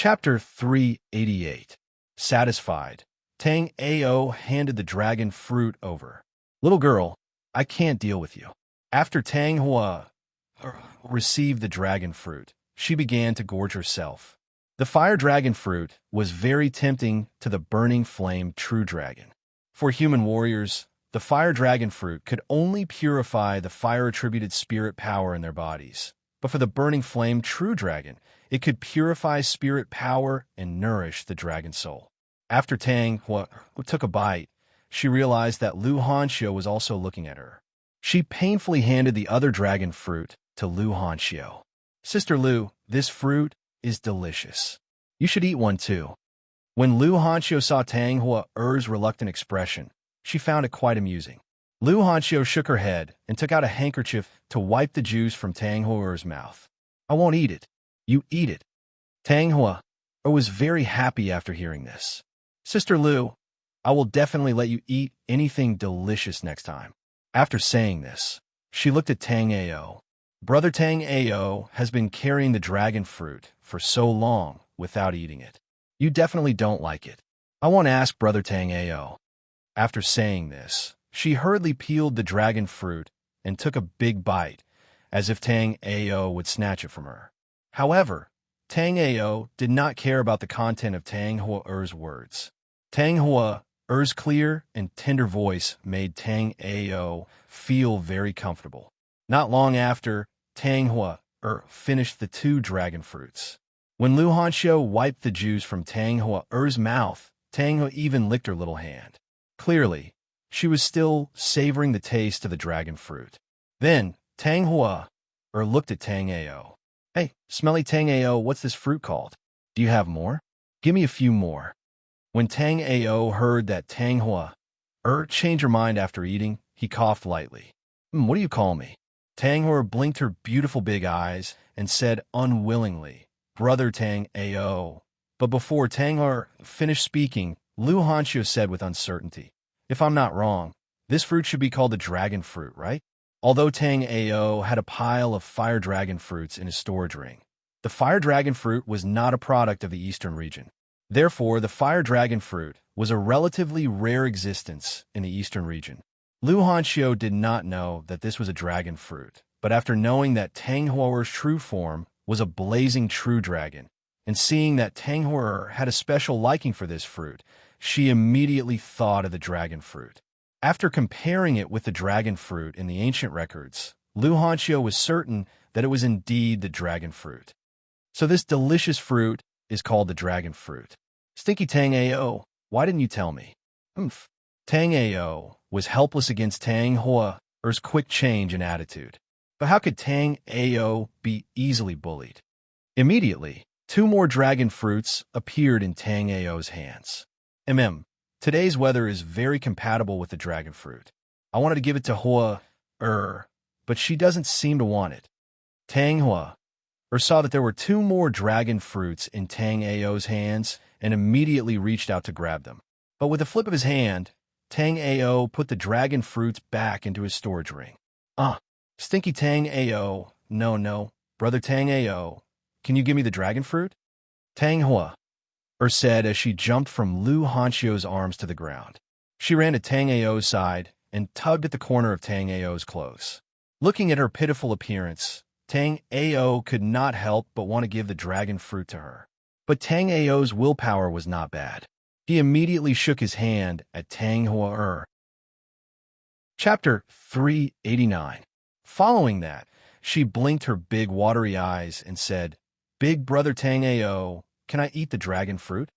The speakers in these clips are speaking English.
Chapter 388. Satisfied, Tang Ao handed the dragon fruit over. Little girl, I can't deal with you. After Tang Hua received the dragon fruit, she began to gorge herself. The fire dragon fruit was very tempting to the burning flame true dragon. For human warriors, the fire dragon fruit could only purify the fire-attributed spirit power in their bodies. But for the burning flame true dragon, it could purify spirit power and nourish the dragon soul. After Tang Hua took a bite, she realized that Lu Hanxiu was also looking at her. She painfully handed the other dragon fruit to Lu Hanxiu. Sister Lu, this fruit is delicious. You should eat one too. When Lu Hanxiu saw Tang Hua's reluctant expression, she found it quite amusing. Lu Hanxiu shook her head and took out a handkerchief to wipe the juice from Tang Hua's mouth. I won't eat it. You eat it. Tang Hua was very happy after hearing this. Sister Lu, I will definitely let you eat anything delicious next time. After saying this, she looked at Tang Ao. Brother Tang Ao has been carrying the dragon fruit for so long without eating it. You definitely don't like it. I won't ask Brother Tang Ao. After saying this, she hurriedly peeled the dragon fruit and took a big bite, as if Tang Ao would snatch it from her. However, Tang Ao did not care about the content of Tang Hua's words. Tang Hua's clear and tender voice made Tang Ao feel very comfortable. Not long after, Tang Hua finished the 2 dragon fruits. When Lu Hanxiu wiped the juice from Tang Hua's mouth, Tang Hua even licked her little hand. Clearly, she was still savoring the taste of the dragon fruit. Then, Tang Hua looked at Tang Ao. Hey, smelly Tang Ao, what's this fruit called? Do you have more? Give me a few more. When Tang Ao heard that Tang Hua changed her mind after eating, he coughed lightly. What do you call me? Tang Hua blinked her beautiful big eyes and said unwillingly, Brother Tang Ao. But before Tang Hua finished speaking, Lu Hanxiu said with uncertainty, if I'm not wrong, this fruit should be called the dragon fruit, right? Although Tang Ao had a pile of fire dragon fruits in his storage ring, the fire dragon fruit was not a product of the eastern region. Therefore, the fire dragon fruit was a relatively rare existence in the eastern region. Lu Hanxiu did not know that this was a dragon fruit, but after knowing that Tang Hua's true form was a blazing true dragon, and seeing that Tang Hua had a special liking for this fruit, she immediately thought of the dragon fruit. After comparing it with the dragon fruit in the ancient records, Lu Hanxiu was certain that it was indeed the dragon fruit. So this delicious fruit is called the dragon fruit. Stinky Tang Ao, why didn't you tell me? Humph. Tang Ao was helpless against Tang Hua's quick change in attitude. But how could Tang Ao be easily bullied? Immediately, 2 more dragon fruits appeared in Tang Ao's hands. Today's weather is very compatible with the dragon fruit. I wanted to give it to Hua, but she doesn't seem to want it. Tang Hua saw that there were 2 more dragon fruits in Tang Ao's hands and immediately reached out to grab them. But with a flip of his hand, Tang Ao put the dragon fruits back into his storage ring. Stinky Tang Ao, no, Brother Tang Ao, can you give me the dragon fruit? Tang Hua said as she jumped from Lu Hanxiu's arms to the ground. She ran to Tang Ao's side and tugged at the corner of Tang Ao's clothes. Looking at her pitiful appearance, Tang Ao could not help but want to give the dragon fruit to her. But Tang Ao's willpower was not bad. He immediately shook his hand at Tang Hua. Chapter 389. Following that, she blinked her big watery eyes and said, Big Brother Tang Ao, can I eat the dragon fruit?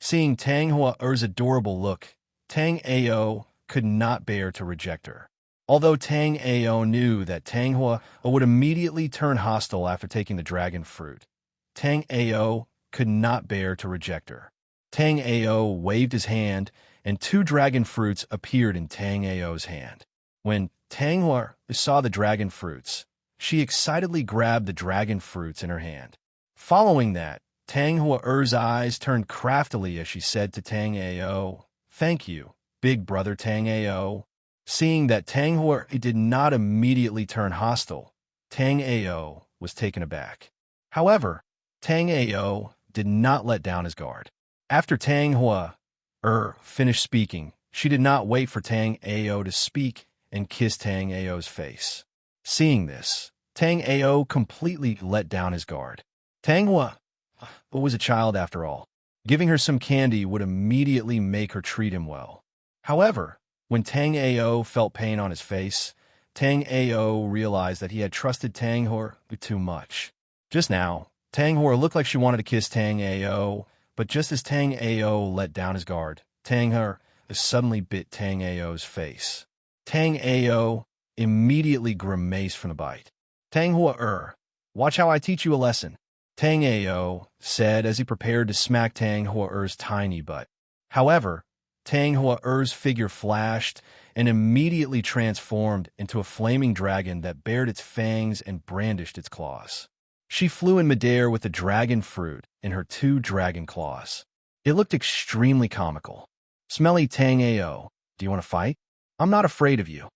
Seeing Tang Hua's adorable look, Tang Ao could not bear to reject her. Although Tang Ao knew that Tang Hua would immediately turn hostile after taking the dragon fruit, Tang Ao could not bear to reject her. Tang Ao waved his hand, and 2 dragon fruits appeared in Tang Ao's hand. When Tang Hua saw the dragon fruits, she excitedly grabbed the dragon fruits in her hand. Following that, Tang Hua's eyes turned craftily as she said to Tang Ao, Thank you, Big Brother Tang Ao. Seeing that Tang Hua did not immediately turn hostile, Tang Ao was taken aback. However, Tang Ao did not let down his guard. After Tang Hua finished speaking, she did not wait for Tang Ao to speak and kissed Tang Ao's face. Seeing this, Tang Ao completely let down his guard. Tang Hua was a child after all. Giving her some candy would immediately make her treat him well. However, when Tang Ao felt pain on his face, Tang Ao realized that he had trusted Tang Hua too much. Just now, Tang Hua looked like she wanted to kiss Tang Ao, but just as Tang Ao let down his guard, Tang Hua suddenly bit Tang Ao's face. Tang Ao immediately grimaced from the bite. Tang Hua watch how I teach you a lesson, Tang Ao said as he prepared to smack Tang Hua's tiny butt. However, Tang Hua's figure flashed and immediately transformed into a flaming dragon that bared its fangs and brandished its claws. She flew in midair with the dragon fruit in her 2 dragon claws. It looked extremely comical. Smelly Tang Ao, do you want to fight? I'm not afraid of you.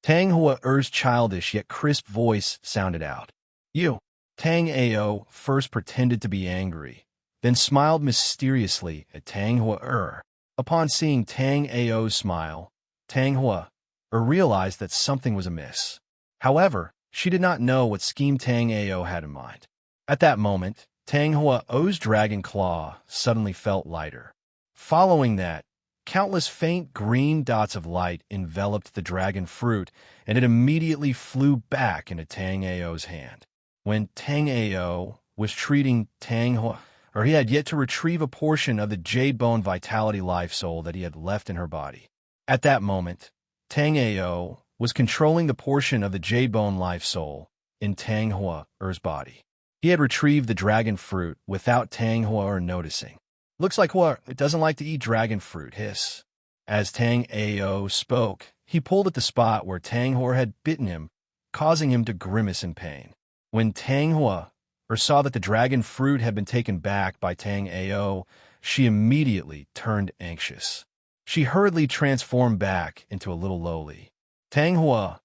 Tang Hua's childish yet crisp voice sounded out. You. Tang Ao first pretended to be angry, then smiled mysteriously at Tang Hua. Upon seeing Tang Ao's smile, Tang Hua realized that something was amiss. However, she did not know what scheme Tang Ao had in mind. At that moment, Tang Hua's dragon claw suddenly felt lighter. Following that, countless faint green dots of light enveloped the dragon fruit, and it immediately flew back into Tang Ao's hand. When Tang Ao was treating Tang Hua, he had yet to retrieve a portion of the jade bone vitality life soul that he had left in her body. At that moment, Tang Ao was controlling the portion of the jade bone life soul in Tang Hua's body. He had retrieved the dragon fruit without Tang Hua noticing. Looks like Hua doesn't like to eat dragon fruit, hiss. As Tang Ao spoke, he pulled at the spot where Tang Hua had bitten him, causing him to grimace in pain. When Tang Hua saw that the dragon fruit had been taken back by Tang Ao, she immediately turned anxious. She hurriedly transformed back into a little lowly. Tang Hua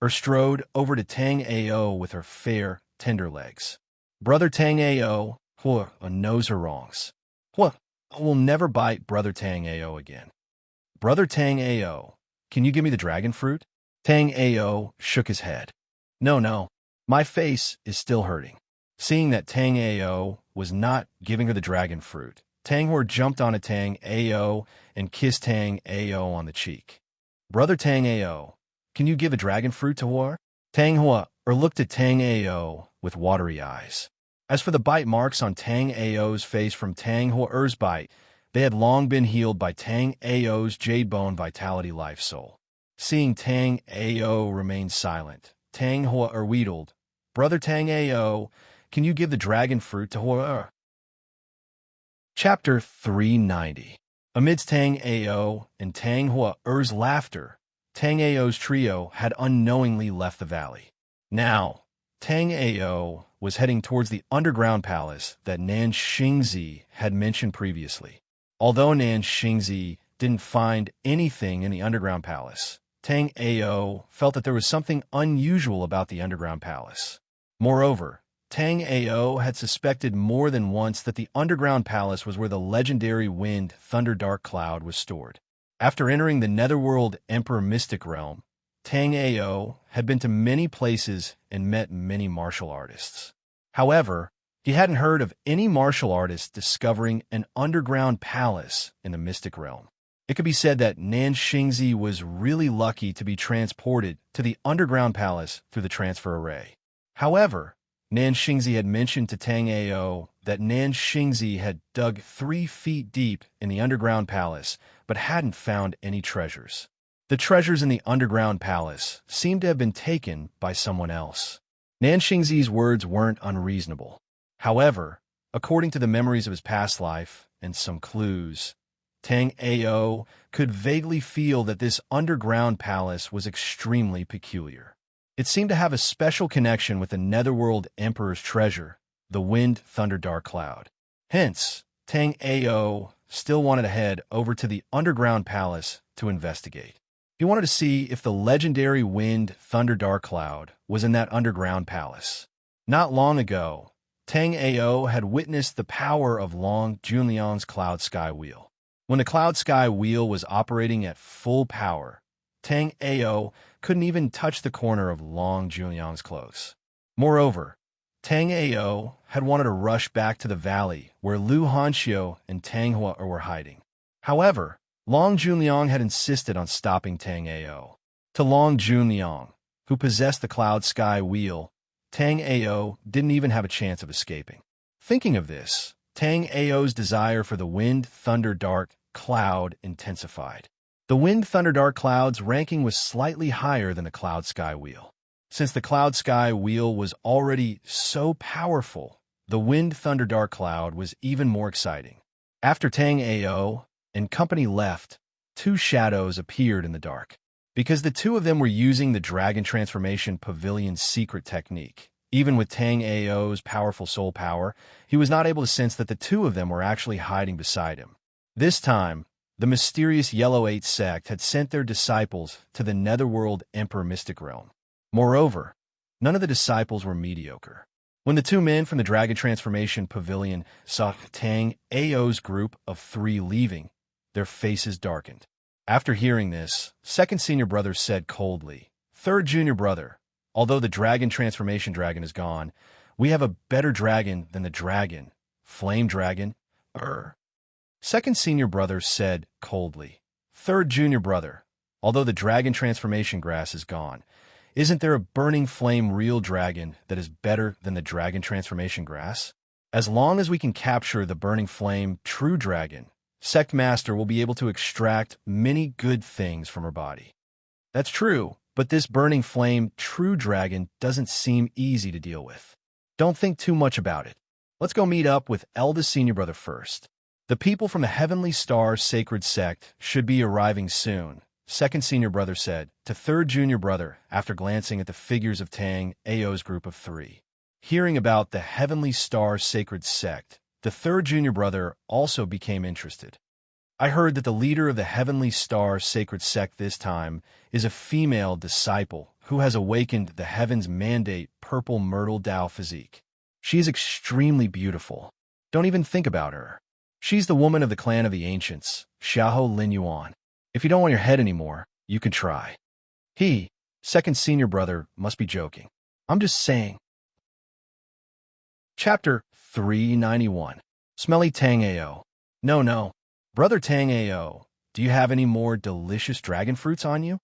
strode over to Tang Ao with her fair, tender legs. Brother Tang Ao, Hua knows her wrongs. Hua will never bite Brother Tang Ao again. Brother Tang Ao, can you give me the dragon fruit? Tang Ao shook his head. No, my face is still hurting. Seeing that Tang Ao was not giving her the dragon fruit, Tang Hua jumped onto Tang Ao and kissed Tang Ao on the cheek. Brother Tang Ao, can you give a dragon fruit to Hua? Tang Hua looked at Tang Ao with watery eyes. As for the bite marks on Tang Ao's face from Tang Hua's bite, they had long been healed by Tang Ao's jade bone vitality life soul. Seeing Tang Ao remain silent, Tang Hua wheedled, Brother Tang Ao, can you give the dragon fruit to Hua? Chapter 390. Amidst Tang Ao and Tang Hua's laughter, Tang Ao's trio had unknowingly left the valley. Now, Tang Ao was heading towards the underground palace that Nan Xingzi had mentioned previously. Although Nan Xingzi didn't find anything in the underground palace, Tang Ao felt that there was something unusual about the underground palace. Moreover, Tang Ao had suspected more than once that the underground palace was where the legendary wind Thunder Dark Cloud was stored. After entering the Netherworld Emperor Mystic Realm, Tang Ao had been to many places and met many martial artists. However, he hadn't heard of any martial artist discovering an underground palace in the Mystic Realm. It could be said that Nan Xingzi was really lucky to be transported to the underground palace through the transfer array. However, Nan Xingzi had mentioned to Tang Ao that Nan Xingzi had dug 3 feet deep in the underground palace, but hadn't found any treasures. The treasures in the underground palace seemed to have been taken by someone else. Nan Xingzi's words weren't unreasonable. However, according to the memories of his past life and some clues, Tang Ao could vaguely feel that this underground palace was extremely peculiar. It seemed to have a special connection with the Netherworld Emperor's treasure, the Wind Thunder Dark Cloud. Hence, Tang Ao still wanted to head over to the underground palace to investigate. He wanted to see if the legendary Wind Thunder Dark Cloud was in that underground palace. Not long ago, Tang Ao had witnessed the power of Long Junliang's cloud sky wheel. When the cloud sky wheel was operating at full power, Tang Ao couldn't even touch the corner of Long Junliang's clothes. Moreover, Tang Ao had wanted to rush back to the valley where Lu Hanxiu and Tang Hua were hiding. However, Long Junliang had insisted on stopping Tang Ao. To Long Junliang, who possessed the cloud sky wheel, Tang Ao didn't even have a chance of escaping. Thinking of this, Tang Ao's desire for the wind, thunder, dark cloud intensified. The wind, thunder, dark cloud's ranking was slightly higher than the cloud sky wheel. Since the cloud sky wheel was already so powerful, the wind, thunder, dark cloud was even more exciting. After Tang Ao and company left, two shadows appeared in the dark. Because the two of them were using the Dragon Transformation Pavilion's secret technique, even with Tang Ao's powerful soul power, he was not able to sense that the two of them were actually hiding beside him. This time, the mysterious Yellow Eight sect had sent their disciples to the Netherworld Emperor Mystic Realm. Moreover, none of the disciples were mediocre. When the two men from the Dragon Transformation Pavilion saw Tang Ao's group of three leaving, their faces darkened. After hearing this, second senior brother said coldly, "Third junior brother, although the Dragon Transformation Dragon is gone, we have a better dragon than the dragon, Flame Dragon." Second senior brother said coldly, "Third junior brother, although the Dragon Transformation Grass is gone, isn't there a burning flame real dragon that is better than the Dragon Transformation Grass? As long as we can capture the burning flame true dragon, Sect Master will be able to extract many good things from her body." That's true, but this burning flame true dragon doesn't seem easy to deal with. Don't think too much about it. Let's go meet up with eldest senior brother first. The people from the Heavenly Star Sacred Sect should be arriving soon, second senior brother said to third junior brother after glancing at the figures of Tang Ao's group of three. Hearing about the Heavenly Star Sacred Sect, the third junior brother also became interested. "I heard that the leader of the Heavenly Star Sacred Sect this time is a female disciple who has awakened the Heaven's Mandate Purple Myrtle Dao physique. She is extremely beautiful. Don't even think about her. She's the woman of the clan of the Ancients, Xiaohou Lin Yuan. If you don't want your head anymore, you can try." He, second senior brother, must be joking. I'm just saying. Chapter 391. Smelly Tang Ao. No. Brother Tang Ao, do you have any more delicious dragon fruits on you?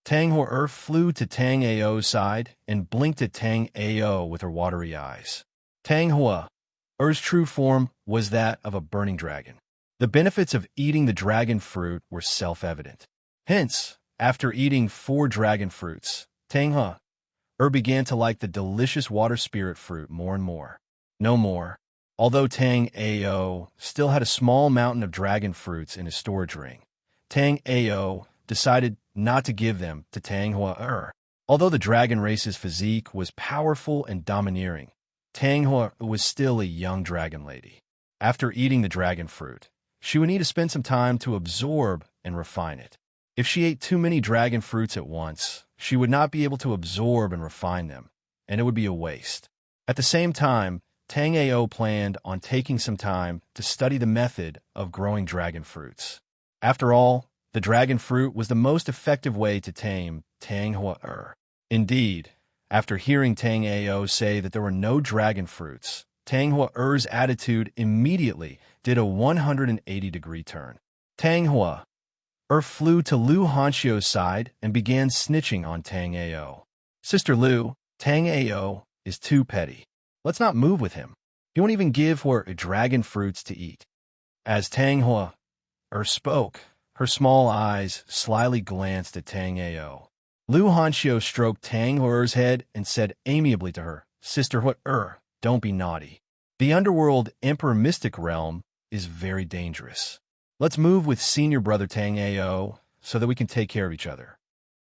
Tang Hua flew to Tang Ao's side and blinked at Tang Ao with her watery eyes. Tang Hua's true form was that of a burning dragon. The benefits of eating the dragon fruit were self-evident. Hence, after eating 4 dragon fruits, Tang Hua began to like the delicious water spirit fruit more and more. No more. Although Tang Ao still had a small mountain of dragon fruits in his storage ring, Tang Ao decided not to give them to Tang Hua. Although the dragon race's physique was powerful and domineering, Tang Hua was still a young dragon lady. After eating the dragon fruit, she would need to spend some time to absorb and refine it. If she ate too many dragon fruits at once, she would not be able to absorb and refine them, and it would be a waste. At the same time, Tang Ao planned on taking some time to study the method of growing dragon fruits. After all, the dragon fruit was the most effective way to tame Tang Hua. Indeed, after hearing Tang Ao say that there were no dragon fruits, Tang Hua's attitude immediately did a 180-degree turn. Tang Hua flew to Lu Hanxiu's side and began snitching on Tang Ao. "Sister Lu, Tang Ao is too petty. Let's not move with him. He won't even give her dragon fruits to eat." As Tang Hua spoke, her small eyes slyly glanced at Tang Ao. Lu Hanxiu stroked Tang Hua's head and said amiably to her, "Sister Hua, don't be naughty. The underworld Emperor Mystic Realm is very dangerous. Let's move with senior brother Tang Ao so that we can take care of each other."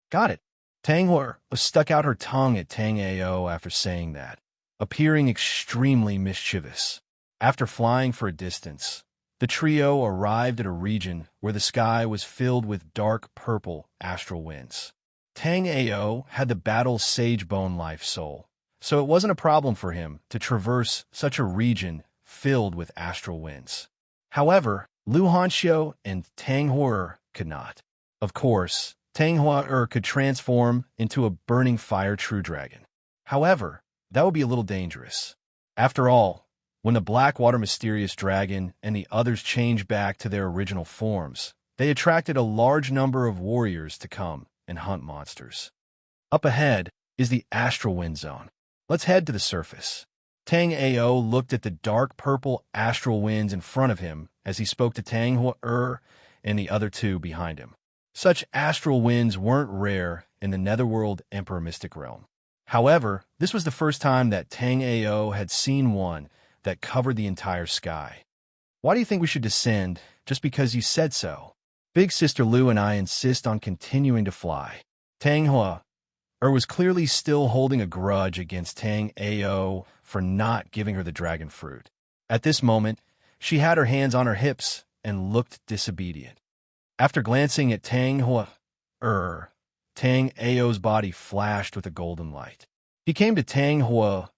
"Got it." Tang Hua stuck out her tongue at Tang Ao after saying that, appearing extremely mischievous. After flying for a distance, the trio arrived at a region where the sky was filled with dark purple astral winds. Tang Ao had the battle sage bone life soul, so it wasn't a problem for him to traverse such a region filled with astral winds. However, Lu Hanxiu and Tang Hua could not. Of course, Tang Hua could transform into a burning fire true dragon. However, that would be a little dangerous. After all, when the Blackwater mysterious dragon and the others changed back to their original forms, they attracted a large number of warriors to come and hunt monsters. Up ahead is the astral wind zone. Let's head to the surface. Tang Ao looked at the dark purple astral winds in front of him as he spoke to Tang Hua and the other two behind him. Such astral winds weren't rare in the Netherworld Emperor Mystic Realm. However, this was the first time that Tang Ao had seen one that covered the entire sky. Why do you think we should descend just because you said so? Big Sister Lu and I insist on continuing to fly. Tang Hua was clearly still holding a grudge against Tang Ao for not giving her the dragon fruit. At this moment, she had her hands on her hips and looked disobedient. After glancing at Tang Hua, Tang Ao's body flashed with a golden light. He came to Tang Hua's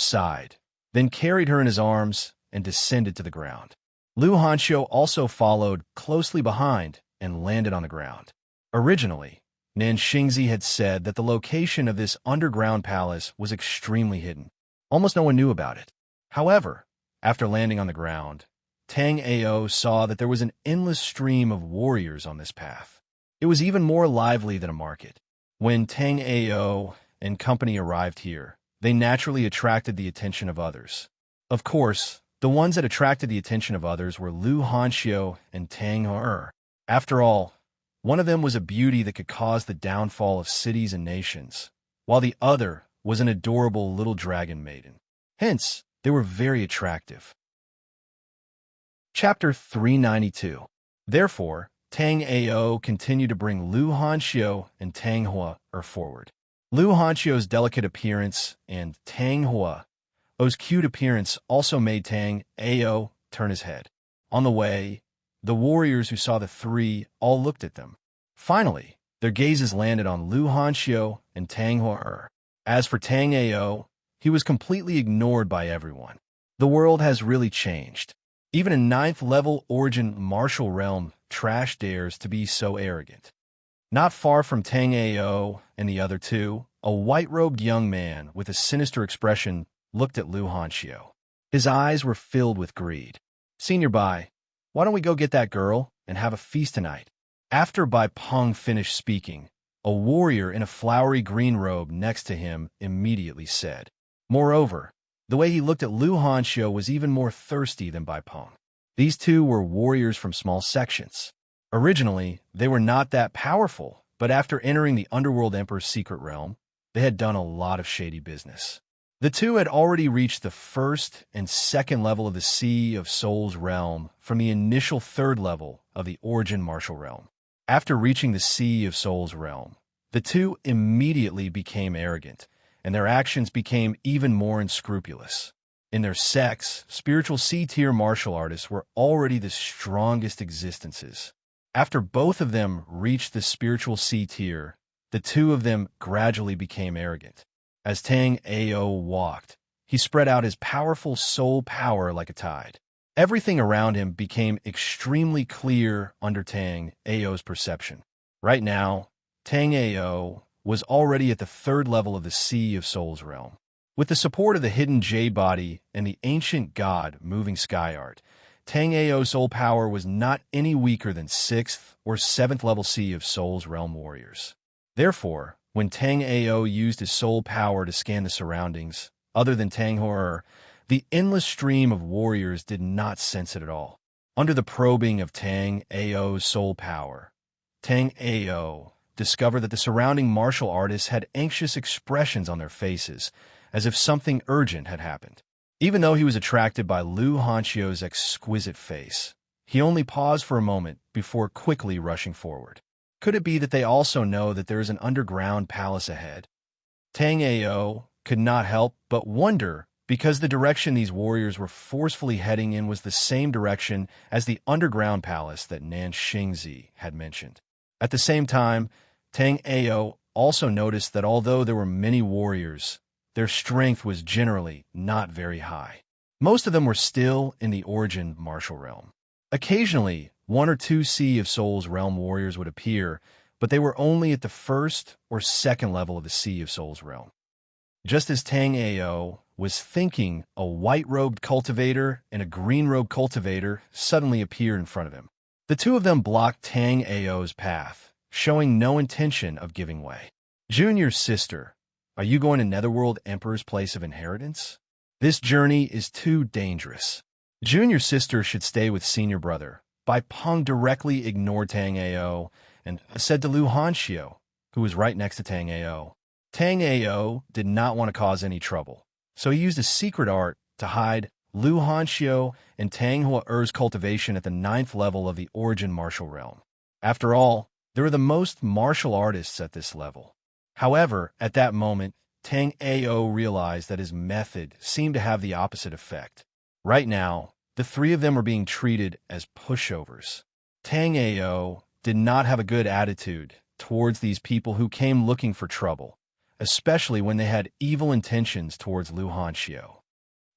side, then carried her in his arms and descended to the ground. Lu Hanxiu also followed closely behind and landed on the ground. Originally, Nanxingzi had said that the location of this underground palace was extremely hidden. Almost no one knew about it. However, after landing on the ground, Tang Ao saw that there was an endless stream of warriors on this path. It was even more lively than a market. When Tang Ao and company arrived here, they naturally attracted the attention of others. Of course, the ones that attracted the attention of others were Lu Hanxiu and Tang Hua. After all, one of them was a beauty that could cause the downfall of cities and nations, while the other was an adorable little dragon maiden. Hence, they were very attractive. Chapter 392. Therefore, Tang Ao continued to bring Lu Hanxiu and Tang Hua forward. Lu Hanxiu's delicate appearance and Tang Hua's cute appearance also made Tang Ao turn his head. On the way, the warriors who saw the three all looked at them. Finally, their gazes landed on Lu Hanxiu and Tang Hua. As for Tang Ao, he was completely ignored by everyone. The world has really changed. Even a 9th-level origin martial realm trash dares to be so arrogant. Not far from Tang Ao and the other two, a white-robed young man with a sinister expression looked at Lu Hanxiu. His eyes were filled with greed. "Senior Bai, why don't we go get that girl and have a feast tonight?" After Bai Peng finished speaking, a warrior in a flowery green robe next to him immediately said. Moreover, the way he looked at Lu Hanxiu was even more thirsty than Bai Peng. These two were warriors from small sections. Originally, they were not that powerful, but after entering the Underworld Emperor's secret realm, they had done a lot of shady business. The two had already reached the 1st and 2nd level of the Sea of Souls realm from the initial 3rd level of the Origin Martial realm. After reaching the Sea of Souls realm, the two immediately became arrogant, and their actions became even more unscrupulous. In their sects, spiritual C-tier martial artists were already the strongest existences. After both of them reached the spiritual C-tier, the two of them gradually became arrogant. As Tang Ao walked, he spread out his powerful soul power like a tide. Everything around him became extremely clear under Tang Ao's perception. Right now, Tang Ao was already at the 3rd level of the Sea of Souls realm. With the support of the hidden Jade body and the ancient god moving sky art, Tang Ao's soul power was not any weaker than 6th or 7th level Sea of Souls realm warriors. Therefore, when Tang Ao used his soul power to scan the surroundings, other than Tang Hua, the endless stream of warriors did not sense it at all. Under the probing of Tang Ao's soul power, Tang Ao discovered that the surrounding martial artists had anxious expressions on their faces, as if something urgent had happened. Even though he was attracted by Lu Hanxiu's exquisite face, he only paused for a moment before quickly rushing forward. Could it be that they also know that there is an underground palace ahead? Tang Ao could not help but wonder, because the direction these warriors were forcefully heading in was the same direction as the underground palace that Nanxingzi had mentioned. At the same time, Tang Ao also noticed that although there were many warriors, their strength was generally not very high. Most of them were still in the origin martial realm. Occasionally, one or two Sea of Souls realm warriors would appear, but they were only at the first or second level of the Sea of Souls realm. Just as Tang Ao was thinking, a white-robed cultivator and a green-robed cultivator suddenly appeared in front of him. The two of them blocked Tang Ao's path, showing no intention of giving way. Junior's sister, are you going to Netherworld Emperor's place of inheritance? This journey is too dangerous. Junior's sister should stay with senior brother. Bai Peng directly ignored Tang Ao and said to Lu Hanxiu, who was right next to Tang Ao. Tang Ao did not want to cause any trouble, so he used a secret art to hide Lu Hanxiu and Tang Hua-er's cultivation at the 9th level of the origin martial realm. After all, there are the most martial artists at this level. However, at that moment, Tang Ao realized that his method seemed to have the opposite effect. Right now, the three of them were being treated as pushovers. Tang Ao did not have a good attitude towards these people who came looking for trouble, especially when they had evil intentions towards Lu Hanxiu.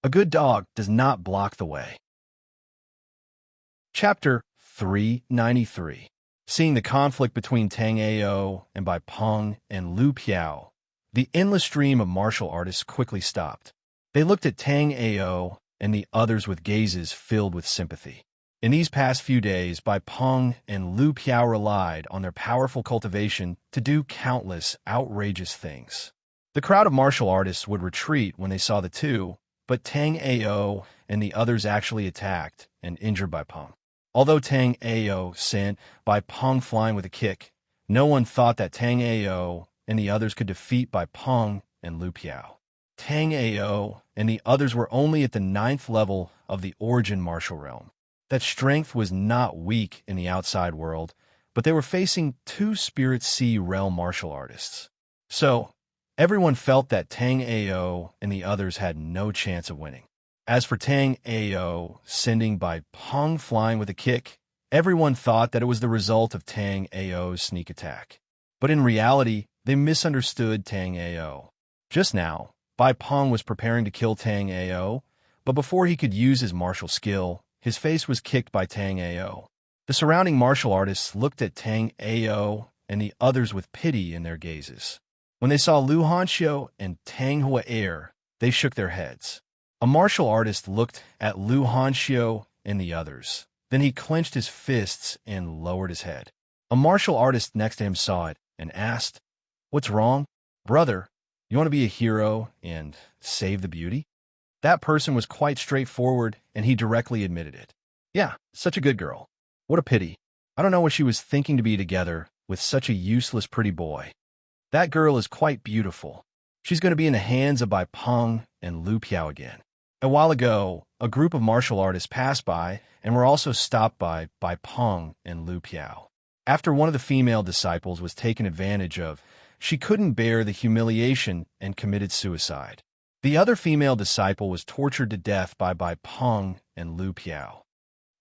A good dog does not block the way. Chapter 393. Seeing the conflict between Tang Ao and Bai Peng and Lu Piao, the endless stream of martial artists quickly stopped. They looked at Tang Ao and the others with gazes filled with sympathy. In these past few days, Bai Peng and Lu Piao relied on their powerful cultivation to do countless outrageous things. The crowd of martial artists would retreat when they saw the two, but Tang Ao and the others actually attacked and injured Bai Peng. Although Tang Ao sent Bai Peng flying with a kick, no one thought that Tang Ao and the others could defeat Bai Peng and Lu Piao. Tang Ao and the others were only at the 9th level of the origin martial realm. That strength was not weak in the outside world, but they were facing two Spirit Sea realm martial artists. So, everyone felt that Tang Ao and the others had no chance of winning. As for Tang Ao sending Bai Peng flying with a kick, everyone thought that it was the result of Tang Ao's sneak attack. But in reality, they misunderstood Tang Ao. Just now, Bai Peng was preparing to kill Tang Ao, but before he could use his martial skill, his face was kicked by Tang Ao. The surrounding martial artists looked at Tang Ao and the others with pity in their gazes. When they saw Lu Hanxiu and Tang Hua-er, they shook their heads. A martial artist looked at Lu Hanxiu and the others. Then he clenched his fists and lowered his head. A martial artist next to him saw it and asked, "What's wrong? Brother, you want to be a hero and save the beauty?" That person was quite straightforward, and he directly admitted it. "Yeah, such a good girl. What a pity. I don't know what she was thinking to be together with such a useless pretty boy. That girl is quite beautiful. She's going to be in the hands of Bai Peng and Lu Piao again." A while ago, a group of martial artists passed by and were also stopped by Bai Peng and Lu Piao. After one of the female disciples was taken advantage of, she couldn't bear the humiliation and committed suicide. The other female disciple was tortured to death by Bai Peng and Lu Piao.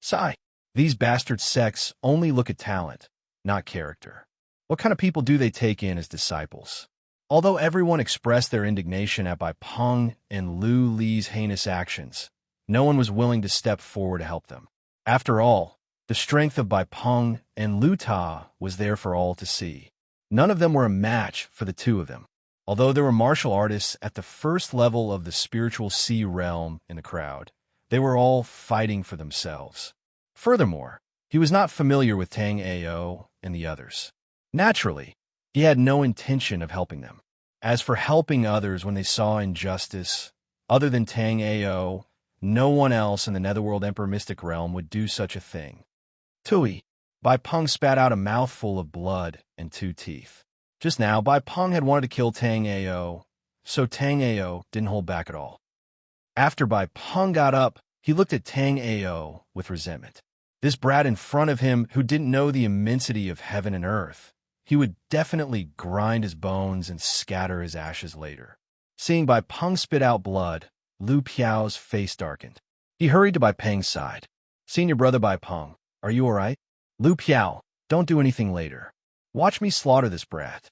Sigh, these bastard sects only look at talent, not character. What kind of people do they take in as disciples? Although everyone expressed their indignation at Bai Peng and Lu Li's heinous actions, no one was willing to step forward to help them. After all, the strength of Bai Peng and Lu Ta was there for all to see. None of them were a match for the two of them. Although there were martial artists at the first level of the spiritual sea realm in the crowd, they were all fighting for themselves. Furthermore, he was not familiar with Tang Ao and the others. Naturally, he had no intention of helping them. As for helping others when they saw injustice, other than Tang Ao, no one else in the Netherworld Emperor Mystic Realm would do such a thing. Tui, Bai Peng spat out a mouthful of blood and 2 teeth. Just now, Bai Peng had wanted to kill Tang Ao, so Tang Ao didn't hold back at all. After Bai Peng got up, he looked at Tang Ao with resentment. This brat in front of him who didn't know the immensity of heaven and earth. He would definitely grind his bones and scatter his ashes later. Seeing Bai Peng spit out blood, Lu Piao's face darkened. He hurried to Bai Peng's side. "Senior brother Bai Peng, are you all right? Lu Piao, don't do anything later. Watch me slaughter this brat."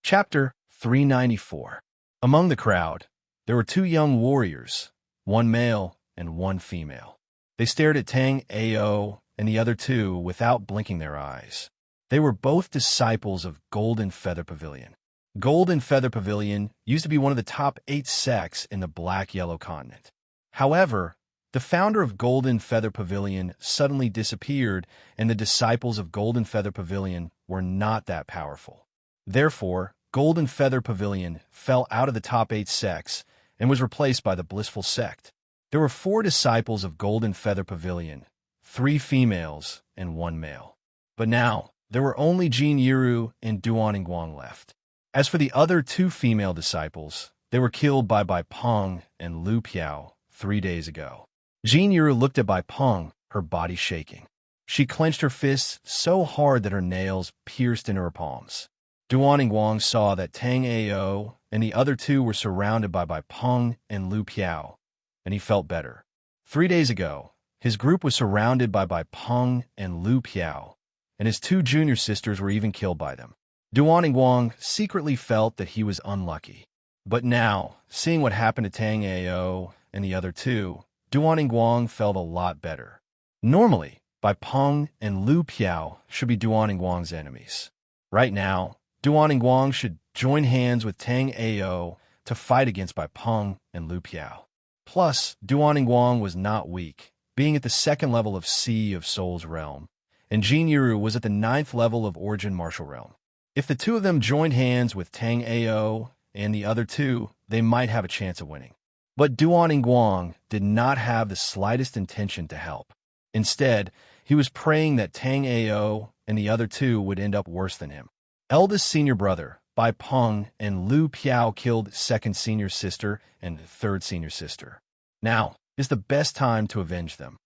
Chapter 394. Among the crowd, there were two young warriors, one male and one female. They stared at Tang Ao and the other two without blinking their eyes. They were both disciples of Golden Feather Pavilion. Golden Feather Pavilion used to be one of the top 8 sects in the Black-Yellow continent. However, the founder of Golden Feather Pavilion suddenly disappeared, and the disciples of Golden Feather Pavilion were not that powerful. Therefore, Golden Feather Pavilion fell out of the top 8 sects and was replaced by the Blissful Sect. There were 4 disciples of Golden Feather Pavilion, 3 females and 1 male. But now, there were only Jin Yiru and Duan Guang left. As for the other 2 female disciples, they were killed by Bai Peng and Lu Piao 3 days ago. Jin Yiru looked at Bai Peng, her body shaking. She clenched her fists so hard that her nails pierced into her palms. Duan Guang saw that Tang Ao and the other 2 were surrounded by Bai Peng and Lu Piao, and he felt better. 3 days ago, his group was surrounded by Bai Peng and Lu Piao, and his 2 junior sisters were even killed by them. Duan Guang secretly felt that he was unlucky. But now, seeing what happened to Tang Ao and the other 2, Duan Guang felt a lot better. Normally, Bai Peng and Lu Piao should be Duan Guang's enemies. Right now, Duan Guang should join hands with Tang Ao to fight against Bai Peng and Lu Piao. Plus, Duan Guang was not weak, being at the 2nd level of Sea of Soul's realm, and Jin Yiru was at the 9th level of Origin Martial Realm. If the 2 of them joined hands with Tang Ao and the other 2, they might have a chance of winning. But Duan Guang did not have the slightest intention to help. Instead, he was praying that Tang Ao and the other 2 would end up worse than him. Eldest senior brother, Bai Peng and Lu Piao killed 2nd senior sister and 3rd senior sister. Now is the best time to avenge them.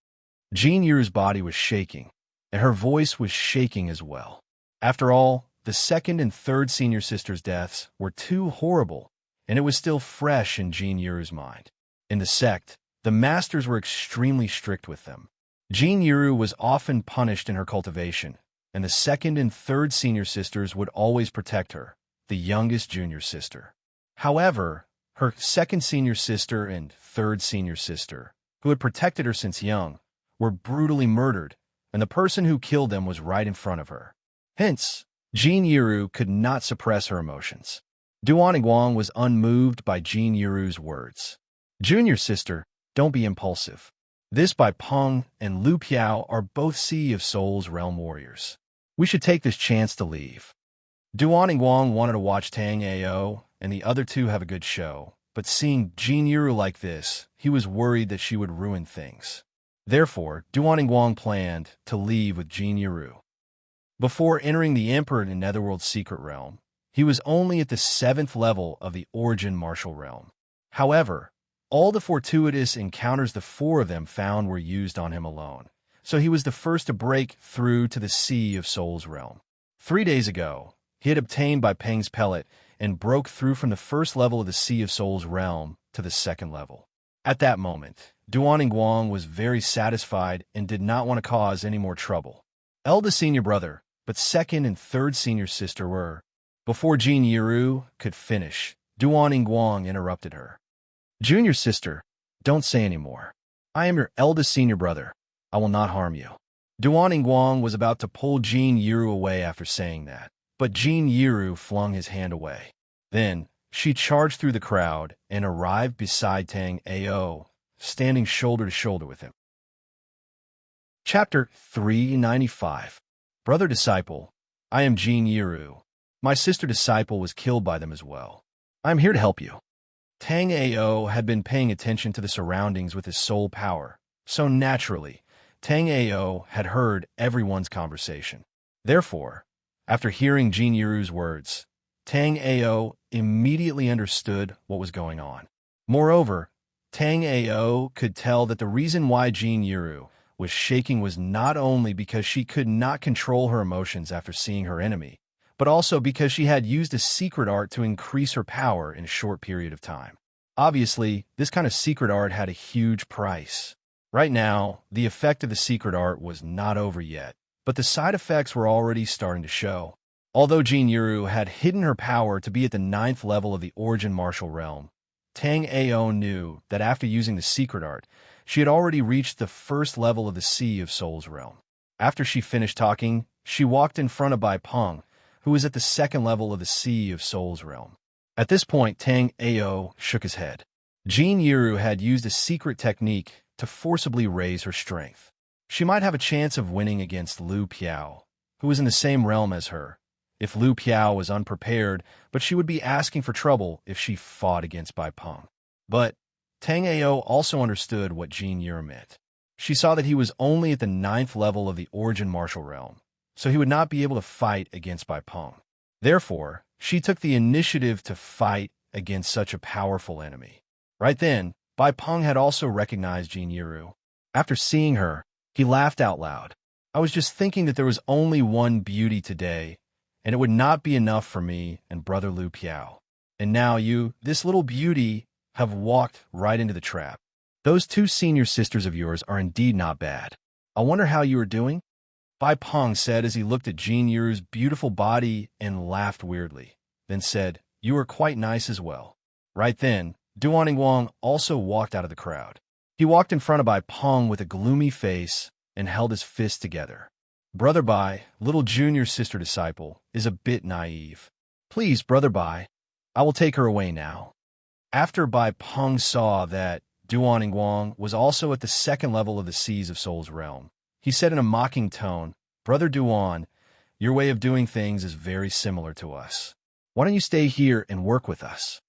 Jin Yiru's body was shaking, and her voice was shaking as well. After all, the 2nd and 3rd senior sisters' deaths were too horrible, and it was still fresh in Jin Yiru's mind. In the sect, the masters were extremely strict with them. Jin Yiru was often punished in her cultivation, and the 2nd and 3rd senior sisters would always protect her, the youngest junior sister. However, her 2nd senior sister and 3rd senior sister, who had protected her since young, were brutally murdered, and the person who killed them was right in front of her. Hence, Jin Yiru could not suppress her emotions. Duan Guang was unmoved by Jin Yiru's words. Junior sister, don't be impulsive. This Bai Peng and Lu Piao are both Sea of Soul's realm warriors. We should take this chance to leave. Duan Guang wanted to watch Tang Ao and the other 2 have a good show, but seeing Jin Yiru like this, he was worried that she would ruin things. Therefore, Duan Guang planned to leave with Jin Yiru. Before entering the Emperor in Netherworld's secret realm, he was only at the 7th level of the Origin Martial Realm. However, all the fortuitous encounters the 4 of them found were used on him alone, so he was the first to break through to the Sea of Soul's realm. 3 days ago, he had obtained Bai Peng's pellet and broke through from the 1st level of the Sea of Soul's realm to the 2nd level. At that moment, Duan Guang was very satisfied and did not want to cause any more trouble. Eldest senior brother, but 2nd and 3rd senior sister were. Before Jin Yiru could finish, Duan Guang interrupted her. Junior sister, don't say any more. I am your eldest senior brother. I will not harm you. Duan Guang was about to pull Jin Yiru away after saying that, but Jin Yiru flung his hand away. Then, she charged through the crowd and arrived beside Tang Ao, standing shoulder to shoulder with him. Chapter 395. Brother Disciple, I am Jin Yiru. My sister disciple was killed by them as well. I am here to help you. Tang Ao had been paying attention to the surroundings with his soul power, so naturally, Tang Ao had heard everyone's conversation. Therefore, after hearing Jin Yiru's words, Tang Ao immediately understood what was going on. Moreover, Tang Ao could tell that the reason why Jin Yiru was shaking was not only because she could not control her emotions after seeing her enemy, but also because she had used a secret art to increase her power in a short period of time. Obviously, this kind of secret art had a huge price. Right now, the effect of the secret art was not over yet, but the side effects were already starting to show. Although Jinru had hidden her power to be at the 9th level of the Origin Martial Realm, Tang Ao knew that after using the secret art, she had already reached the 1st level of the Sea of Souls realm. After she finished talking, she walked in front of Bai Peng, who was at the 2nd level of the Sea of Souls realm. At this point, Tang Ao shook his head. Jin Yiru had used a secret technique to forcibly raise her strength. She might have a chance of winning against Lu Piao, who was in the same realm as her, if Lu Piao was unprepared, but she would be asking for trouble if she fought against Bai Peng. But Tang Ao also understood what Jin Yiru meant. She saw that he was only at the 9th level of the Origin Martial Realm, so he would not be able to fight against Bai Peng. Therefore, she took the initiative to fight against such a powerful enemy. Right then, Bai Peng had also recognized Jin Yiru. After seeing her, he laughed out loud. I was just thinking that there was only one beauty today, and it would not be enough for me and Brother Lu Piao. And now you, this little beauty, have walked right into the trap. Those 2 senior sisters of yours are indeed not bad. I wonder how you are doing? Bai Peng said as he looked at Jin Yiru's beautiful body and laughed weirdly, then said, You are quite nice as well. Right then, Duaning Wang also walked out of the crowd. He walked in front of Bai Peng with a gloomy face and held his fists together. Brother Bai, little junior sister disciple, is a bit naive. Please, Brother Bai, I will take her away now. After Bai Peng saw that Duaning Wang was also at the 2nd level of the Seas of Souls realm, he said in a mocking tone, Brother Duan, your way of doing things is very similar to us. Why don't you stay here and work with us?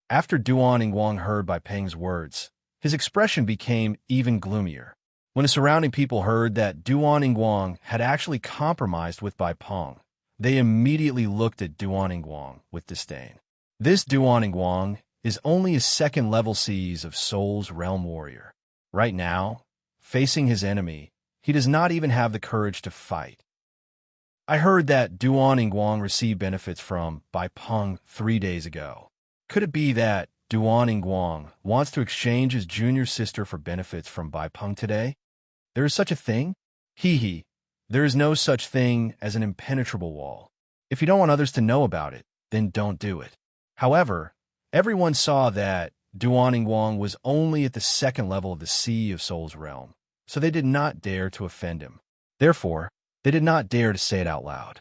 After Duaning Wang heard Bai Peng's words, his expression became even gloomier. When the surrounding people heard that Duaning Wang had actually compromised with Bai Peng, they immediately looked at Duaning Wang with disdain. This Duaning Wang is only a 2nd level Seas of Souls realm warrior. Right now, facing his enemy, he does not even have the courage to fight. I heard that Duaning Wang received benefits from Bai Peng 3 days ago. Could it be that Duaning Wang wants to exchange his junior sister for benefits from Bai Peng today? There is such a thing? Hee. There is no such thing as an impenetrable wall. If you don't want others to know about it, then don't do it. However, everyone saw that Duaning Wang was only at the 2nd level of the Sea of Souls realm, so they did not dare to offend him. Therefore, they did not dare to say it out loud.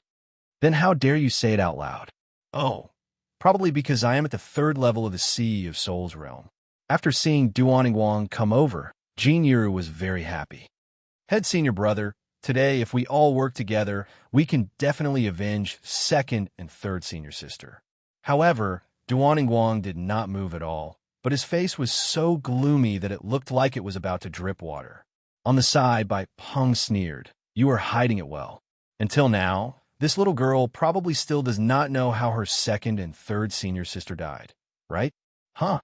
Then how dare you say it out loud? Oh, probably because I am at the 3rd level of the Sea of Souls realm. After seeing Duaning Wang come over, Jin Yiru was very happy. Head senior brother, today if we all work together, we can definitely avenge 2nd and 3rd senior sister. However, Duaning Wang did not move at all, but his face was so gloomy that it looked like it was about to drip water. On the side, Bai Peng sneered, You are hiding it well. Until now, this little girl probably still does not know how her 2nd and 3rd senior sister died, right? Huh?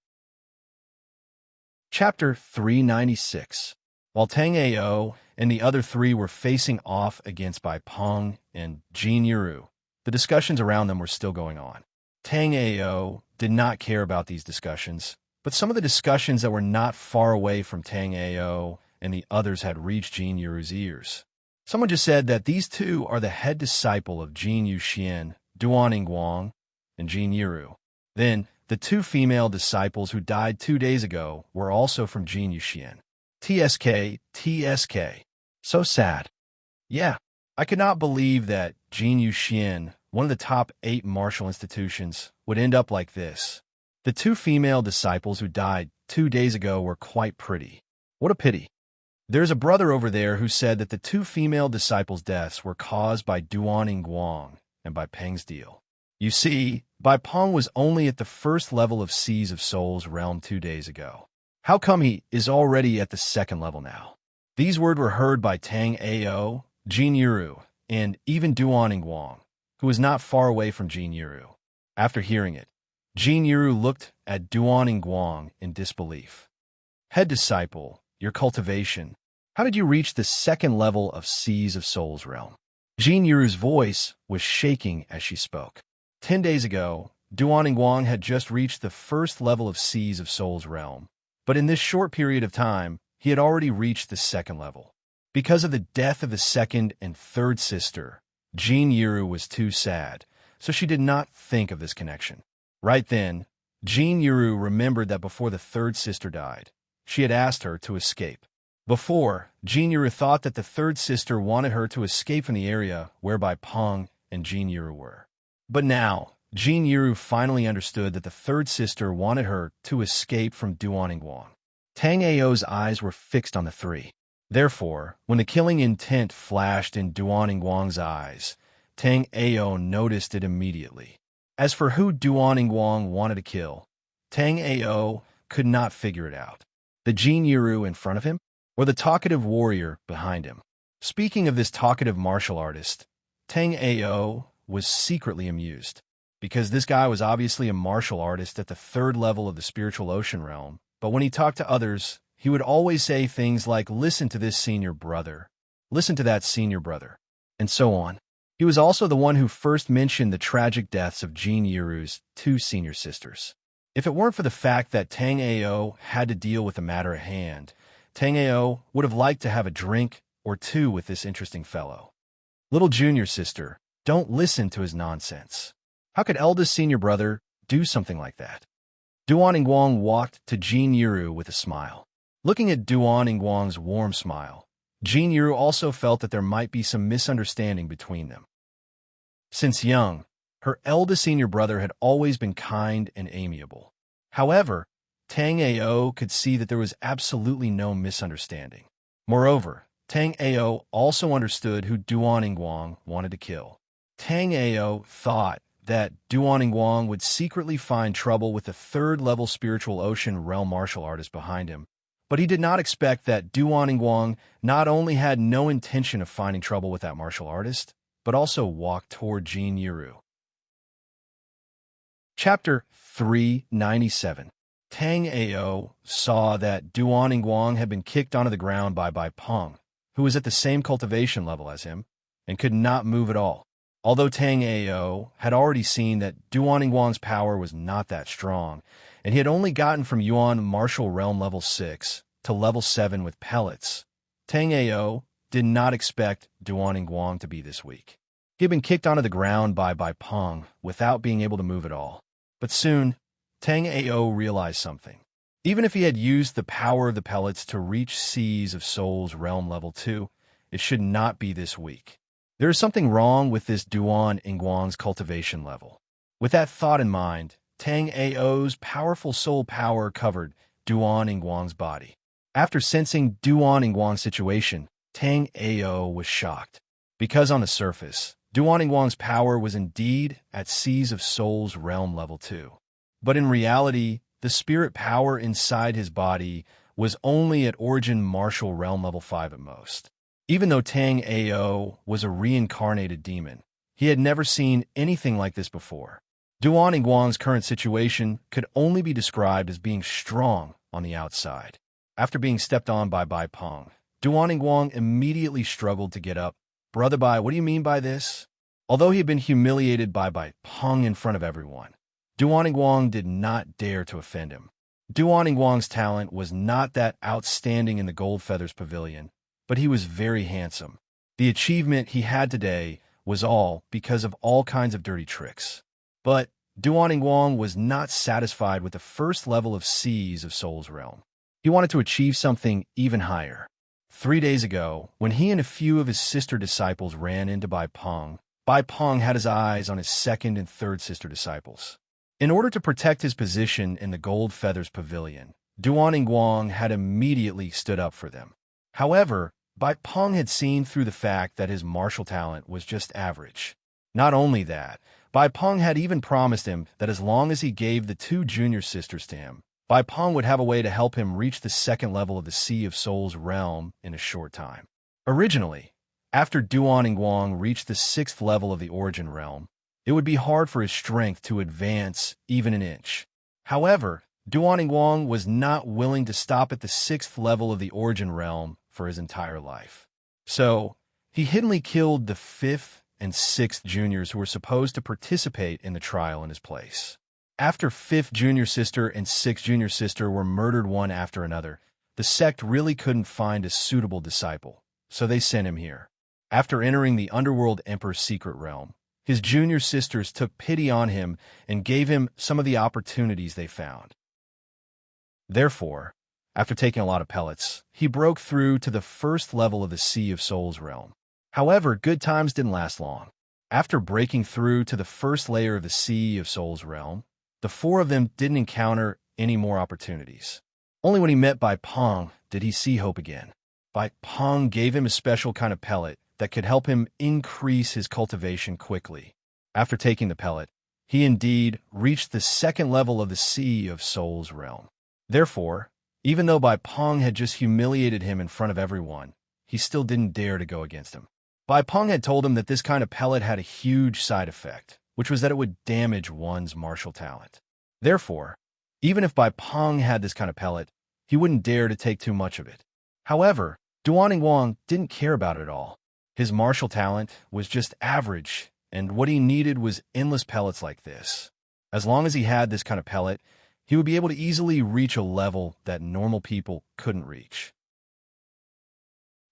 Chapter 396. While Tang Ao and the other 3 were facing off against Bai Peng and Jin Yiru, the discussions around them were still going on. Tang Ao did not care about these discussions, but some of the discussions that were not far away from Tang Ao and the others had reached Jin Yiru's ears. Someone just said that these 2 are the head disciple of Jin Yuxian, Duaning Wang, and Jin Yiru. Then, the 2 female disciples who died 2 days ago were also from Jin Yuxian. TSK. So sad. Yeah, I could not believe that Jin Yuxian, one of the top 8 martial institutions, would end up like this. The 2 female disciples who died 2 days ago were quite pretty. What a pity. There's a brother over there who said that the 2 female disciples' deaths were caused by Duaning Wang and by Peng's deal. You see, Bai Peng was only at the 1st level of Seas of Souls realm 2 days ago. How come he is already at the 2nd level now? These words were heard by Tang Ao, Jin Yiru, and even Duaning Wang, who was not far away from Jin Yiru. After hearing it, Jin Yiru looked at Duaning Wang in disbelief. Head disciple, your cultivation. How did you reach the 2nd level of Seas of Souls realm? Jin Yiru's voice was shaking as she spoke. 10 days ago, Duaning Wang had just reached the 1st level of Seas of Souls realm, but in this short period of time, he had already reached the 2nd level. Because of the death of the 2nd and 3rd sister, Jean Yiru was too sad, so she did not think of this connection. Right then, Jean Yiru remembered that before the third sister died, she had asked her to escape. Before, Jean Yiru thought that the third sister wanted her to escape from the area whereby Peng and Jean Yiru were. But now, Jean Yiru finally understood that the third sister wanted her to escape from Duaningguang. Tang Ao's eyes were fixed on the three. Therefore, when the killing intent flashed in Duaningguang's eyes, Tang Ao noticed it immediately. As for who Duaningguang wanted to kill, Tang Ao could not figure it out. The Jean Yiru in front of him, or the talkative warrior behind him? Speaking of this talkative martial artist, Tang Ao was secretly amused, because this guy was obviously a martial artist at the third level of the spiritual ocean realm, but when he talked to others, he would always say things like, "Listen to this senior brother, listen to that senior brother," and so on. He was also the one who first mentioned the tragic deaths of Jean Yiru's two senior sisters. If it weren't for the fact that Tang Ao had to deal with the matter at hand, Tang Ao would have liked to have a drink or two with this interesting fellow. Little junior sister, don't listen to his nonsense. How could eldest senior brother do something like that? Duaningguang walked to Jean Yiru with a smile. Looking at Duaningguang's warm smile, Jean Yiru also felt that there might be some misunderstanding between them. Since young, her eldest senior brother had always been kind and amiable. However, Tang Ao could see that there was absolutely no misunderstanding. Moreover, Tang Ao also understood who Duaningguang wanted to kill. Tang Ao thought that Duaningguang would secretly find trouble with the third-level spiritual ocean realm martial artist behind him, but he did not expect that Duaningguang not only had no intention of finding trouble with that martial artist, but also walked toward Jean Yiru. Chapter 397. Tang Ao saw that Duaningguang had been kicked onto the ground by Peng, who was at the same cultivation level as him, and could not move at all. Although Tang Ao had already seen that Duaningguang's power was not that strong, and he had only gotten from Yuan Martial Realm level 6 to level 7 with pellets, Tang Ao did not expect Duaningguang to be this weak. He had been kicked onto the ground by Peng without being able to move at all. But soon, Tang Ao realized something. Even if he had used the power of the pellets to reach Seas of Souls Realm level 2, it should not be this weak. There is something wrong with this Duaningguang's cultivation level. With that thought in mind, Tang Ao's powerful soul power covered Duaningguang's body. After sensing Duaningguang's situation, Tang Ao was shocked. Because on the surface, Duaningguang's power was indeed at Seas of Souls Realm level 2. But in reality, the spirit power inside his body was only at Origin Martial Realm level 5 at most. Even though Tang Ao was a reincarnated demon, he had never seen anything like this before. Duaningguang's current situation could only be described as being strong on the outside. After being stepped on by Peng, Duaningguang immediately struggled to get up. "Brother Bai, what do you mean by this?" Although he had been humiliated by Peng in front of everyone, Duaningguang did not dare to offend him. Duaningguang's talent was not that outstanding in the Gold Feathers Pavilion, but he was very handsome. The achievement he had today was all because of all kinds of dirty tricks. But Duaningguang was not satisfied with the first level of Seas of Souls Realm. He wanted to achieve something even higher. 3 days ago, when he and a few of his sister disciples ran into Peng had his eyes on his second and third sister disciples. In order to protect his position in the Gold Feathers Pavilion, Duaningguang had immediately stood up for them. However, Peng had seen through the fact that his martial talent was just average. Not only that, Peng had even promised him that as long as he gave the two junior sisters to him, Peng would have a way to help him reach the second level of the Sea of Souls realm in a short time. Originally, after Duaningguang reached the 6th level of the Origin realm, it would be hard for his strength to advance even an inch. However, Duaningguang was not willing to stop at the 6th level of the Origin realm for his entire life. So, he hiddenly killed the 5th and 6th juniors who were supposed to participate in the trial in his place. After 5th junior sister and 6th junior sister were murdered one after another, the sect really couldn't find a suitable disciple, so they sent him here. After entering the underworld emperor's secret realm, his junior sisters took pity on him and gave him some of the opportunities they found. Therefore, after taking a lot of pellets, he broke through to the first level of the Sea of Souls realm. However, good times didn't last long. After breaking through to the first layer of the Sea of Souls realm, the four of them didn't encounter any more opportunities. Only when he met Bai Peng did he see hope again. Bai Peng gave him a special kind of pellet that could help him increase his cultivation quickly. After taking the pellet, he indeed reached the second level of the Sea of Souls realm. Therefore, even though Bai Peng had just humiliated him in front of everyone, he still didn't dare to go against him. Bai Peng had told him that this kind of pellet had a huge side effect, which was that it would damage one's martial talent. Therefore, even if Bai Peng had this kind of pellet, he wouldn't dare to take too much of it. However, Duaning Wang didn't care about it at all. His martial talent was just average, and what he needed was endless pellets like this. As long as he had this kind of pellet, he would be able to easily reach a level that normal people couldn't reach.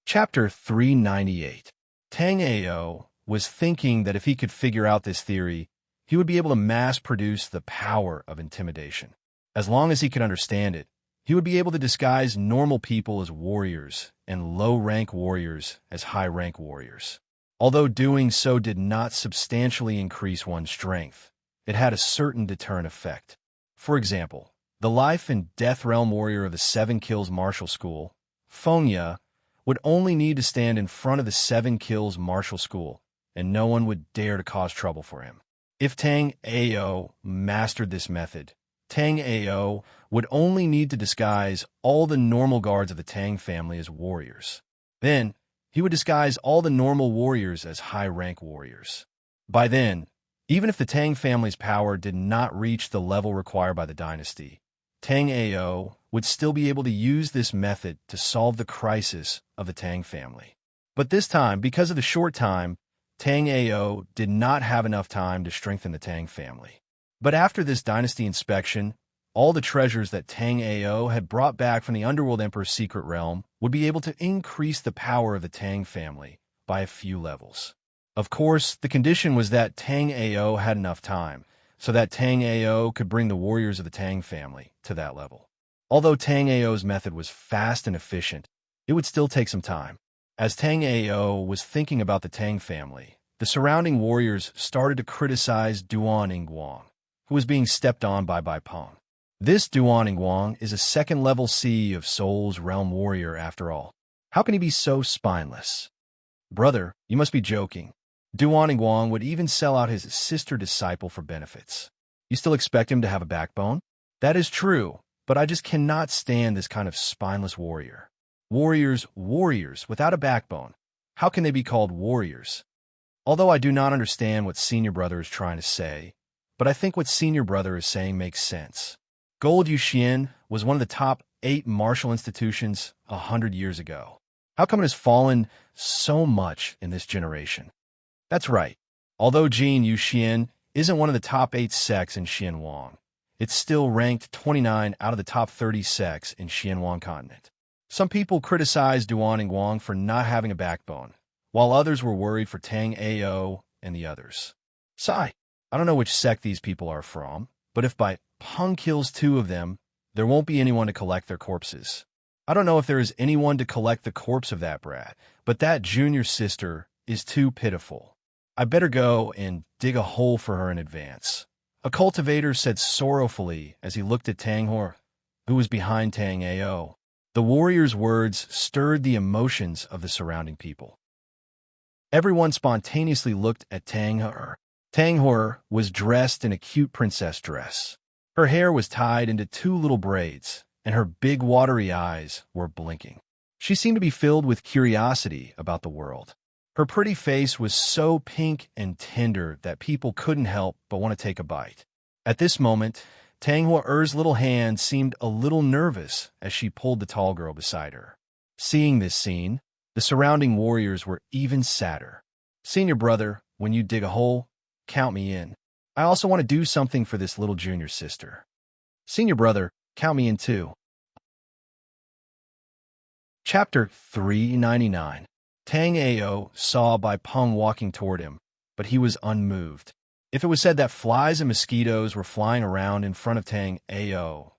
Chapter 398. Tang Ao was thinking that if he could figure out this theory, he would be able to mass-produce the power of intimidation. As long as he could understand it, he would be able to disguise normal people as warriors and low-rank warriors as high-rank warriors. Although doing so did not substantially increase one's strength, it had a certain deterrent effect. For example, the life and death realm warrior of the 7 Kills martial school, Fengya, would only need to stand in front of the 7 Kills martial school, and no one would dare to cause trouble for him. If Tang Ao mastered this method, Tang Ao would only need to disguise all the normal guards of the Tang family as warriors. Then, he would disguise all the normal warriors as high-rank warriors. By then, even if the Tang family's power did not reach the level required by the dynasty, Tang Ao would still be able to use this method to solve the crisis of the Tang family. But this time, because of the short time, Tang Ao did not have enough time to strengthen the Tang family. But after this dynasty inspection, all the treasures that Tang Ao had brought back from the Underworld Emperor's secret realm would be able to increase the power of the Tang family by a few levels. Of course, the condition was that Tang Ao had enough time, so that Tang Ao could bring the warriors of the Tang family to that level. Although Tang Ao's method was fast and efficient, it would still take some time. As Tang Ao was thinking about the Tang family, the surrounding warriors started to criticize Duaning Wang, who was being stepped on by Bai Peng. This Duaning Wang is a second-level Sea of Souls realm warrior after all. How can he be so spineless? Brother, you must be joking. Duaning Wang would even sell out his sister disciple for benefits. You still expect him to have a backbone? That is true, but I just cannot stand this kind of spineless warrior. Warriors without a backbone. How can they be called warriors? Although I do not understand what Senior Brother is trying to say, but I think what Senior Brother is saying makes sense. Gold Yuxian was one of the top 8 martial institutions 100 years ago. How come it has fallen so much in this generation? That's right. Although Jin Yuxian isn't one of the top 8 sects in Xianwang, it's still ranked 29 out of the top 30 sects in Xianwang continent. Some people criticized Duaning Wang for not having a backbone, while others were worried for Tang Ao and the others. Sigh. I don't know which sect these people are from, but if Bai Peng kills 2 of them, there won't be anyone to collect their corpses. I don't know if there is anyone to collect the corpse of that brat, but that junior sister is too pitiful. I better go and dig a hole for her in advance. A cultivator said sorrowfully as he looked at Tang Hor, who was behind Tang Ao. The warrior's words stirred the emotions of the surrounding people. Everyone spontaneously looked at Tang Hor. Tang Hor was dressed in a cute princess dress. Her hair was tied into 2 little braids, and her big watery eyes were blinking. She seemed to be filled with curiosity about the world. Her pretty face was so pink and tender that people couldn't help but want to take a bite. At this moment, Tang Hua-er's little hand seemed a little nervous as she pulled the tall girl beside her. Seeing this scene, the surrounding warriors were even sadder. Senior Brother, when you dig a hole, count me in. I also want to do something for this little junior sister. Senior Brother, count me in too. Chapter 399. Tang Ao saw Bai Peng walking toward him, but he was unmoved. If it was said that flies and mosquitoes were flying around in front of Tang Ao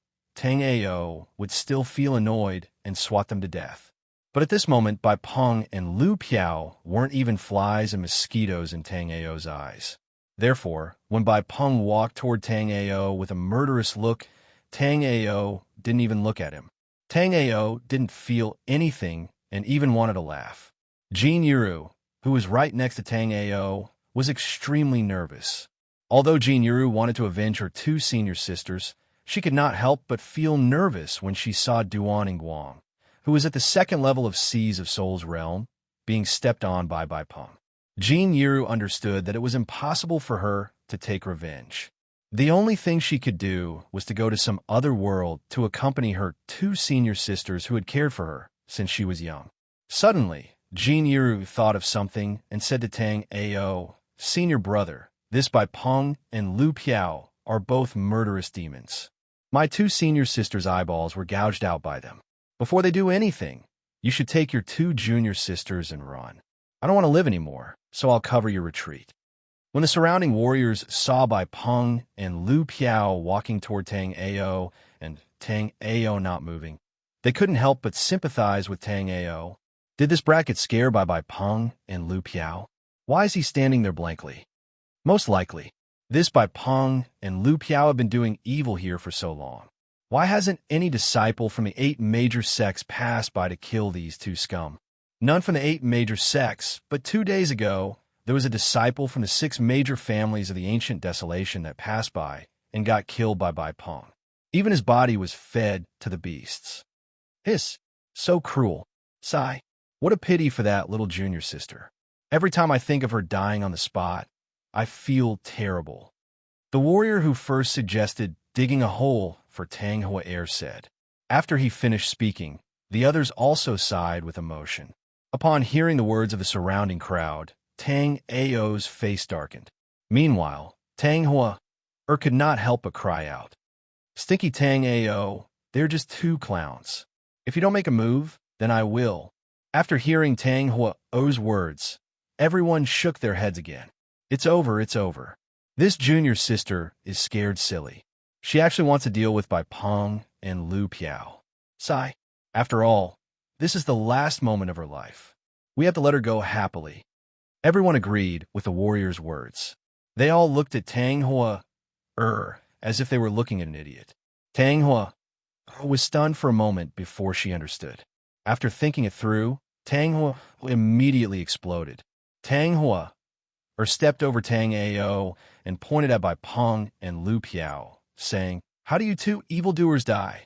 would still feel annoyed and swat them to death. But at this moment, Bai Peng and Lu Piao weren't even flies and mosquitoes in Tang Ao's eyes. Therefore, when Bai Peng walked toward Tang Ao with a murderous look, Tang Ao didn't even look at him. Tang Ao didn't feel anything and even wanted to laugh. Jin Yuru, who was right next to Tang Ao, was extremely nervous. Although Jin Yuru wanted to avenge her two senior sisters, she could not help but feel nervous when she saw Duan and Guang, who was at the second level of Seas of Soul's realm, being stepped on by Bai Peng. Jin Yuru understood that it was impossible for her to take revenge. The only thing she could do was to go to some other world to accompany her two senior sisters who had cared for her since she was young. Suddenly, Jin Yuru thought of something and said to Tang Ao, "Senior brother, this Bai Peng and Lu Piao are both murderous demons. My two senior sisters' eyeballs were gouged out by them. Before they do anything, you should take your two junior sisters and run. I don't want to live anymore, so I'll cover your retreat." When the surrounding warriors saw Bai Peng and Lu Piao walking toward Tang Ao and Tang Ao not moving, they couldn't help but sympathize with Tang Ao. Did this brat get scared by Bai Peng and Lu Piao? Why is he standing there blankly? Most likely, this Bai Peng and Lu Piao have been doing evil here for so long. Why hasn't any disciple from the 8 major sects passed by to kill these two scum? None from the 8 major sects, but 2 days ago, there was a disciple from the 6 major families of the ancient desolation that passed by and got killed by Bai Peng. Even his body was fed to the beasts. Hiss, so cruel. Sigh, what a pity for that little junior sister. Every time I think of her dying on the spot, I feel terrible. The warrior who first suggested digging a hole for Tang Hoa said. After he finished speaking, the others also sighed with emotion. Upon hearing the words of the surrounding crowd, Tang Ao's face darkened. Meanwhile, Tang Hoa could not help but cry out. "Stinky Tang Ao, they're just 2 clowns. If you don't make a move, then I will." After hearing Tang Hua's words, everyone shook their heads again. It's over, it's over. This junior sister is scared silly. She actually wants to deal with Bai Peng and Lu Piao. Sigh. After all, this is the last moment of her life. We have to let her go happily. Everyone agreed with the warrior's words. They all looked at Tang Hoa as if they were looking at an idiot. Tang Hoa was stunned for a moment before she understood. After thinking it through, Tang Hoa immediately exploded. Tang Hoa stepped over Tang Ao and pointed at Bai Peng and Lu Piao, saying, "How do you two evildoers die?"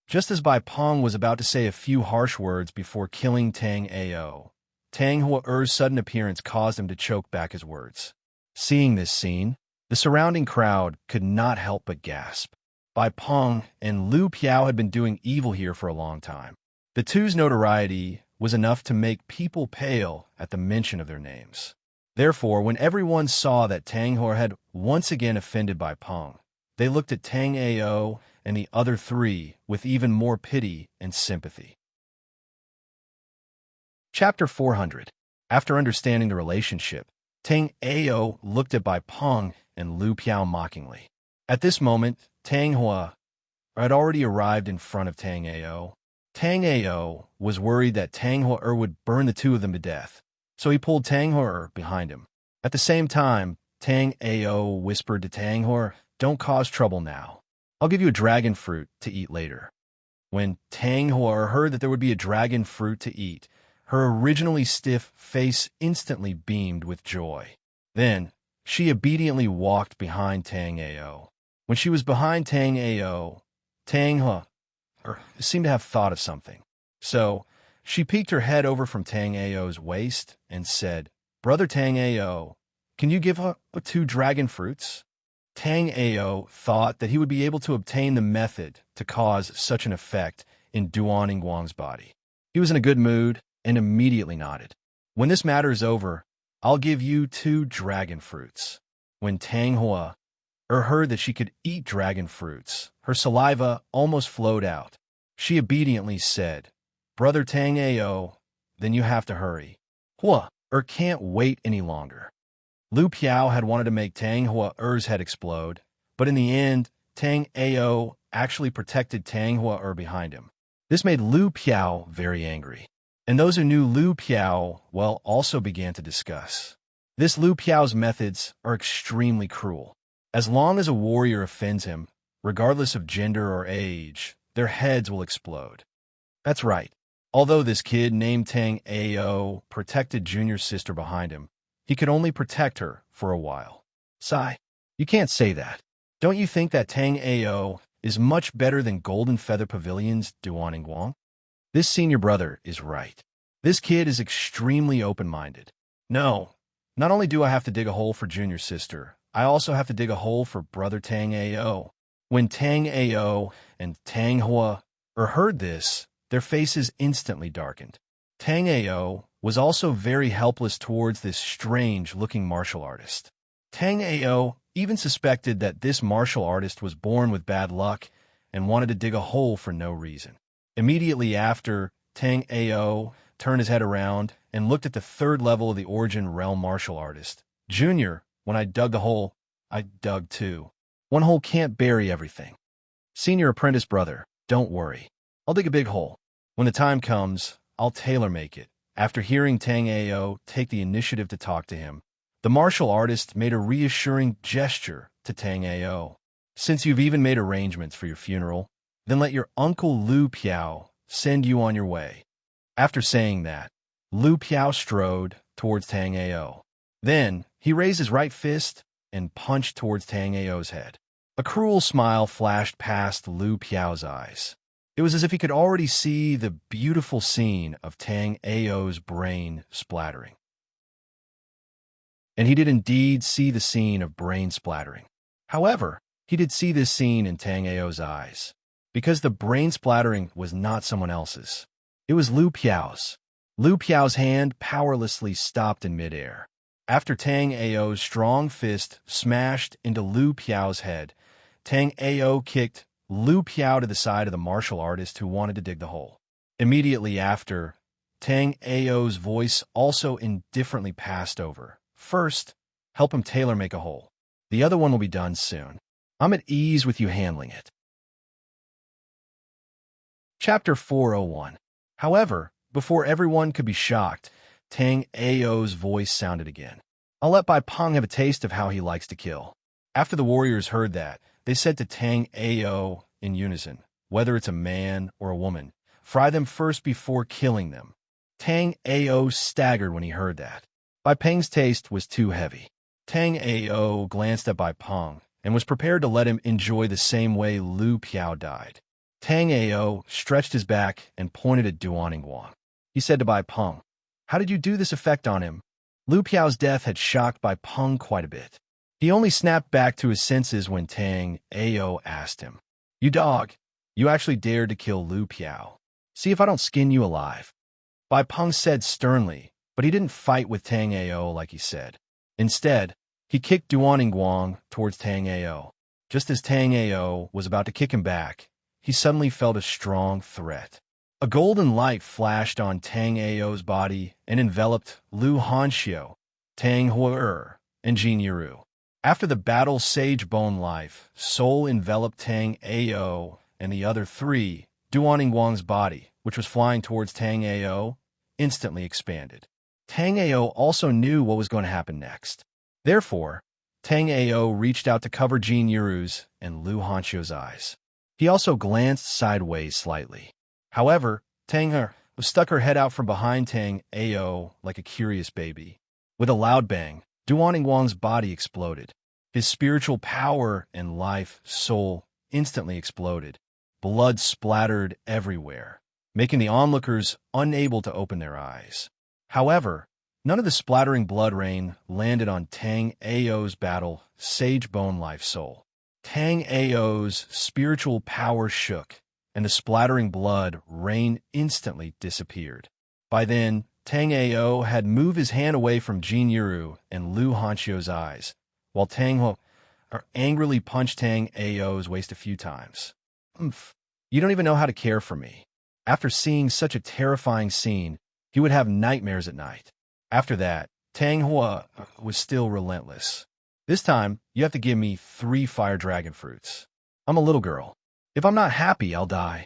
Just as Bai Peng was about to say a few harsh words before killing Tang Ao, Tang Hua's sudden appearance caused him to choke back his words. Seeing this scene, the surrounding crowd could not help but gasp. Bai Peng and Lu Piao had been doing evil here for a long time. The two's notoriety was enough to make people pale at the mention of their names. Therefore, when everyone saw that Tang Hua had once again offended Bai Peng, they looked at Tang Ao and the other 3 with even more pity and sympathy. Chapter 400. After understanding the relationship, Tang Ao looked at Bai Peng and Lu Piao mockingly. At this moment, Tang Hua had already arrived in front of Tang Ao. Tang Ao was worried that Tang Hua would burn the 2 of them to death, so he pulled Tang Hua behind him. At the same time, Tang Ao whispered to Tang Hua, "Don't cause trouble now. I'll give you a dragon fruit to eat later." When Tang Hua heard that there would be a dragon fruit to eat, her originally stiff face instantly beamed with joy. Then, she obediently walked behind Tang Ao. When she was behind Tang Ao, Tang Hua seemed to have thought of something. So, she peeked her head over from Tang Ao's waist and said, "Brother Tang Ao, can you give her 2 dragon fruits?" Tang Ao thought that he would be able to obtain the method to cause such an effect in Duan and Guang's body. He was in a good mood and immediately nodded. "When this matter is over, I'll give you 2 dragon fruits." When Tang Hua heard that she could eat dragon fruits, her saliva almost flowed out. She obediently said, "Brother Tang Ao, then you have to hurry. Hua, can't wait any longer. Lu Piao had wanted to make Tang Hua head explode, but in the end, Tang Ao actually protected Tang Hua behind him. This made Lu Piao very angry. And those who knew Lu Piao well also began to discuss. This Lu Piao's methods are extremely cruel. As long as a warrior offends him, regardless of gender or age, their heads will explode. That's right. Although this kid named Tang Ao protected Junior's sister behind him, he could only protect her for a while. Sigh, you can't say that. Don't you think that Tang Ao is much better than Golden Feather Pavilion's Duan Guang? This senior brother is right. This kid is extremely open-minded. No, not only do I have to dig a hole for Junior's sister, I also have to dig a hole for brother Tang Ao. When Tang Ao and Tang Hua heard this, their faces instantly darkened. Tang Ao was also very helpless towards this strange-looking martial artist. Tang Ao even suspected that this martial artist was born with bad luck and wanted to dig a hole for no reason. Immediately after, Tang Ao turned his head around and looked at the third level of the Origin Realm martial artist. Junior, when I dug the hole, I dug too. One hole can't bury everything. Senior apprentice brother, don't worry. I'll dig a big hole. When the time comes, I'll tailor-make it. After hearing Tang Ao take the initiative to talk to him, the martial artist made a reassuring gesture to Tang Ao. Since you've even made arrangements for your funeral, then let your uncle Lu Piao send you on your way. After saying that, Lu Piao strode towards Tang Ao. Then, he raised his right fist and punched towards Tang Ao's head. A cruel smile flashed past Lu Piao's eyes. It was as if he could already see the beautiful scene of Tang Ao's brain splattering. And he did indeed see the scene of brain splattering. However, he did see this scene in Tang Ao's eyes, because the brain splattering was not someone else's. It was Lu Piao's. Lu Piao's hand powerlessly stopped in midair. After Tang Ao's strong fist smashed into Lu Piao's head, Tang Ao kicked Lu Piao to the side of the martial artist who wanted to dig the hole. Immediately after, Tang Ao's voice also indifferently passed over. First, help him tailor-make a hole. The other one will be done soon. I'm at ease with you handling it. Chapter 401. However, before everyone could be shocked, Tang Ao's voice sounded again. I'll let Bai Peng have a taste of how he likes to kill. After the warriors heard that, they said to Tang Ao in unison, whether it's a man or a woman, fry them first before killing them. Tang Ao staggered when he heard that. Bai Peng's taste was too heavy. Tang Ao glanced at Bai Peng and was prepared to let him enjoy the same way Lu Piao died. Tang Ao stretched his back and pointed at Duan Guang. He said to Bai Peng, "How did you do this effect on him?" Lu Piao's death had shocked Bai Peng quite a bit. He only snapped back to his senses when Tang Ao asked him, "You dog, you actually dared to kill Lu Piao. See if I don't skin you alive." Bai Peng said sternly, but he didn't fight with Tang Ao like he said. Instead, he kicked Duan Guang towards Tang Ao. Just as Tang Ao was about to kick him back, he suddenly felt a strong threat. A golden light flashed on Tang Ao's body and enveloped Lu Hanxiu, Tang Hua and Jin Yiru. After the battle, Sage Bone Life, Soul enveloped Tang Ao and the other three. Duan Guang's body, which was flying towards Tang Ao, instantly expanded. Tang Ao also knew what was going to happen next. Therefore, Tang Ao reached out to cover Jin Yiru's and Lu Hanxiu's eyes. He also glanced sideways slightly. However, Tang He stuck her head out from behind Tang Ao like a curious baby. With a loud bang, Duan Guang's body exploded. His spiritual power and life, soul, instantly exploded. Blood splattered everywhere, making the onlookers unable to open their eyes. However, none of the splattering blood rain landed on Tang Ao's battle, Sage Bone Life Soul. Tang Ao's spiritual power shook, and the splattering blood rain instantly disappeared. By then, Tang Ao had moved his hand away from Jin Yiru and Lu Hanxiu's eyes, while Tang Ho angrily punched Tang Ao's waist a few times. "Umph, you don't even know how to care for me." After seeing such a terrifying scene, He would have nightmares at night. After that, Tang Hua was still relentless. This time, you have to give me 3 fire dragon fruits. I'm a little girl. If I'm not happy, I'll die.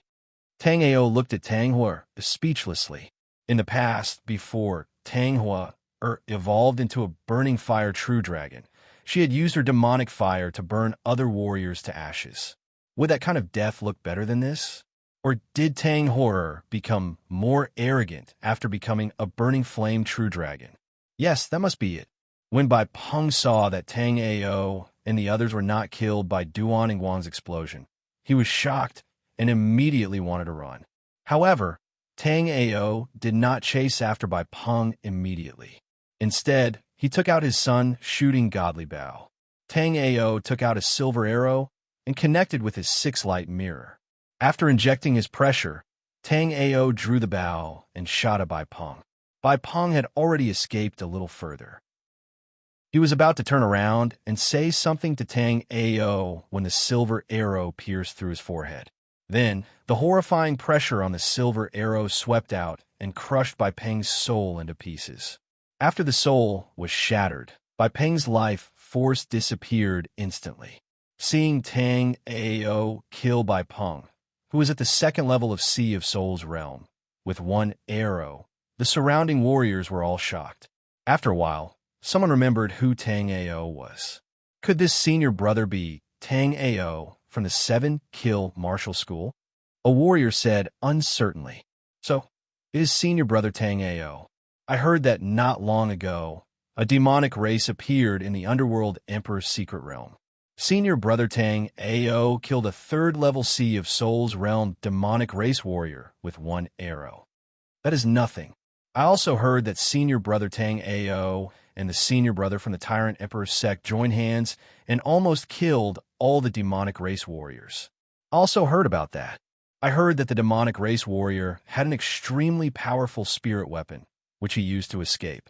Tang Ao looked at Tang Hua speechlessly. In the past, before Tang Hua evolved into a burning fire true dragon, she had used her demonic fire to burn other warriors to ashes. Would that kind of death look better than this? Or did Tang Hua become more arrogant after becoming a burning flame true dragon? Yes, that must be it. When Bai Peng saw that Tang Ao and the others were not killed by Duan and Guang's explosion, he was shocked and immediately wanted to run. However, Tang Ao did not chase after Bai Peng immediately. Instead, he took out his son shooting godly bow. Tang Ao took out a silver arrow and connected with his 6-light mirror. After injecting his pressure, Tang Ao drew the bow and shot at Bai Peng. Bai Peng had already escaped a little further. He was about to turn around and say something to Tang Ao when the silver arrow pierced through his forehead. Then, the horrifying pressure on the silver arrow swept out and crushed Bai Peng's soul into pieces. After the soul was shattered, Bai Peng's life force disappeared instantly. Seeing Tang Ao kill Bai Peng, who was at the 2nd level of Sea of Souls realm, with 1 arrow, the surrounding warriors were all shocked. After a while, someone remembered who Tang Ao was. Could this senior brother be Tang Ao from the 7-kill martial school? A warrior said uncertainly. So, it is senior brother Tang Ao. I heard that not long ago, a demonic race appeared in the underworld Emperor's secret realm. Senior brother Tang Ao killed a 3rd-level Sea of Souls realm demonic race warrior with 1 arrow. That is nothing. I also heard that senior brother Tang Ao and the senior brother from the Tyrant Emperor's sect joined hands and almost killed all the demonic race warriors. I also heard about that. I heard that the demonic race warrior had an extremely powerful spirit weapon, which he used to escape.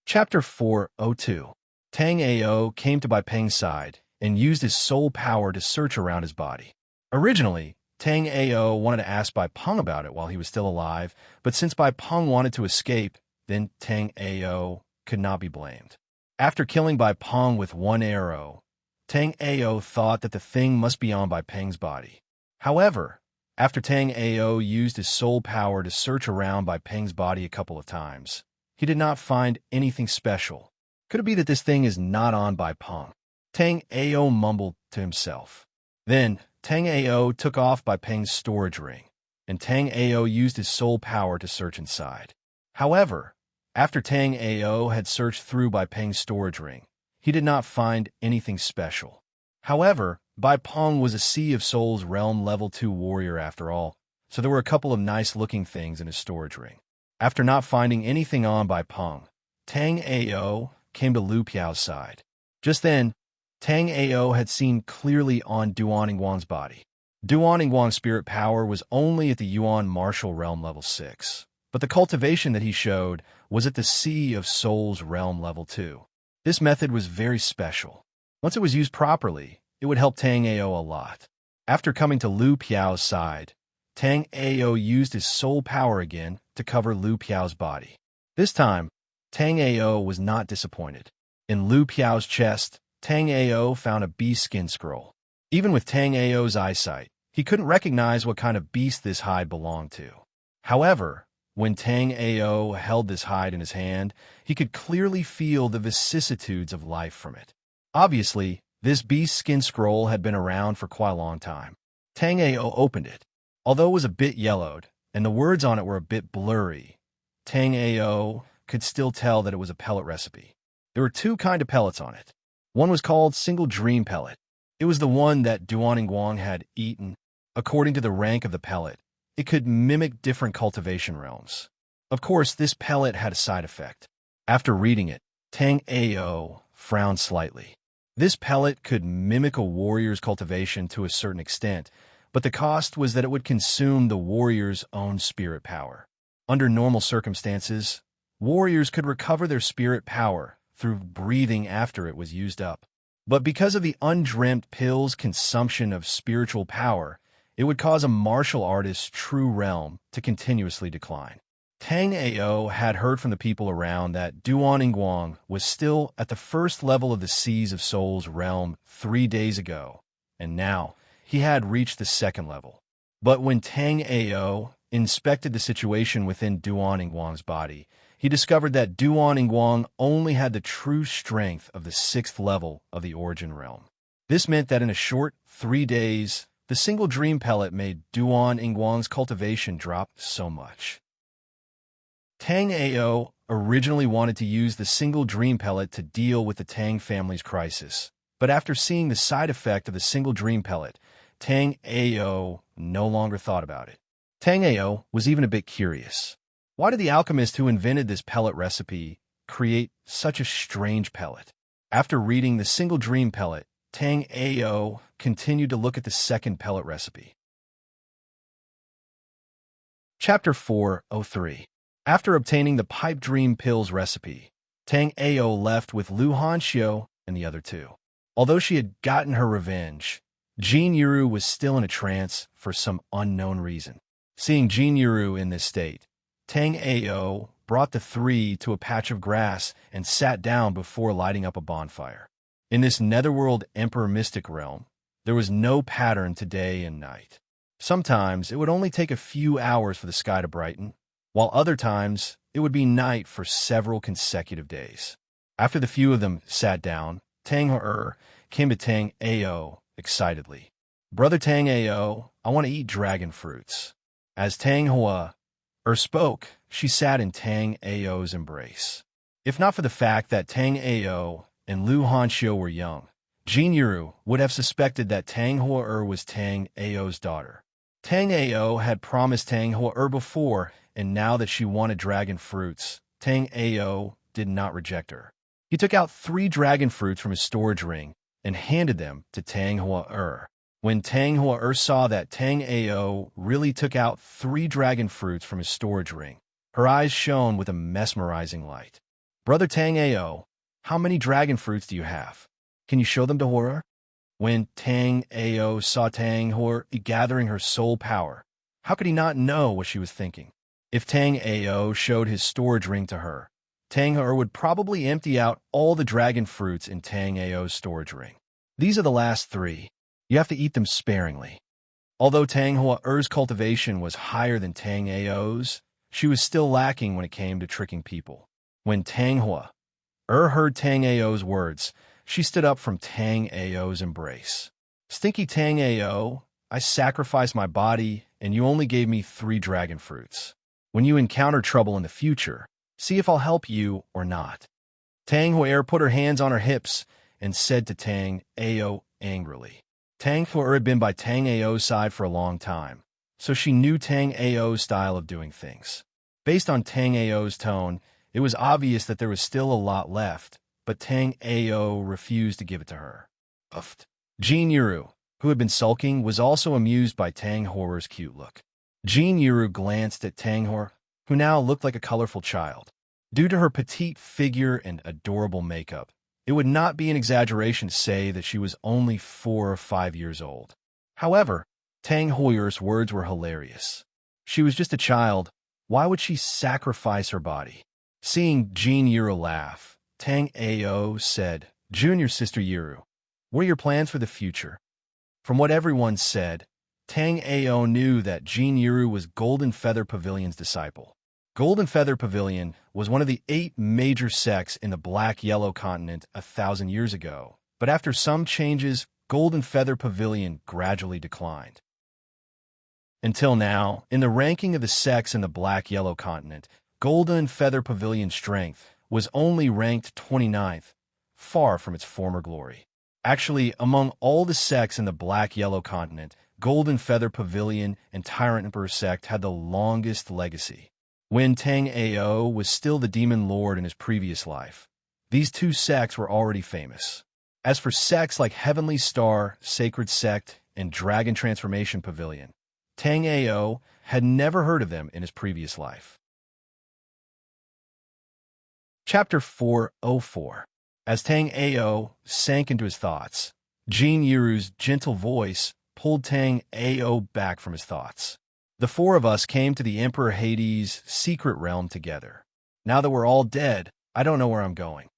Chapter 402. Tang Ao came to Bai Peng's side and used his soul power to search around his body. Originally, Tang Ao wanted to ask Bai Peng about it while he was still alive, but since Bai Peng wanted to escape, then Tang Ao could not be blamed. After killing Bai Peng with 1 arrow, Tang Ao thought that the thing must be on Bai Peng's body. However, after Tang Ao used his soul power to search around Bai Peng's body a couple of times, he did not find anything special. Could it be that this thing is not on Bai Peng? Tang Ao mumbled to himself. Then, Tang Ao took off Bai Peng's storage ring, and Tang Ao used his soul power to search inside. However, after Tang Ao had searched through Bai Peng's storage ring, he did not find anything special. However, Bai Peng was a Sea of Souls realm level 2 warrior after all, so there were a couple of nice-looking things in his storage ring. After not finding anything on Bai Peng, Tang Ao came to Lu Piao's side. Just then, Tang Ao had seen clearly on Duan Guang's body. Duan Guang's spirit power was only at the Yuan martial realm level 6, but the cultivation that he showed was at the Sea of Souls realm level 2. This method was very special. Once it was used properly, it would help Tang Ao a lot. After coming to Lu Piao's side, Tang Ao used his soul power again to cover Lu Piao's body. This time, Tang Ao was not disappointed. In Lu Piao's chest, Tang Ao found a beast skin scroll. Even with Tang Ao's eyesight, he couldn't recognize what kind of beast this hide belonged to. However, when Tang Ao held this hide in his hand, he could clearly feel the vicissitudes of life from it. Obviously, this beast skin scroll had been around for quite a long time. Tang Ao opened it. Although it was a bit yellowed, and the words on it were a bit blurry, Tang Ao could still tell that it was a pellet recipe. There were 2 kinds of pellets on it. One was called Single Dream Pellet. It was the one that Duan Guang had eaten. According to the rank of the pellet, it could mimic different cultivation realms. Of course, this pellet had a side effect. After reading it, Tang Ao frowned slightly. This pellet could mimic a warrior's cultivation to a certain extent, but the cost was that it would consume the warrior's own spirit power. Under normal circumstances, warriors could recover their spirit power through breathing after it was used up. But because of the undreamt pill's consumption of spiritual power, It would cause a martial artist's true realm to continuously decline. Tang Ao had heard from the people around that Duan Ingguang was still at the first level of the Seas of Soul's realm 3 days ago, and now he had reached the second level. But when Tang Ao inspected the situation within Duan Ingguang's body, he discovered that Duan Ingguang only had the true strength of the 6th level of the Origin Realm. This meant that in a short 3 days, the single dream pellet made Duan Ingguang's cultivation drop so much. Tang Ao originally wanted to use the single dream pellet to deal with the Tang family's crisis, but after seeing the side effect of the single dream pellet, Tang Ao no longer thought about it. Tang Ao was even a bit curious. Why did the alchemist who invented this pellet recipe create such a strange pellet? After reading the single dream pellet, Tang Ao continued to look at the second pellet recipe. Chapter 403. After obtaining the pipe dream pills recipe, Tang Ao left with Lu Hanxiu and the other two. Although she had gotten her revenge, Jin Yuru was still in a trance for some unknown reason. Seeing Jin Yuru in this state, Tang Ao brought the three to a patch of grass and sat down before lighting up a bonfire. In this netherworld emperor mystic realm, there was no pattern to day and night. Sometimes it would only take a few hours for the sky to brighten, while other times it would be night for several consecutive days. After the few of them sat down, Tang Hua came to Tang Ao excitedly. "Brother Tang Ao, I want to eat dragon fruits." As Tang Hua spoke, she sat in Tang Ao's embrace. If not for the fact that Tang Ao and Lu Hanxiu were young, Jin Yuru would have suspected that Tang Hua was Tang Ao's daughter. Tang Ao had promised Tang Hua before, and now that she wanted dragon fruits, Tang Ao did not reject her. He took out 3 dragon fruits from his storage ring and handed them to Tang Hua. When Tang Hua saw that Tang Ao really took out 3 dragon fruits from his storage ring, her eyes shone with a mesmerizing light. "Brother Tang Ao, how many dragon fruits do you have? Can you show them to Hua?" When Tang Ao saw Tang Hua gathering her soul power, how could he not know what she was thinking? If Tang Ao showed his storage ring to her, Tang Hua would probably empty out all the dragon fruits in Tang Ao's storage ring. "These are the last 3. You have to eat them sparingly." Although Tang Hua's cultivation was higher than Tang Ao's, she was still lacking when it came to tricking people. When Tang Hua heard Tang Ao's words, she stood up from Tang Ao's embrace. "Stinky Tang Ao, I sacrificed my body, and you only gave me 3 dragon fruits. When you encounter trouble in the future, see if I'll help you or not." Tang Hua put her hands on her hips and said to Tang Ao angrily. Tang Hua had been by Tang Ao's side for a long time, so she knew Tang Ao's style of doing things. Based on Tang Ao's tone, it was obvious that there was still a lot left, but Tang Ao refused to give it to her. Uffed. Jin Yuru, who had been sulking, was also amused by Tang Hua's cute look. Jin Yuru glanced at Tang Hua, who now looked like a colorful child. Due to her petite figure and adorable makeup, it would not be an exaggeration to say that she was only 4 or 5 years old. However, Tang Hua's words were hilarious. She was just a child. Why would she sacrifice her body? Seeing Jin Yuru laugh, Tang Ao said, "Junior sister Yuru, what are your plans for the future?" From what everyone said, Tang Ao knew that Jin Yuru was Golden Feather Pavilion's disciple. Golden Feather Pavilion was one of the 8 major sects in the Black-Yellow continent 1,000 years ago, but after some changes, Golden Feather Pavilion gradually declined. Until now, in the ranking of the sects in the Black-Yellow continent, Golden Feather Pavilion's strength was only ranked 29th, far from its former glory. Actually, among all the sects in the Black-Yellow continent, Golden Feather Pavilion and Tyrant Emperor sect had the longest legacy. When Tang Ao was still the Demon Lord in his previous life, these 2 sects were already famous. As for sects like Heavenly Star, Sacred Sect, and Dragon Transformation Pavilion, Tang Ao had never heard of them in his previous life. Chapter 404. As Tang Ao sank into his thoughts, Jin Yuru's gentle voice pulled Tang Ao back from his thoughts. The four of us came to the Emperor Hades' secret realm together. Now that we're all dead, I don't know where I'm going.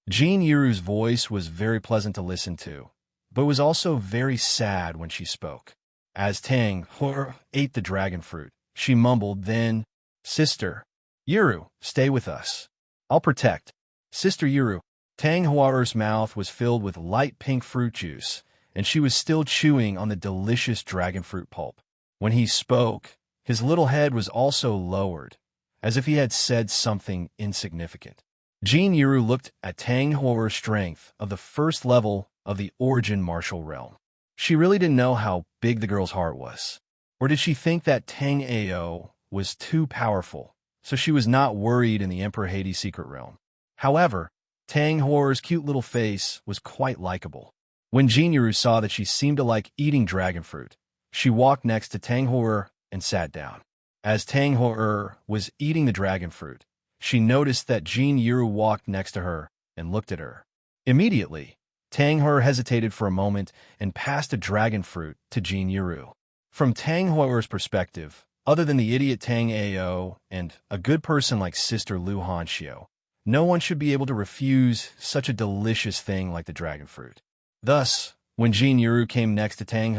Jean Yuru's voice was very pleasant to listen to, but was also very sad when she spoke. As Tang Hor ate the dragon fruit, she mumbled, then, Sister Yuru, stay with us. I'll protect. Sister Yuru. Tang Huar's mouth was filled with light pink fruit juice, and she was still chewing on the delicious dragon fruit pulp. When he spoke, his little head was also lowered, as if he had said something insignificant. Jean Yuru looked at Tang Huar's strength of the first level of the origin martial realm. She really didn't know how big the girl's heart was. Or did she think that Tang Ao was too powerful, so she was not worried in the Emperor Hades' secret realm? However, Tang Huar's cute little face was quite likable. When Jean Yuru saw that she seemed to like eating dragon fruit, she walked next to Tang Huar and sat down. As Tang Huar was eating the dragon fruit, she noticed that Jean Yuru walked next to her and looked at her. Immediately, Tang Huar hesitated for a moment and passed a dragon fruit to Jean Yuru. From Tang Huar's perspective, other than the idiot Tang Ao and a good person like Sister Lu Hanxiu, no one should be able to refuse such a delicious thing like the dragon fruit. Thus, when Jean Yuru came next to Tang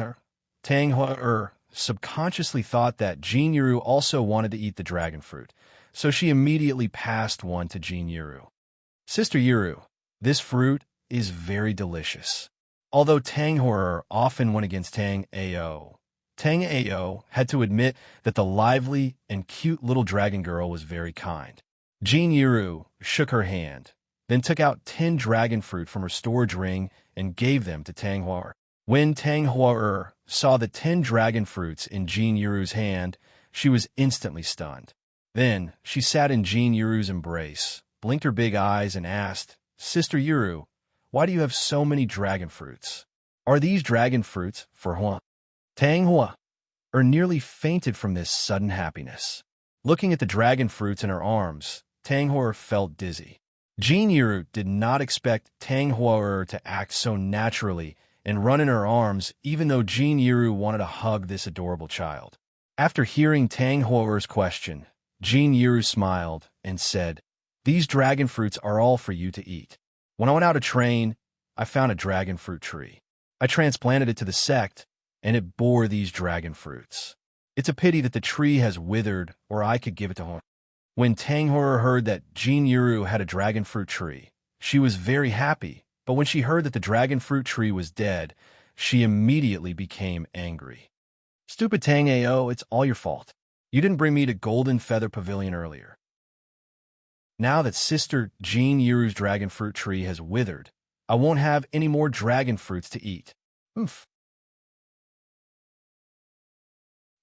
Huar subconsciously thought that Jean Yuru also wanted to eat the dragon fruit, so she immediately passed one to Jean Yuru. Sister Yuru, this fruit is very delicious. Although Tang Huar often went against Tang Ao had to admit that the lively and cute little dragon girl was very kind. Jean Yuru shook her hand, then took out 10 dragon fruit from her storage ring and gave them to Tang Huar. When Tang Huar saw the 10 dragon fruits in Jean Yuru's hand, she was instantly stunned. Then she sat in Jean Yuru's embrace, blinked her big eyes, and asked, Sister Yuru, why do you have so many dragon fruits? Are these dragon fruits for Hua? Tang Hua nearly fainted from this sudden happiness. Looking at the dragon fruits in her arms, Tang Huar felt dizzy. Jean Yuru did not expect Tang Huar to act so naturally and run in her arms, even though Jean Yuru wanted to hug this adorable child. After hearing Tang Huar's question, Jean Yuru smiled and said, These dragon fruits are all for you to eat. When I went out to train, I found a dragon fruit tree. I transplanted it to the sect, and it bore these dragon fruits. It's a pity that the tree has withered, or I could give it to him. When Tang Huar heard that Jean Yuru had a dragon fruit tree, she was very happy, but when she heard that the dragon fruit tree was dead, she immediately became angry. Stupid Tang Ao, it's all your fault. You didn't bring me to Golden Feather Pavilion earlier. Now that Sister Jean Yuru's dragon fruit tree has withered, I won't have any more dragon fruits to eat. Oomph.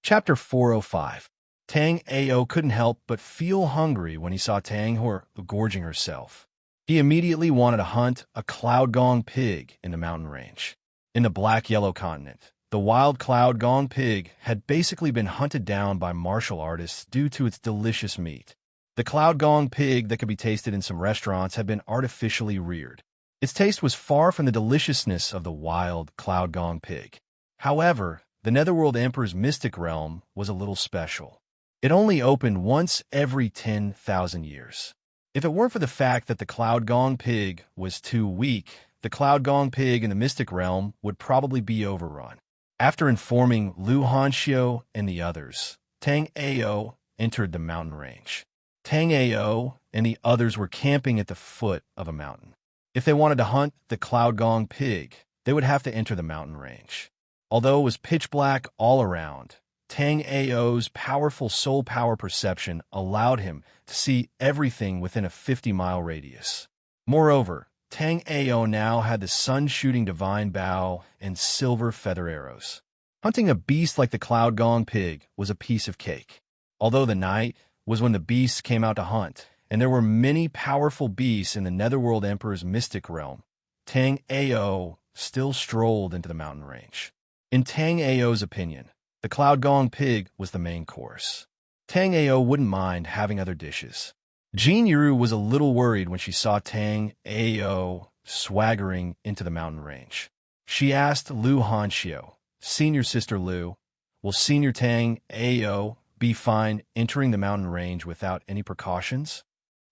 Chapter 405. Tang Ao couldn't help but feel hungry when he saw Tang Huar gorging herself. He immediately wanted to hunt a cloud gong pig in the mountain range. In the black-yellow continent, the wild cloud gong pig had basically been hunted down by martial artists due to its delicious meat. The cloud gong pig that could be tasted in some restaurants had been artificially reared. Its taste was far from the deliciousness of the wild cloud gong pig. However, the Netherworld Emperor's mystic realm was a little special. It only opened once every 10,000 years. If it weren't for the fact that the cloud gong pig was too weak, the cloud gong pig in the mystic realm would probably be overrun. After informing Lu Hanxiu and the others, Tang Ao entered the mountain range. Tang Ao and the others were camping at the foot of a mountain. If they wanted to hunt the cloud gong pig, they would have to enter the mountain range. Although it was pitch black all around, Tang Ao's powerful soul power perception allowed him to see everything within a 50-mile radius. Moreover, Tang Ao now had the sun-shooting divine bow and silver feather arrows. Hunting a beast like the cloud gong pig was a piece of cake. Although the night was when the beasts came out to hunt, and there were many powerful beasts in the Netherworld Emperor's mystic realm, Tang Ao still strolled into the mountain range. In Tang Ao's opinion, the cloud gong pig was the main course. Tang Ao wouldn't mind having other dishes. Jean Yuru was a little worried when she saw Tang Ao swaggering into the mountain range. She asked Lu Hanxiu, Senior Sister Lu, will Senior Tang Ao be fine entering the mountain range without any precautions?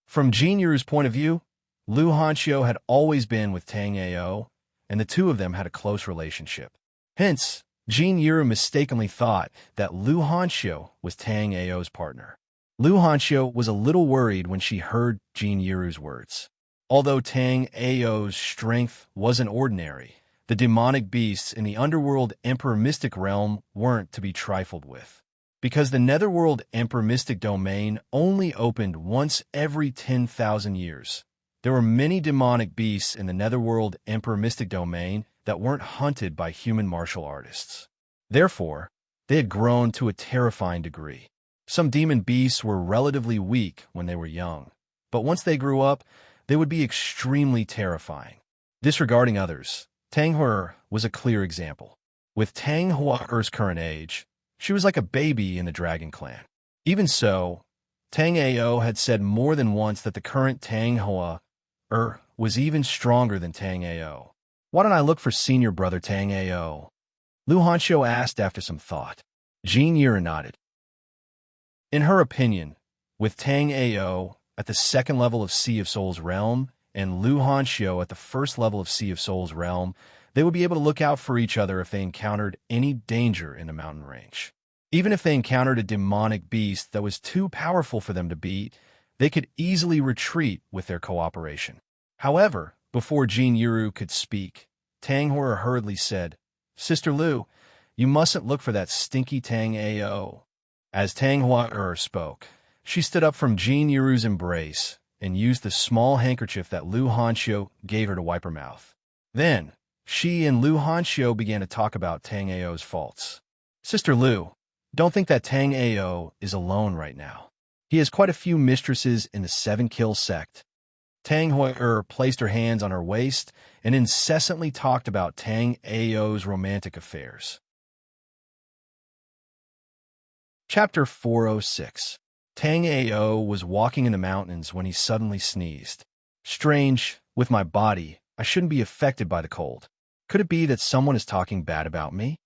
From Jin Yuru's point of view, Lu Hanxiu had always been with Tang Ao, and the two of them had a close relationship. Hence, Jin Yuru mistakenly thought that Lu Hanxiu was Tang Ao's partner. Lu Hanxiu was a little worried when she heard Jin Yuru's words. Although Tang Ao's strength wasn't ordinary, the demonic beasts in the underworld Emperor Mystic realm weren't to be trifled with. Because the Netherworld Emperor Mystic domain only opened once every 10,000 years, there were many demonic beasts in the Netherworld Emperor Mystic domain that weren't hunted by human martial artists. Therefore, they had grown to a terrifying degree. Some demon beasts were relatively weak when they were young, but once they grew up, they would be extremely terrifying. Disregarding others, Tang Hua was a clear example. With Tang Hua's current age, she was like a baby in the Dragon Clan. Even so, Tang Ao had said more than once that the current Tang Hua was even stronger than Tang Ao. Why don't I look for senior brother Tang Ao? Lu Hanxiu asked after some thought. Jin Yura nodded. In her opinion, with Tang Ao at the second level of Sea of Souls realm and Lu Hanxiu at the first level of Sea of Souls realm, they would be able to look out for each other if they encountered any danger in the mountain range. Even if they encountered a demonic beast that was too powerful for them to beat, they could easily retreat with their cooperation. However, before Jin Yuru could speak, Tang Hua hurriedly said, Sister Lu, you mustn't look for that stinky Tang Ao. As Tang Hua spoke, she stood up from Jin Yuru's embrace and used the small handkerchief that Lu Hanxiu gave her to wipe her mouth. Then, she and Lu Hanxiu began to talk about Tang Ao's faults. Sister Lu, don't think that Tang Ao is alone right now. He has quite a few mistresses in the Seven Kill sect. Tang Hua placed her hands on her waist and incessantly talked about Tang Ao's romantic affairs. Chapter 406. Tang Ao was walking in the mountains when he suddenly sneezed. Strange, with my body, I shouldn't be affected by the cold. Could it be that someone is talking bad about me?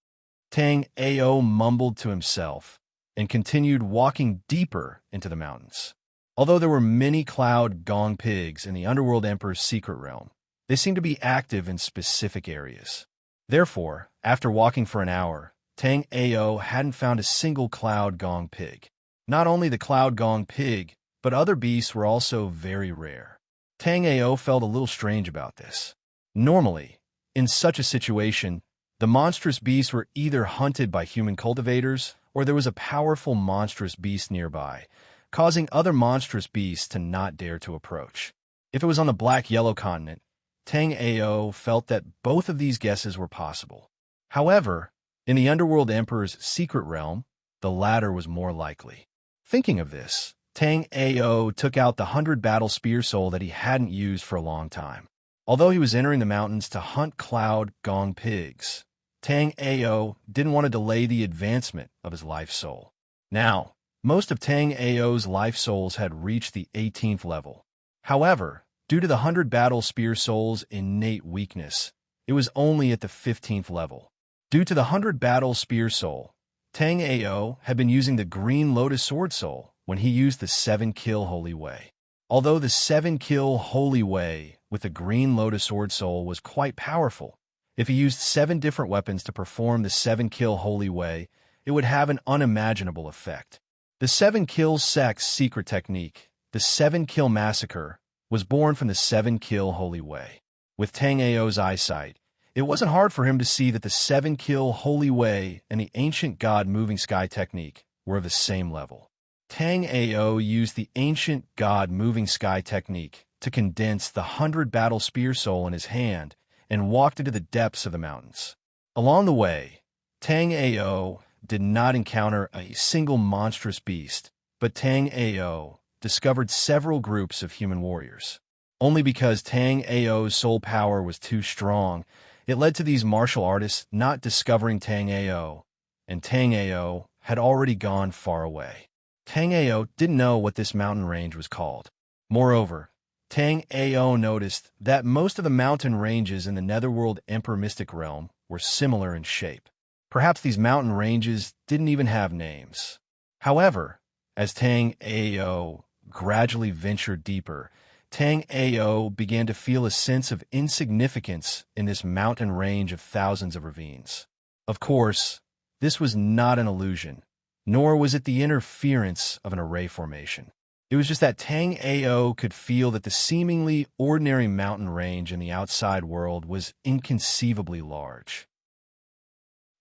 Tang Ao mumbled to himself and continued walking deeper into the mountains. Although there were many cloud gong pigs in the Underworld Emperor's secret realm, they seemed to be active in specific areas. Therefore, after walking for an hour, Tang Ao hadn't found a single cloud gong pig. Not only the cloud gong pig, but other beasts were also very rare. Tang Ao felt a little strange about this. Normally, in such a situation, the monstrous beasts were either hunted by human cultivators or there was a powerful monstrous beast nearby, causing other monstrous beasts to not dare to approach. If it was on the black-yellow continent, Tang Ao felt that both of these guesses were possible. However, in the Underworld Emperor's secret realm, the latter was more likely. Thinking of this, Tang Ao took out the 100 battle spear soul that he hadn't used for a long time. Although he was entering the mountains to hunt cloud gong pigs, Tang Ao didn't want to delay the advancement of his life soul. Now, most of Tang Ao's life souls had reached the 18th level. However, due to the 100 battle spear soul's innate weakness, it was only at the 15th level. Due to the 100 battle spear soul, Tang Ao had been using the green lotus sword soul when he used the 7-kill holy way. Although the 7-kill holy way with the green lotus sword soul was quite powerful, if he used 7 different weapons to perform the 7-kill holy way, it would have an unimaginable effect. The 7-kill sect's secret technique, the 7-kill massacre, was born from the 7-kill holy way. With Tang Ao's eyesight, it wasn't hard for him to see that the 7-kill holy way and the ancient god moving sky technique were of the same level. Tang Ao used the ancient god moving sky technique to condense the 100 battle spear soul in his hand and walked into the depths of the mountains. Along the way, Tang Ao did not encounter a single monstrous beast, but Tang Ao discovered several groups of human warriors. Only because Tang Ao's soul power was too strong, it led to these martial artists not discovering Tang Ao, and Tang Ao had already gone far away. Tang Ao didn't know what this mountain range was called. Moreover, Tang Ao noticed that most of the mountain ranges in the Netherworld Emperor Mystic Realm were similar in shape. Perhaps these mountain ranges didn't even have names. However, as Tang Ao gradually ventured deeper, Tang Ao began to feel a sense of insignificance in this mountain range of thousands of ravines. Of course, this was not an illusion, nor was it the interference of an array formation. It was just that Tang Ao could feel that the seemingly ordinary mountain range in the outside world was inconceivably large.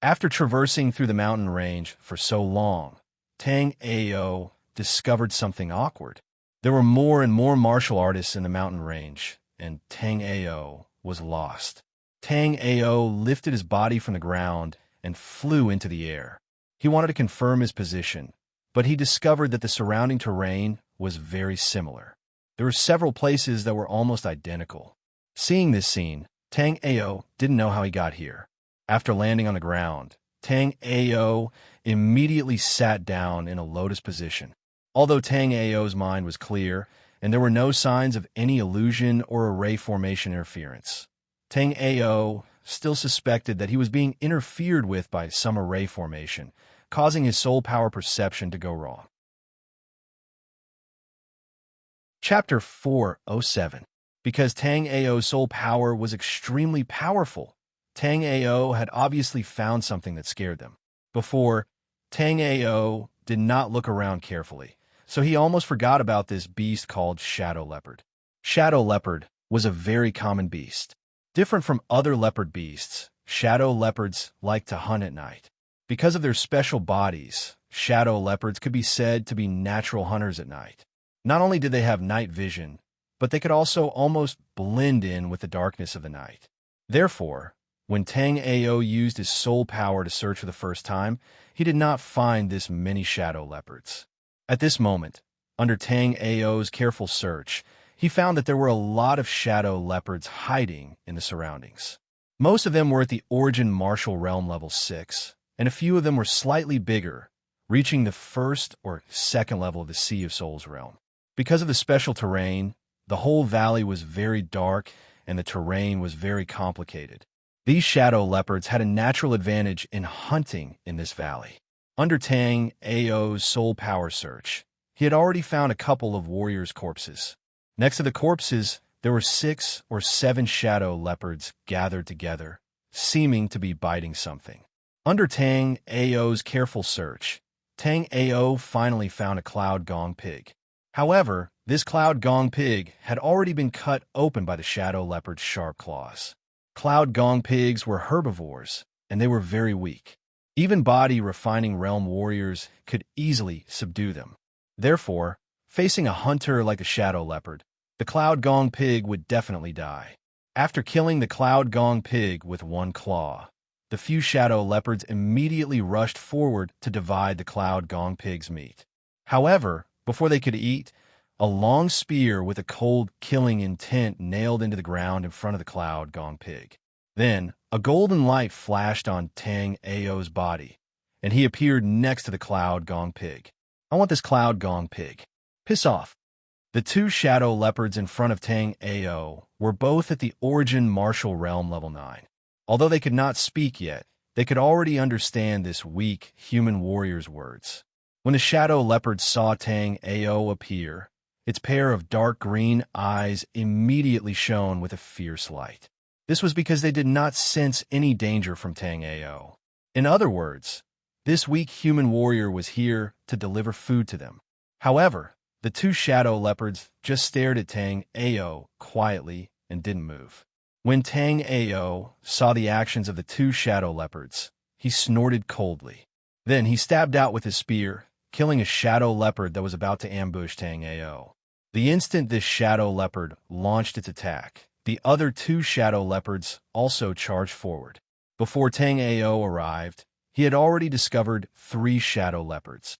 After traversing through the mountain range for so long, Tang Ao discovered something awkward. There were more and more martial artists in the mountain range, and Tang Ao was lost. Tang Ao lifted his body from the ground and flew into the air. He wanted to confirm his position, but he discovered that the surrounding terrain was very similar. There were several places that were almost identical. Seeing this scene, Tang Ao didn't know how he got here. After landing on the ground, Tang Ao immediately sat down in a lotus position. Although Tang Ao's mind was clear, and there were no signs of any illusion or array formation interference, Tang Ao still suspected that he was being interfered with by some array formation, causing his soul power perception to go wrong. Chapter 407. Because Tang Ao's soul power was extremely powerful, Tang Ao had obviously found something that scared them. Before, Tang Ao did not look around carefully, so he almost forgot about this beast called Shadow Leopard. Shadow Leopard was a very common beast. Different from other leopard beasts, shadow leopards like to hunt at night. Because of their special bodies, shadow leopards could be said to be natural hunters at night. Not only did they have night vision, but they could also almost blend in with the darkness of the night. Therefore, when Tang Ao used his soul power to search for the first time, he did not find this many shadow leopards. At this moment, under Tang Ao's careful search, he found that there were a lot of shadow leopards hiding in the surroundings. Most of them were at the origin martial realm level 6, and a few of them were slightly bigger, reaching the first or second level of the Sea of Souls realm. Because of the special terrain, the whole valley was very dark and the terrain was very complicated. These shadow leopards had a natural advantage in hunting in this valley. Under Tang Ao's soul power search, he had already found a couple of warriors' corpses. Next to the corpses, there were 6 or 7 shadow leopards gathered together, seeming to be biting something. Under Tang Ao's careful search, Tang Ao finally found a cloud gong pig. However, this cloud gong pig had already been cut open by the shadow leopard's sharp claws. Cloud gong pigs were herbivores, and they were very weak. Even body-refining realm warriors could easily subdue them. Therefore, facing a hunter like the shadow leopard, the cloud gong pig would definitely die. After killing the cloud gong pig with one claw, the few shadow leopards immediately rushed forward to divide the cloud gong pig's meat. However, before they could eat, a long spear with a cold killing intent nailed into the ground in front of the cloud gong pig. Then, a golden light flashed on Tang Ao's body, and he appeared next to the cloud gong pig. I want this cloud gong pig. Piss off. The 2 shadow leopards in front of Tang Ao were both at the origin martial realm level 9. Although they could not speak yet, they could already understand this weak human warrior's words. When the shadow leopard saw Tang Ao appear, its pair of dark green eyes immediately shone with a fierce light. This was because they did not sense any danger from Tang Ao. In other words, this weak human warrior was here to deliver food to them. However, the 2 shadow leopards just stared at Tang Ao quietly and didn't move. When Tang Ao saw the actions of the 2 shadow leopards, he snorted coldly. Then he stabbed out with his spear, killing a shadow leopard that was about to ambush Tang Ao. The instant this shadow leopard launched its attack, the other 2 shadow leopards also charged forward. Before Tang Ao arrived, he had already discovered 3 shadow leopards.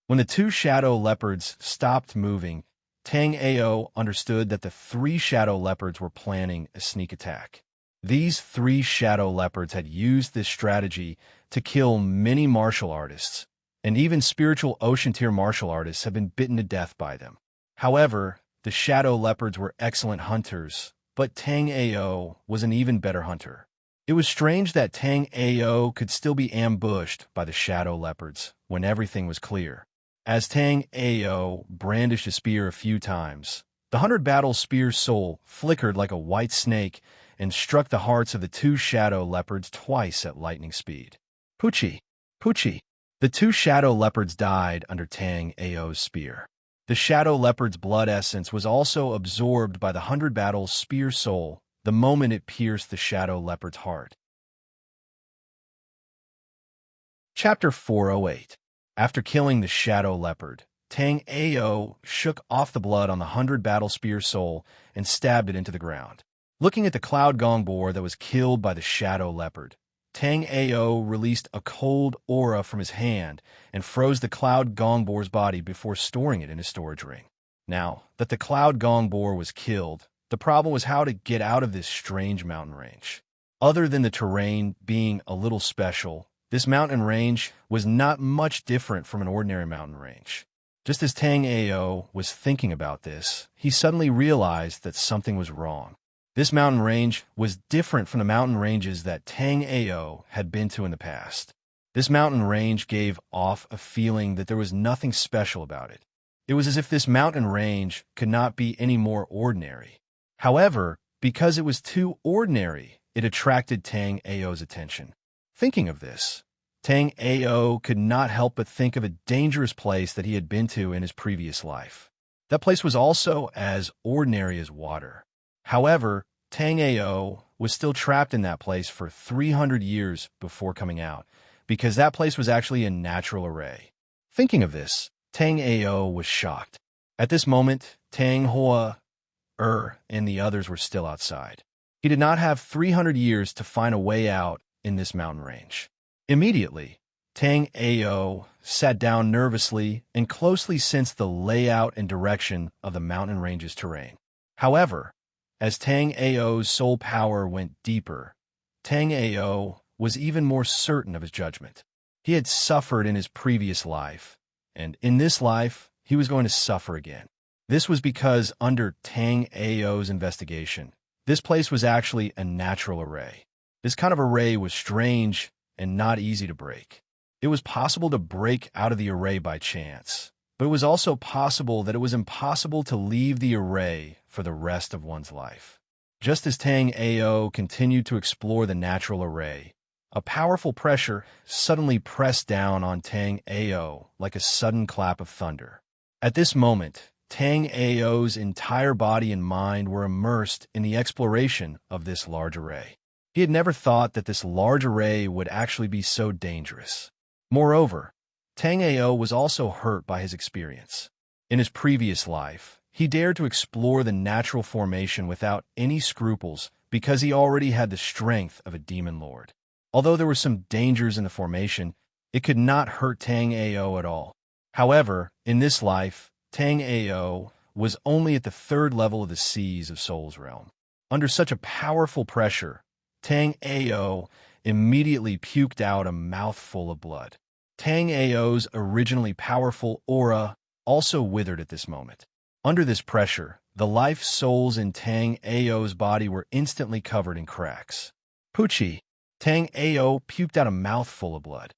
When the 2 shadow leopards stopped moving, Tang Ao understood that the 3 shadow leopards were planning a sneak attack. These 3 shadow leopards had used this strategy to kill many martial artists, and even spiritual ocean-tier martial artists have been bitten to death by them. However, the shadow leopards were excellent hunters, but Tang Ao was an even better hunter. It was strange that Tang Ao could still be ambushed by the shadow leopards when everything was clear. As Tang Ao brandished a spear a few times, the 100-battle spear's soul flickered like a white snake and struck the hearts of the two shadow leopards twice at lightning speed. Poochie! Poochie! The two shadow leopards died under Tang Ao's spear. The shadow leopard's blood essence was also absorbed by the 100-battle spear soul the moment it pierced the shadow leopard's heart. Chapter 408. After killing the shadow leopard, Tang Ao shook off the blood on the 100-battle spear soul and stabbed it into the ground. Looking at the cloud gong boar that was killed by the shadow leopard, Tang Ao released a cold aura from his hand and froze the cloud gong boar's body before storing it in his storage ring. Now that the cloud gong boar was killed, the problem was how to get out of this strange mountain range. Other than the terrain being a little special, this mountain range was not much different from an ordinary mountain range. Just as Tang Ao was thinking about this, he suddenly realized that something was wrong. This mountain range was different from the mountain ranges that Tang Ao had been to in the past. This mountain range gave off a feeling that there was nothing special about it. It was as if this mountain range could not be any more ordinary. However, because it was too ordinary, it attracted Tang Ao's attention. Thinking of this, Tang Ao could not help but think of a dangerous place that he had been to in his previous life. That place was also as ordinary as water. However, Tang Ao was still trapped in that place for 300 years before coming out, because that place was actually a natural array. Thinking of this, Tang Ao was shocked. At this moment, Tang Hoa, and the others were still outside. He did not have 300 years to find a way out in this mountain range. Immediately, Tang Ao sat down nervously and closely sensed the layout and direction of the mountain range's terrain. However, as Tang Ao's soul power went deeper, Tang Ao was even more certain of his judgment. He had suffered in his previous life, and in this life, he was going to suffer again. This was because under Tang Ao's investigation, this place was actually a natural array. This kind of array was strange and not easy to break. It was possible to break out of the array by chance, but it was also possible that it was impossible to leave the array for the rest of one's life. Just as Tang Ao continued to explore the natural array, a powerful pressure suddenly pressed down on Tang Ao like a sudden clap of thunder. At this moment, Tang Ao's entire body and mind were immersed in the exploration of this large array. He had never thought that this large array would actually be so dangerous. Moreover, Tang Ao was also hurt by his experience. In his previous life, he dared to explore the natural formation without any scruples because he already had the strength of a demon lord. Although there were some dangers in the formation, it could not hurt Tang Ao at all. However, in this life, Tang Ao was only at the 3rd level of the seas of Soul's realm. Under such a powerful pressure, Tang Ao immediately puked out a mouthful of blood. Tang Ao's originally powerful aura also withered at this moment. Under this pressure, the life souls in Tang Ao's body were instantly covered in cracks. Poochie! Tang Ao puked out a mouthful of blood.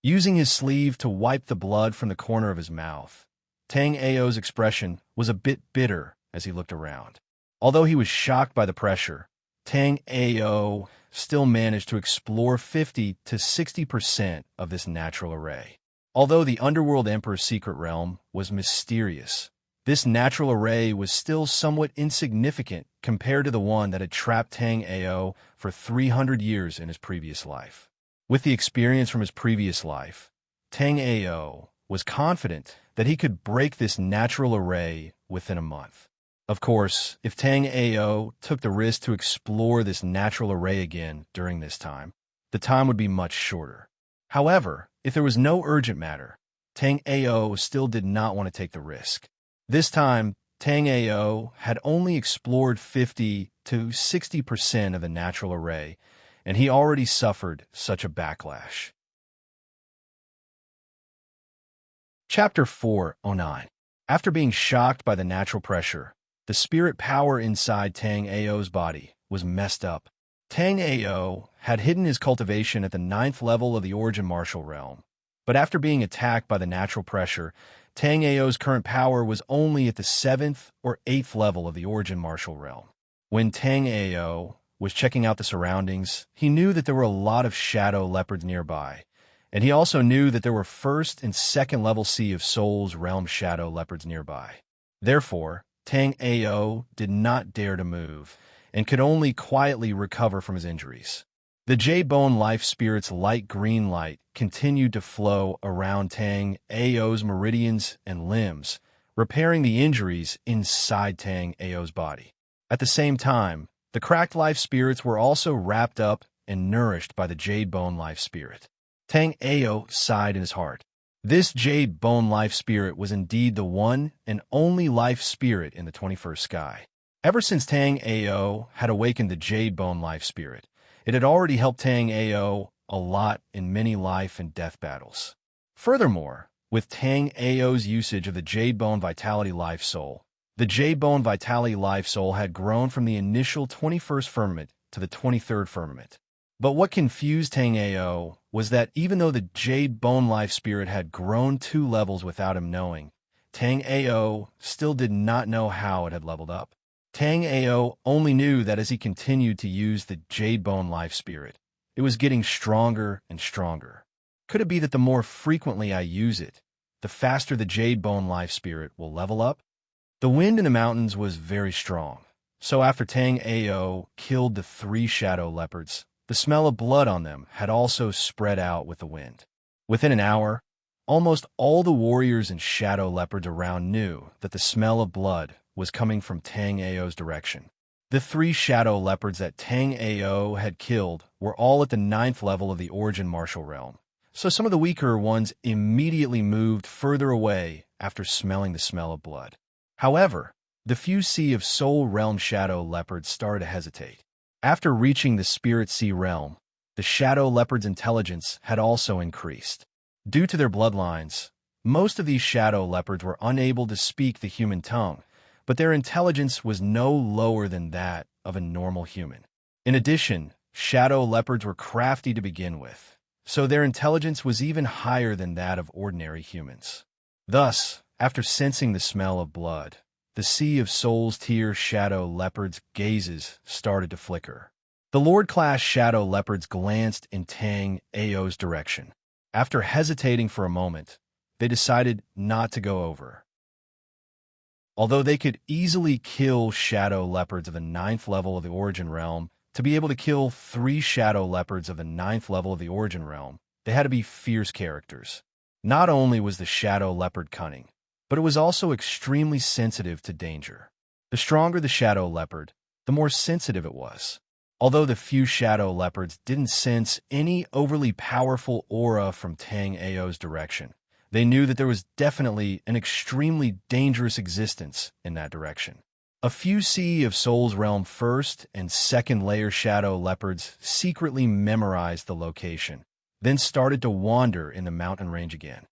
Using his sleeve to wipe the blood from the corner of his mouth, Tang Ao's expression was a bit bitter as he looked around. Although he was shocked by the pressure, Tang Ao still managed to explore 50 to 60% of this natural array. Although the Underworld Emperor's secret realm was mysterious, this natural array was still somewhat insignificant compared to the one that had trapped Tang Ao for 300 years in his previous life. With the experience from his previous life, Tang Ao was confident that he could break this natural array within a month. Of course, if Tang Ao took the risk to explore this natural array again during this time, the time would be much shorter. However, if there was no urgent matter, Tang Ao still did not want to take the risk. This time, Tang Ao had only explored 50 to 60% of the natural array, and he already suffered such a backlash. Chapter 409. After being shocked by the natural pressure, the spirit power inside Tang Ao's body was messed up. Tang Ao had hidden his cultivation at the 9th level of the origin martial realm, but after being attacked by the natural pressure, Tang Ao's current power was only at the 7th or 8th level of the origin martial realm. When Tang Ao was checking out the surroundings, he knew that there were a lot of shadow leopards nearby, and he also knew that there were 1st and 2nd level Sea of Souls realm shadow leopards nearby. Therefore, Tang Ao did not dare to move, and could only quietly recover from his injuries. The Jade Bone Life Spirit's light green light continued to flow around Tang Ao's meridians and limbs, repairing the injuries inside Tang Ao's body. At the same time, the cracked life spirits were also wrapped up and nourished by the Jade Bone Life Spirit. Tang Ao sighed in his heart. This Jade Bone Life Spirit was indeed the one and only life spirit in the 21st sky. Ever since Tang Ao had awakened the Jade Bone Life Spirit, it had already helped Tang Ao a lot in many life and death battles. Furthermore, with Tang Ao's usage of the Jade Bone Vitality Life Soul, the Jade Bone Vitality Life Soul had grown from the initial 21st firmament to the 23rd firmament. But what confused Tang Ao was that even though the Jade Bone Life Spirit had grown 2 levels without him knowing, Tang Ao still did not know how it had leveled up. Tang Ao only knew that as he continued to use the Jade Bone Life Spirit, it was getting stronger and stronger. Could it be that the more frequently I use it, the faster the Jade Bone Life Spirit will level up? The wind in the mountains was very strong, so after Tang Ao killed the 3 shadow leopards, the smell of blood on them had also spread out with the wind. Within an hour, almost all the warriors and shadow leopards around knew that the smell of blood was coming from Tang Ao's direction. The 3 shadow leopards that Tang Ao had killed were all at the 9th level of the origin martial realm, so some of the weaker ones immediately moved further away after smelling the smell of blood. However, the few Sea of Soul realm shadow leopards started to hesitate. After reaching the Spirit Sea realm, the shadow leopard's intelligence had also increased. Due to their bloodlines, most of these shadow leopards were unable to speak the human tongue, but their intelligence was no lower than that of a normal human. In addition, shadow leopards were crafty to begin with, so their intelligence was even higher than that of ordinary humans. Thus, after sensing the smell of blood, the Sea of Souls tier shadow leopard's gazes started to flicker. The Lord-class shadow leopards glanced in Tang Ao's direction. After hesitating for a moment, they decided not to go over. Although they could easily kill shadow leopards of the 9th level of the origin realm, to be able to kill 3 shadow leopards of the 9th level of the origin realm, they had to be fierce characters. Not only was the shadow leopard cunning, but it was also extremely sensitive to danger. The stronger the shadow leopard, the more sensitive it was. Although the few shadow leopards didn't sense any overly powerful aura from Tang Ao's direction, they knew that there was definitely an extremely dangerous existence in that direction. A few Sea of Souls realm 1st and 2nd layer shadow leopards secretly memorized the location, then started to wander in the mountain range again.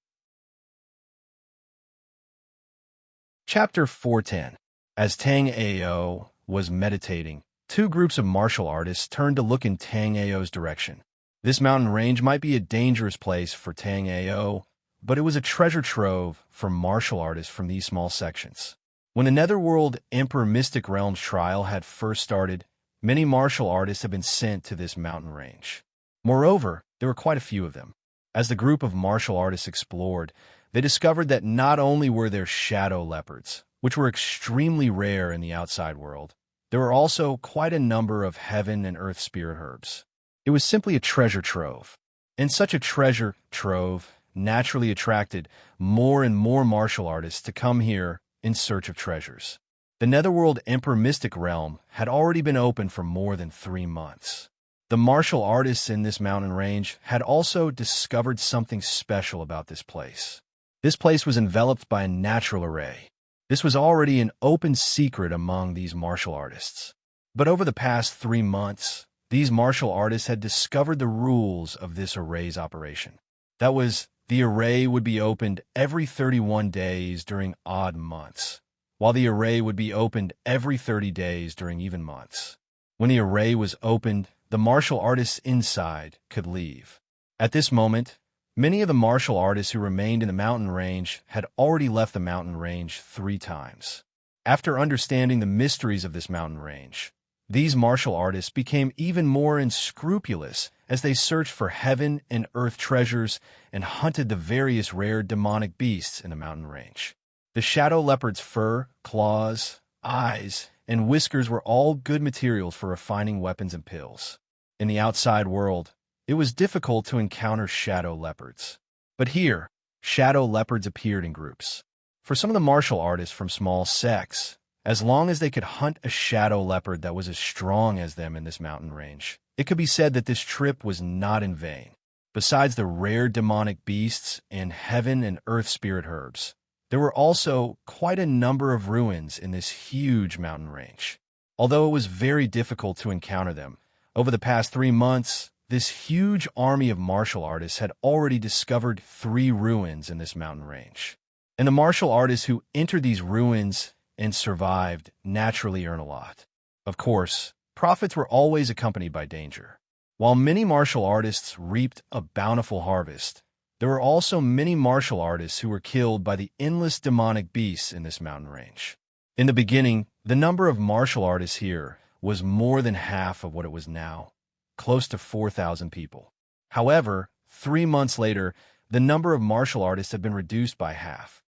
Chapter 410. As Tang Ao was meditating, 2 groups of martial artists turned to look in Tang Ao's direction. This mountain range might be a dangerous place for Tang Ao, but it was a treasure trove for martial artists from these small sections. When the Netherworld Emperor Mystic Realms trial had first started, many martial artists had been sent to this mountain range. Moreover, there were quite a few of them. As the group of martial artists explored, they discovered that not only were there shadow leopards, which were extremely rare in the outside world, there were also quite a number of heaven and earth spirit herbs. It was simply a treasure trove. And such a treasure trove naturally attracted more and more martial artists to come here in search of treasures. The Netherworld Emperor Mystic Realm had already been open for more than 3 months. The martial artists in this mountain range had also discovered something special about this place. This place was enveloped by a natural array. This was already an open secret among these martial artists. But over the past 3 months, these martial artists had discovered the rules of this array's operation. That was, the array would be opened every 31 days during odd months, while the array would be opened every 30 days during even months. When the array was opened, the martial artists inside could leave. At this moment, many of the martial artists who remained in the mountain range had already left the mountain range 3 times. After understanding the mysteries of this mountain range, these martial artists became even more unscrupulous as they searched for heaven and earth treasures and hunted the various rare demonic beasts in the mountain range. The shadow leopard's fur, claws, eyes, and whiskers were all good materials for refining weapons and pills. In the outside world, it was difficult to encounter shadow leopards. But here, shadow leopards appeared in groups. For some of the martial artists from small sects, as long as they could hunt a shadow leopard that was as strong as them in this mountain range, it could be said that this trip was not in vain. Besides the rare demonic beasts and heaven and earth spirit herbs, there were also quite a number of ruins in this huge mountain range. Although it was very difficult to encounter them, over the past 3 months, this huge army of martial artists had already discovered 3 ruins in this mountain range. And the martial artists who entered these ruins and survived naturally earn a lot. Of course, profits were always accompanied by danger. While many martial artists reaped a bountiful harvest, there were also many martial artists who were killed by the endless demonic beasts in this mountain range. In the beginning, the number of martial artists here was more than half of what it was now, close to 4,000 people. However, 3 months later, the number of martial artists had been reduced by half.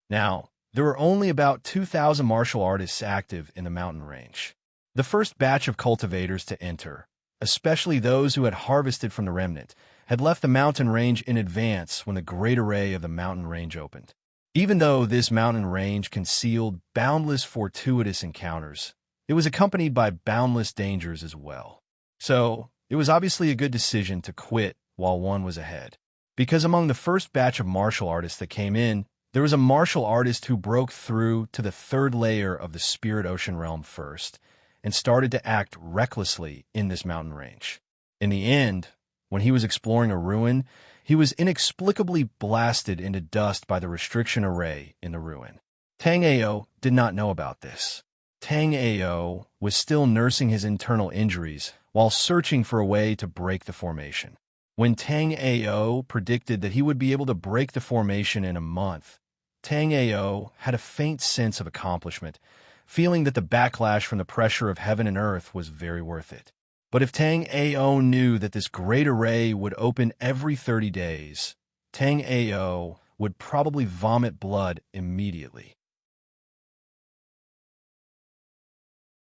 Now, there were only about 2,000 martial artists active in the mountain range. The first batch of cultivators to enter, especially those who had harvested from the remnant, had left the mountain range in advance when the great array of the mountain range opened. Even though this mountain range concealed boundless fortuitous encounters, it was accompanied by boundless dangers as well. So, it was obviously a good decision to quit while one was ahead. Because among the first batch of martial artists that came in, there was a martial artist who broke through to the 3rd layer of the spirit ocean realm first and started to act recklessly in this mountain range. In the end, when he was exploring a ruin, he was inexplicably blasted into dust by the restriction array in the ruin. Tang Ao did not know about this. Tang Ao was still nursing his internal injuries while searching for a way to break the formation. When Tang Ao predicted that he would be able to break the formation in a month, Tang Ao had a faint sense of accomplishment, feeling that the backlash from the pressure of heaven and earth was very worth it. But if Tang Ao knew that this great array would open every 30 days, Tang Ao would probably vomit blood immediately.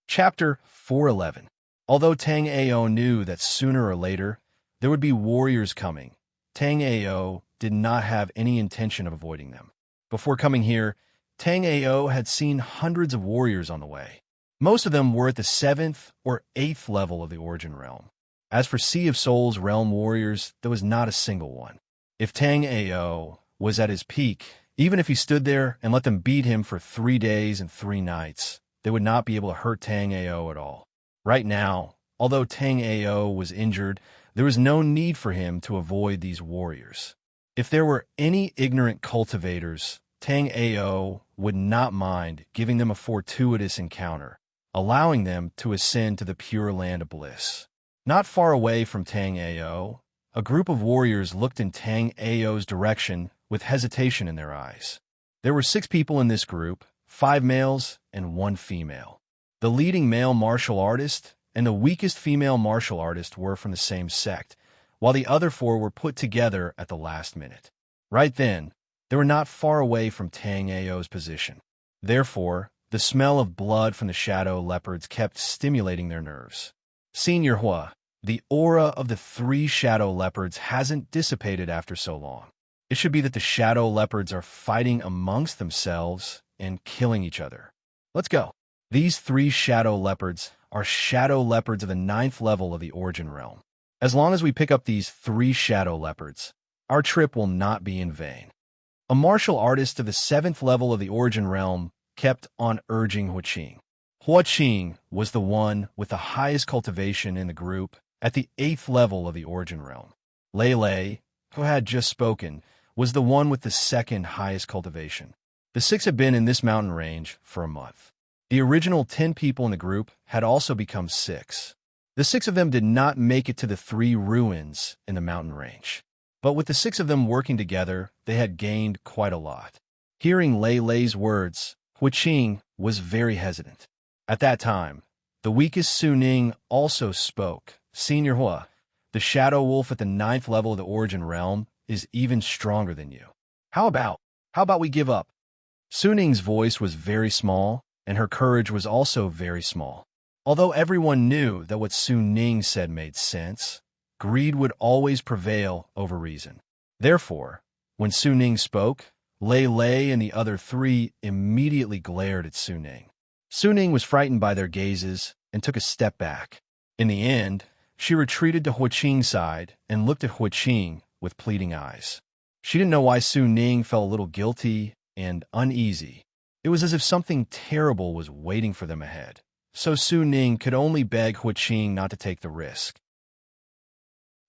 Chapter 411. Although Tang Ao knew that sooner or later there would be warriors coming, Tang Ao did not have any intention of avoiding them. Before coming here, Tang Ao had seen hundreds of warriors on the way. Most of them were at the 7th or 8th level of the Origin Realm. As for Sea of Souls realm warriors, there was not a single one. If Tang Ao was at his peak, even if he stood there and let them beat him for 3 days and 3 nights, they would not be able to hurt Tang Ao at all. Right now, although Tang Ao was injured, there was no need for him to avoid these warriors. If there were any ignorant cultivators, Tang Ao would not mind giving them a fortuitous encounter, allowing them to ascend to the pure land of bliss. Not far away from Tang Ao, a group of warriors looked in Tang Ao's direction with hesitation in their eyes. There were 6 people in this group, 5 males and 1 female. The leading male martial artist and the weakest female martial artist were from the same sect, while the other 4 were put together at the last minute. Right then, they were not far away from Tang Ao's position. Therefore, the smell of blood from the shadow leopards kept stimulating their nerves. Senior Hua, the aura of the 3 shadow leopards hasn't dissipated after so long. It should be that the shadow leopards are fighting amongst themselves and killing each other. Let's go. These 3 shadow leopards are shadow leopards of the 9th level of the Origin Realm. As long as we pick up these 3 shadow leopards, our trip will not be in vain. A martial artist of the 7th level of the Origin Realm kept on urging Hua Qing. Hua Qing was the one with the highest cultivation in the group at the 8th level of the Origin Realm. Lei Lei, who had just spoken, was the one with the 2nd highest cultivation. The 6 had been in this mountain range for a month. The original 10 people in the group had also become 6. The 6 of them did not make it to the 3 ruins in the mountain range. But with the 6 of them working together, they had gained quite a lot. Hearing Lei Lei's words, Huiqing was very hesitant. At that time, the weakest Su Ning also spoke. Senior Hua, the shadow wolf at the 9th level of the origin realm is even stronger than you. How about we give up? Su Ning's voice was very small, and her courage was also very small. Although everyone knew that what Su Ning said made sense, greed would always prevail over reason. Therefore, when Su Ning spoke, Lei Lei and the other 3 immediately glared at Su Ning. Su Ning was frightened by their gazes and took a step back. In the end, she retreated to Huiqing's side and looked at Huiqing with pleading eyes. She didn't know why Su Ning felt a little guilty and uneasy. It was as if something terrible was waiting for them ahead. So Su Ning could only beg Huiqing not to take the risk.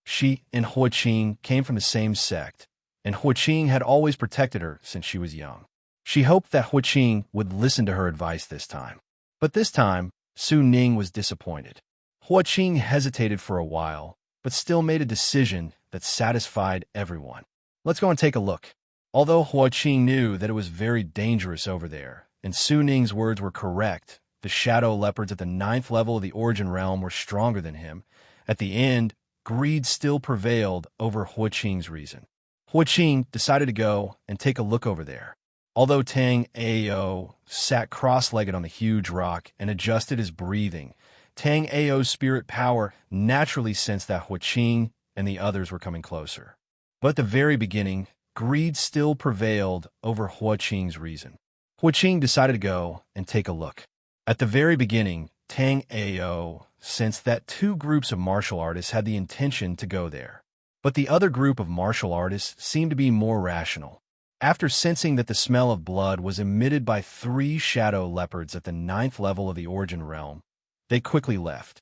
She and Huiqing came from the same sect, and Huiqing had always protected her since she was young. She hoped that Huiqing would listen to her advice this time. But this time, Su Ning was disappointed. Huiqing hesitated for a while, but still made a decision that satisfied everyone. Let's go and take a look. Although Huiqing knew that it was very dangerous over there, and Su Ning's words were correct, the shadow leopards at the 9th level of the origin realm were stronger than him. At the end, greed still prevailed over Huiqing's reason. Huiqing decided to go and take a look over there. Although Tang Ao sat cross-legged on the huge rock and adjusted his breathing, Tang Ao's spirit power naturally sensed that Huiqing and the others were coming closer. But at the very beginning, greed still prevailed over Huiqing's reason. Huiqing decided to go and take a look. At the very beginning, Tang Ao sensed that 2 groups of martial artists had the intention to go there. But the other group of martial artists seemed to be more rational. After sensing that the smell of blood was emitted by 3 shadow leopards at the 9th level of the origin realm, they quickly left.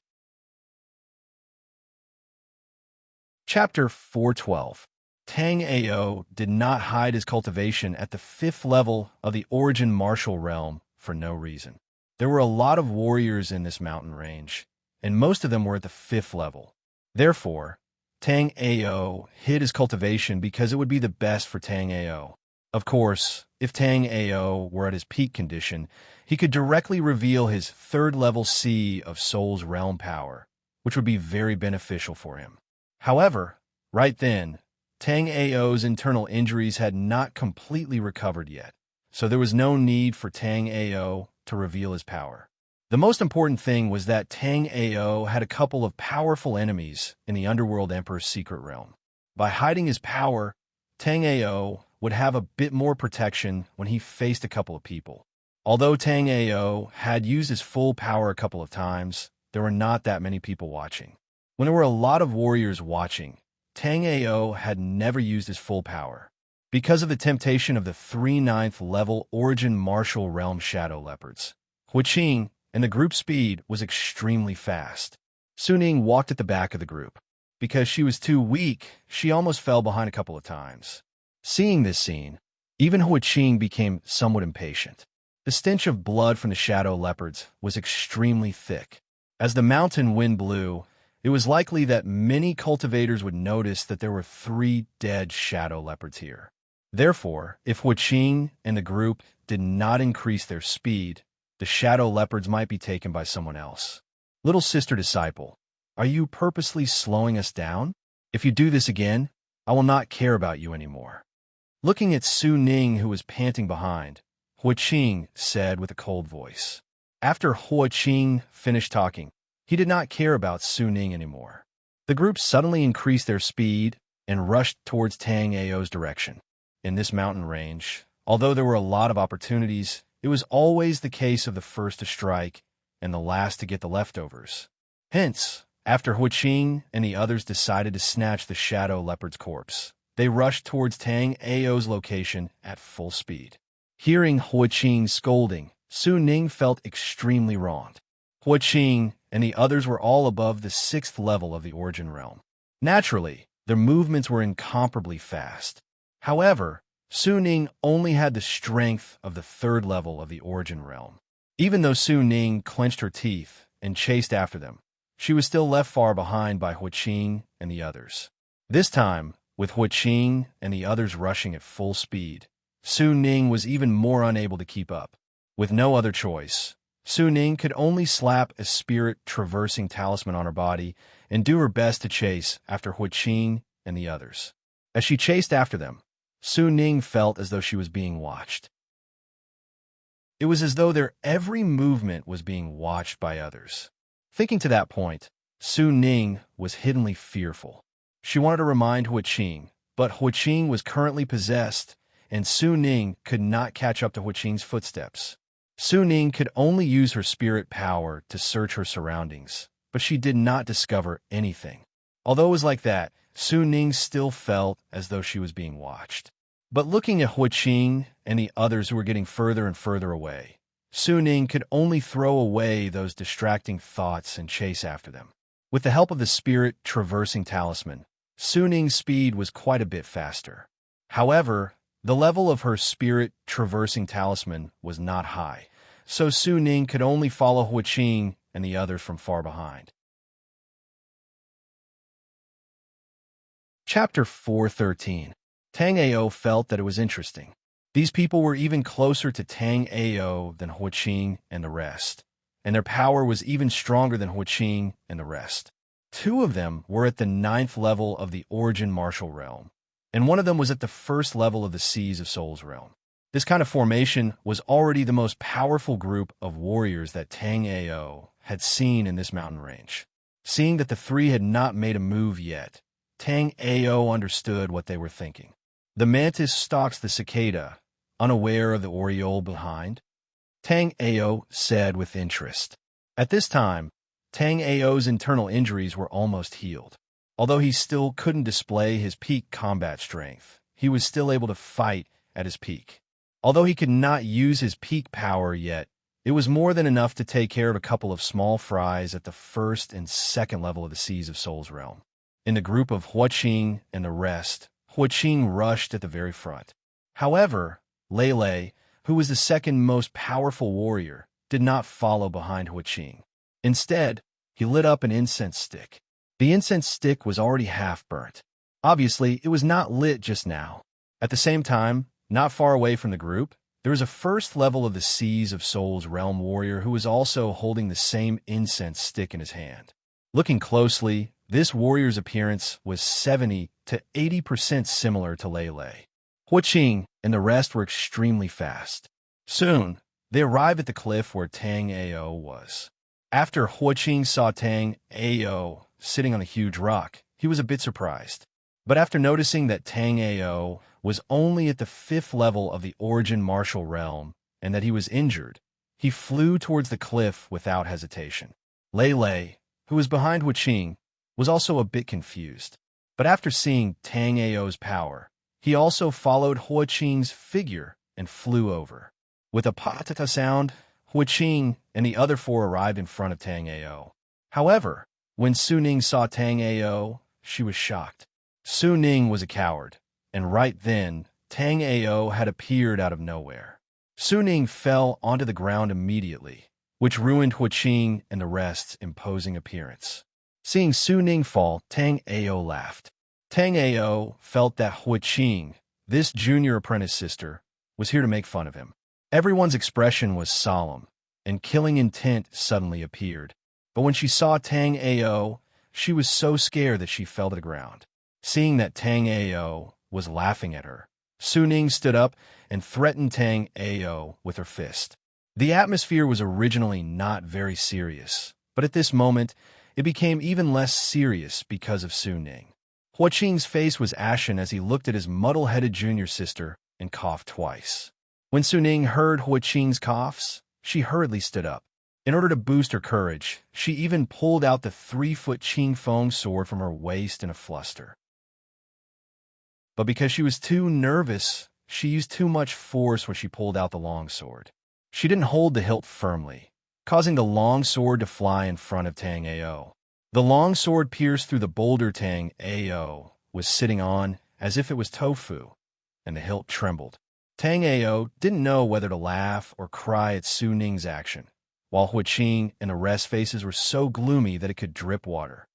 Chapter 412. Tang Ao did not hide his cultivation at the 5th level of the origin martial realm for no reason. There were a lot of warriors in this mountain range, and most of them were at the 5th level. Therefore, Tang Ao hid his cultivation because it would be the best for Tang Ao. Of course, if Tang Ao were at his peak condition, he could directly reveal his 3rd level C of Soul's realm power, which would be very beneficial for him. However, right then, Tang Ao's internal injuries had not completely recovered yet, so there was no need for Tang Ao to reveal his power. The most important thing was that Tang Ao had a couple of powerful enemies in the Underworld Emperor's secret realm. By hiding his power, Tang Ao would have a bit more protection when he faced a couple of people. Although Tang Ao had used his full power a couple of times, there were not that many people watching. When there were a lot of warriors watching, Tang Ao had never used his full power. Because of the temptation of the 3 9th level origin martial realm shadow leopards, Huiqing and the group speed was extremely fast. Su Ning walked at the back of the group. Because she was too weak, she almost fell behind a couple of times. Seeing this scene, even Huiqing became somewhat impatient. The stench of blood from the shadow leopards was extremely thick. As the mountain wind blew, it was likely that many cultivators would notice that there were 3 dead shadow leopards here. Therefore, if Huiqing and the group did not increase their speed, the shadow leopards might be taken by someone else. Little sister disciple, are you purposely slowing us down? If you do this again, I will not care about you anymore. Looking at Su Ning, who was panting behind, Huiqing said with a cold voice. After Huiqing finished talking, he did not care about Su Ning anymore. The group suddenly increased their speed and rushed towards Tang Ao's direction. In this mountain range, although there were a lot of opportunities, it was always the case of the first to strike and the last to get the leftovers. Hence, after Huiqing and the others decided to snatch the shadow leopard's corpse, they rushed towards Tang Ao's location at full speed. Hearing Huiqing scolding, Su Ning felt extremely wronged. Huiqing and the others were all above the 6th level of the origin realm. Naturally, their movements were incomparably fast. However, Su Ning only had the strength of the 3rd level of the origin realm. Even though Su Ning clenched her teeth and chased after them, she was still left far behind by Huiqing and the others. This time, with Huiqing and the others rushing at full speed, Su Ning was even more unable to keep up. With no other choice, Su Ning could only slap a spirit-traversing talisman on her body and do her best to chase after Huiqing and the others. As she chased after them, Su Ning felt as though she was being watched. It was as though their every movement was being watched by others. Thinking to that point, Su Ning was hiddenly fearful. She wanted to remind Huiqing, but Huiqing was currently possessed, and Su Ning could not catch up to Huiqing's footsteps. Su Ning could only use her spirit power to search her surroundings, but she did not discover anything. Although it was like that, Su Ning still felt as though she was being watched. But looking at Huiqing and the others who were getting further and further away, Su Ning could only throw away those distracting thoughts and chase after them. With the help of the spirit-traversing talisman, Su Ning's speed was quite a bit faster. However, the level of her spirit-traversing talisman was not high, so Su Ning could only follow Huiqing and the others from far behind. Chapter 413. Tang Ao felt that it was interesting. These people were even closer to Tang Ao than Huiqing and the rest, and their power was even stronger than Huiqing and the rest. Two of them were at the 9th level of the Origin Martial Realm, and one of them was at the 1st level of the Seas of Souls Realm. This kind of formation was already the most powerful group of warriors that Tang Ao had seen in this mountain range. Seeing that the three had not made a move yet, Tang Ao understood what they were thinking. The mantis stalks the cicada, unaware of the oriole behind. Tang Ao said with interest. At this time, Tang Ao's internal injuries were almost healed. Although he still couldn't display his peak combat strength, he was still able to fight at his peak. Although he could not use his peak power yet, it was more than enough to take care of a couple of small fries at the 1st and 2nd level of the Seas of Souls realm. In the group of Huiqing and the rest, Huiqing rushed at the very front. However, Lei, who was the 2nd most powerful warrior, did not follow behind Huiqing. Instead, he lit up an incense stick. The incense stick was already half burnt. Obviously, it was not lit just now. At the same time, not far away from the group, there was a 1st level of the Seas of Souls realm warrior who was also holding the same incense stick in his hand. Looking closely, this warrior's appearance was 70 to 80% similar to Lei. Huiqing and the rest were extremely fast. Soon, they arrived at the cliff where Tang Ao was. After Huiqing saw Tang Ao sitting on a huge rock, he was a bit surprised. But after noticing that Tang Ao was only at the 5th level of the Origin Martial Realm and that he was injured, he flew towards the cliff without hesitation. Lei, who was behind Huiqing, was also a bit confused. But after seeing Tang Ao's power, he also followed Huiqing's figure and flew over. With a patata sound, Huiqing and the other 4 arrived in front of Tang Ao. However, when Su Ning saw Tang Ao, she was shocked. Su Ning was a coward, and right then, Tang Ao had appeared out of nowhere. Su Ning fell onto the ground immediately, which ruined Huiqing and the rest's imposing appearance. Seeing Su Ning fall, Tang Ao laughed. Tang Ao felt that Huiqing, this junior apprentice sister, was here to make fun of him. Everyone's expression was solemn, and killing intent suddenly appeared. But when she saw Tang Ao, she was so scared that she fell to the ground. Seeing that Tang Ao was laughing at her, Su Ning stood up and threatened Tang Ao with her fist. The atmosphere was originally not very serious, but at this moment, it became even less serious because of Su Ning. Huiqing's face was ashen as he looked at his muddle-headed junior sister and coughed twice. When Su Ning heard Huiqing's coughs, she hurriedly stood up. In order to boost her courage, she even pulled out the 3-foot Qing Feng sword from her waist in a fluster. But because she was too nervous, she used too much force when she pulled out the long sword. She didn't hold the hilt firmly, causing the long sword to fly in front of Tang Ao. The long sword pierced through the boulder Tang Ao was sitting on as if it was tofu, and the hilt trembled. Tang Ao didn't know whether to laugh or cry at Su Ning's action. while Huiqing and the rest's faces were so gloomy that it could drip water.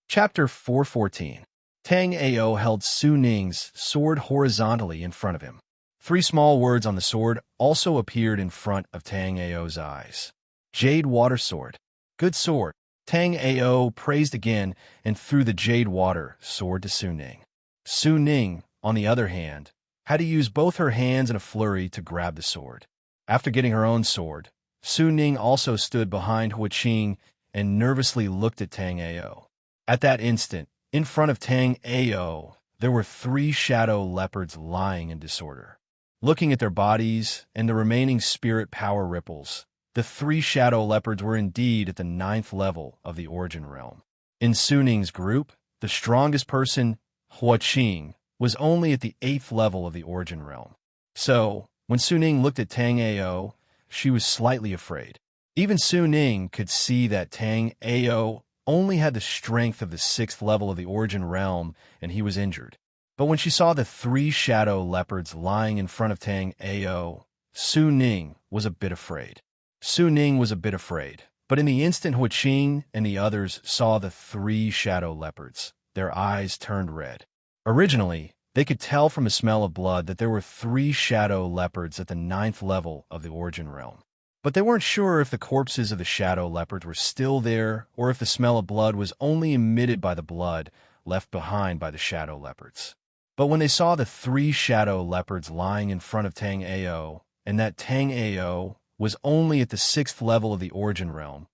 Chapter 414. Tang Ao held Su Ning's sword horizontally in front of him. 3 small words on the sword also appeared in front of Tang Ao's eyes. Jade Water Sword. Good sword. Tang Ao praised again and threw the jade water sword to Su Ning. Su Ning, on the other hand, had to use both her hands in a flurry to grab the sword. After getting her own sword, Su Ning also stood behind Huiqing and nervously looked at Tang Ao. At that instant, in front of Tang Ao, there were 3 shadow leopards lying in disorder. Looking at their bodies and the remaining spirit power ripples, the 3 shadow leopards were indeed at the 9th level of the origin realm. In Su Ning's group, the strongest person, Huiqing, was only at the 8th level of the origin realm. So, when Su Ning looked at Tang Ao, she was slightly afraid. Even Su Ning could see that Tang Ao only had the strength of the 6th level of the origin realm, and he was injured. But when she saw the 3 shadow leopards lying in front of Tang Ao, Su Ning was a bit afraid. Su Ning was a bit afraid, but in the instant Huiqing and the others saw the 3 shadow leopards, their eyes turned red. Originally, they could tell from the smell of blood that there were 3 shadow leopards at the 9th level of the origin realm. But they weren't sure if the corpses of the shadow leopards were still there or if the smell of blood was only emitted by the blood left behind by the shadow leopards. But when they saw the 3 shadow leopards lying in front of Tang Ao, and that Tang Ao was only at the 6th level of the origin realm,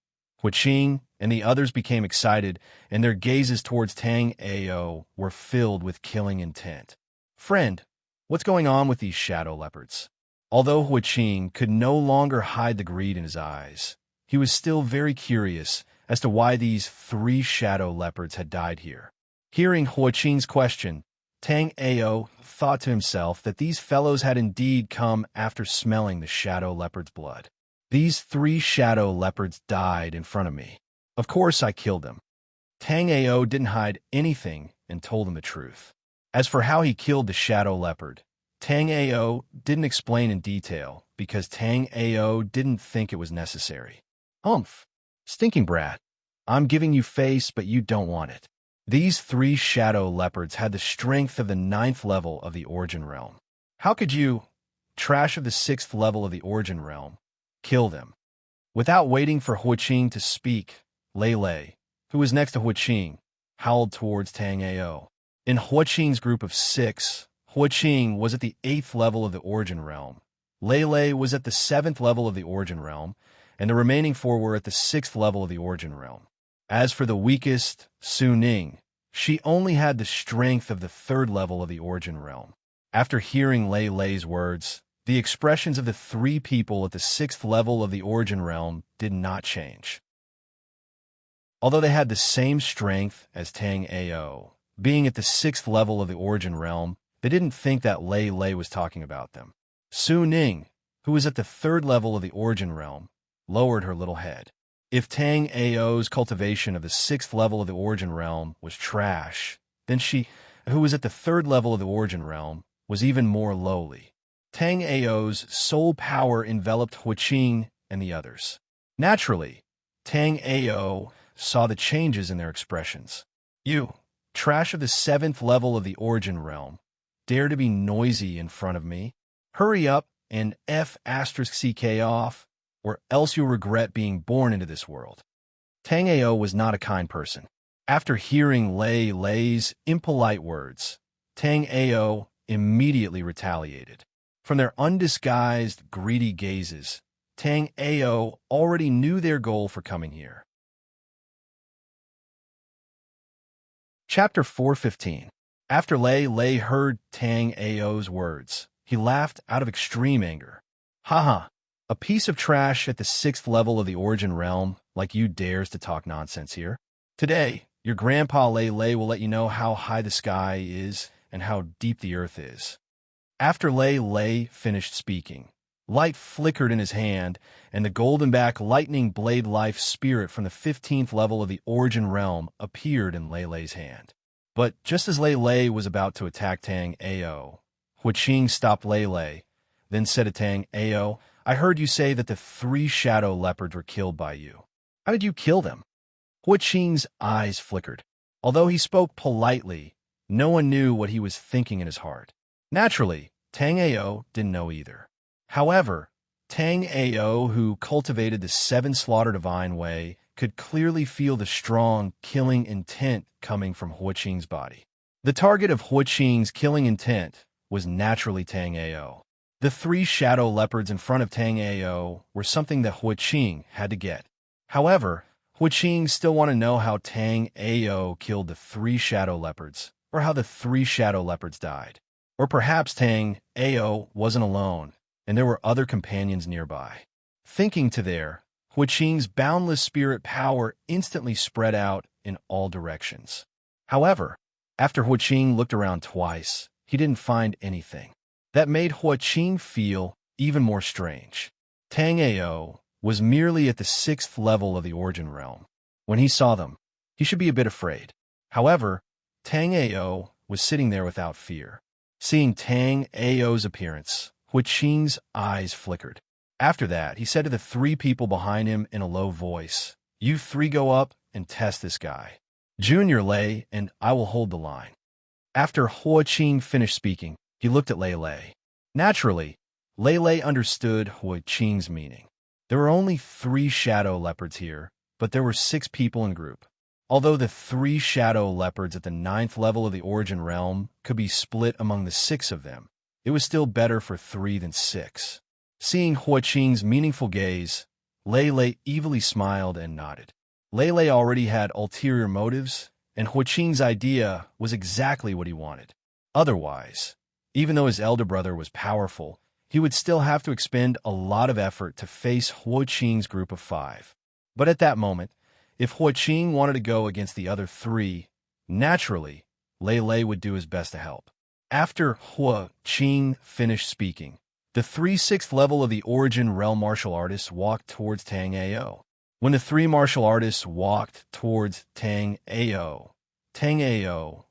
Huiqing and the others became excited, and their gazes towards Tang Ao were filled with killing intent. Friend, what's going on with these shadow leopards? Although Huiqing could no longer hide the greed in his eyes, he was still very curious as to why these 3 shadow leopards had died here. Hearing Huiqing's question, Tang Ao thought to himself that these fellows had indeed come after smelling the shadow leopard's blood. These 3 shadow leopards died in front of me. Of course I killed them. Tang Ao didn't hide anything and told him the truth. As for how he killed the shadow leopard, Tang Ao didn't explain in detail because Tang Ao didn't think it was necessary. Humph! Stinking brat. I'm giving you face, but you don't want it. These 3 shadow leopards had the strength of the 9th level of the origin realm. How could you, trash of the 6th level of the origin realm, kill them? Without waiting for Huiqing to speak, Lei Lei, who was next to Huiqing, howled towards Tang Ao. In Huiqing's group of 6, Huiqing was at the 8th level of the origin realm, Lei Lei was at the 7th level of the origin realm, and the remaining 4 were at the 6th level of the origin realm. As for the weakest, Su Ning, she only had the strength of the 3rd level of the origin realm. After hearing Lei Lei's words, the expressions of the 3 people at the 6th level of the origin realm did not change. Although they had the same strength as Tang Ao, being at the 6th level of the origin realm, they didn't think that Lei Lei was talking about them. Su Ning, who was at the 3rd level of the origin realm, lowered her little head. If Tang Ao's cultivation of the 6th level of the origin realm was trash, then she, who was at the 3rd level of the origin realm, was even more lowly. Tang Ao's soul power enveloped Huiqing and the others. Naturally, Tang Ao saw the changes in their expressions. You, trash of the 7th level of the origin realm, dare to be noisy in front of me? Hurry up and F***ck off, or else you'll regret being born into this world. Tang Ao was not a kind person. After hearing Lei Lei's impolite words, Tang Ao immediately retaliated. From their undisguised, greedy gazes, Tang Ao already knew their goal for coming here. Chapter 415. After Lei Lei heard Tang Ao's words, he laughed out of extreme anger. Haha, a piece of trash at the 6th level of the origin realm like you dares to talk nonsense here? Today, your grandpa Lei Lei will let you know how high the sky is and how deep the earth is. After Lei Lei finished speaking, light flickered in his hand, and the golden-back lightning blade life spirit from the 15th level of the origin realm appeared in Lei Lei's hand. But just as Lei Lei was about to attack Tang Ao, Huiqing stopped Lei Lei. then said to Tang Ao, I heard you say that the 3 shadow leopards were killed by you. How did you kill them? Hua Qing's eyes flickered. Although he spoke politely, no one knew what he was thinking in his heart. Naturally, Tang Ao didn't know either. However, Tang Ao, who cultivated the 7 slaughter divine way, could clearly feel the strong, killing intent coming from Hua Qing's body. The target of Hua Qing's killing intent was naturally Tang Ao. The 3 shadow leopards in front of Tang Ao were something that Hua Qing had to get. However, Hua Qing still wanted to know how Tang Ao killed the 3 shadow leopards, or how the 3 shadow leopards died. Or perhaps Tang Ao wasn't alone, and there were other companions nearby. Thinking to there, Hua Qing's boundless spirit power instantly spread out in all directions. However, after Hua Qing looked around twice, he didn't find anything. That made Hua Qing feel even more strange. Tang Ao was merely at the 6th level of the origin realm. When he saw them, he should be a bit afraid. However, Tang Ao was sitting there without fear. Seeing Tang Ao's appearance, Hua Qing's eyes flickered. After that, he said to the 3 people behind him in a low voice, You 3 go up and test this guy. Junior Lei and I will hold the line. After Hua Qing finished speaking, he looked at Lei Lei. Naturally, Lei Lei understood Hua Qing's meaning. There were only 3 shadow leopards here, but there were 6 people in group. Although the 3 shadow leopards at the 9th level of the origin realm could be split among the 6 of them, it was still better for 3 than 6. Seeing Hua Qing's meaningful gaze, Lei Lei evilly smiled and nodded. Lei Lei already had ulterior motives, and Hua Qing's idea was exactly what he wanted. Otherwise, even though his elder brother was powerful, he would still have to expend a lot of effort to face Hua Qing's group of 5. But at that moment, if Hua Qing wanted to go against the other 3, naturally, Lei Lei would do his best to help. After Hua Qing finished speaking, the 3 6th level of the origin realm martial artists walked towards Tang Ao. When the 3 martial artists walked towards Tang Ao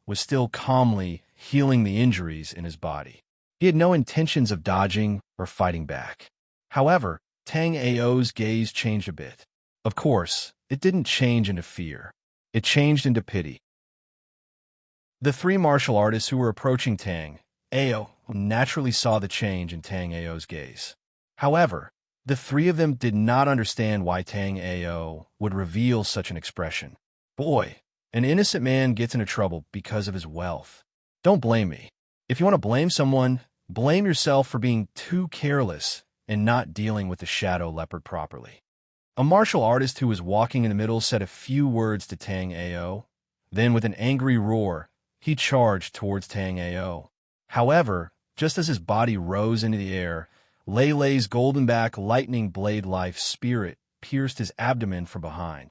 was still calmly healing the injuries in his body. He had no intentions of dodging or fighting back. However, Tang Ao's gaze changed a bit. Of course, it didn't change into fear. It changed into pity. The 3 martial artists who were approaching Tang Ao naturally saw the change in Tang Ao's gaze. However, the 3 of them did not understand why Tang Ao would reveal such an expression. Boy, an innocent man gets into trouble because of his wealth. Don't blame me. If you want to blame someone, blame yourself for being too careless and not dealing with the shadow leopard properly. A martial artist who was walking in the middle said a few words to Tang Ao. Then, with an angry roar, he charged towards Tang Ao. However, just as his body rose into the air, Lei Lei's golden back lightning blade life spirit pierced his abdomen from behind.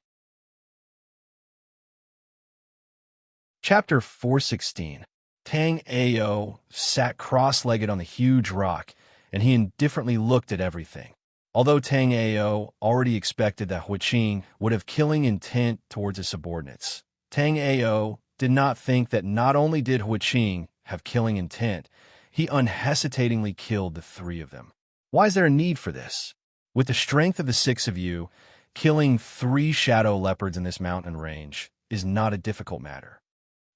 Chapter 416. Tang Ao sat cross-legged on the huge rock, and he indifferently looked at everything. Although Tang Ao already expected that Hua Qing would have killing intent towards his subordinates, Tang Ao did not think that not only did Hua Qing have killing intent, he unhesitatingly killed the 3 of them. Why is there a need for this? With the strength of the 6 of you, killing 3 shadow leopards in this mountain range is not a difficult matter.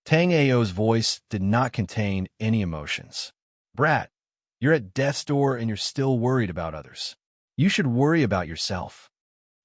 Tang Ao's voice did not contain any emotions. Brat, you're at death's door and you're still worried about others. You should worry about yourself.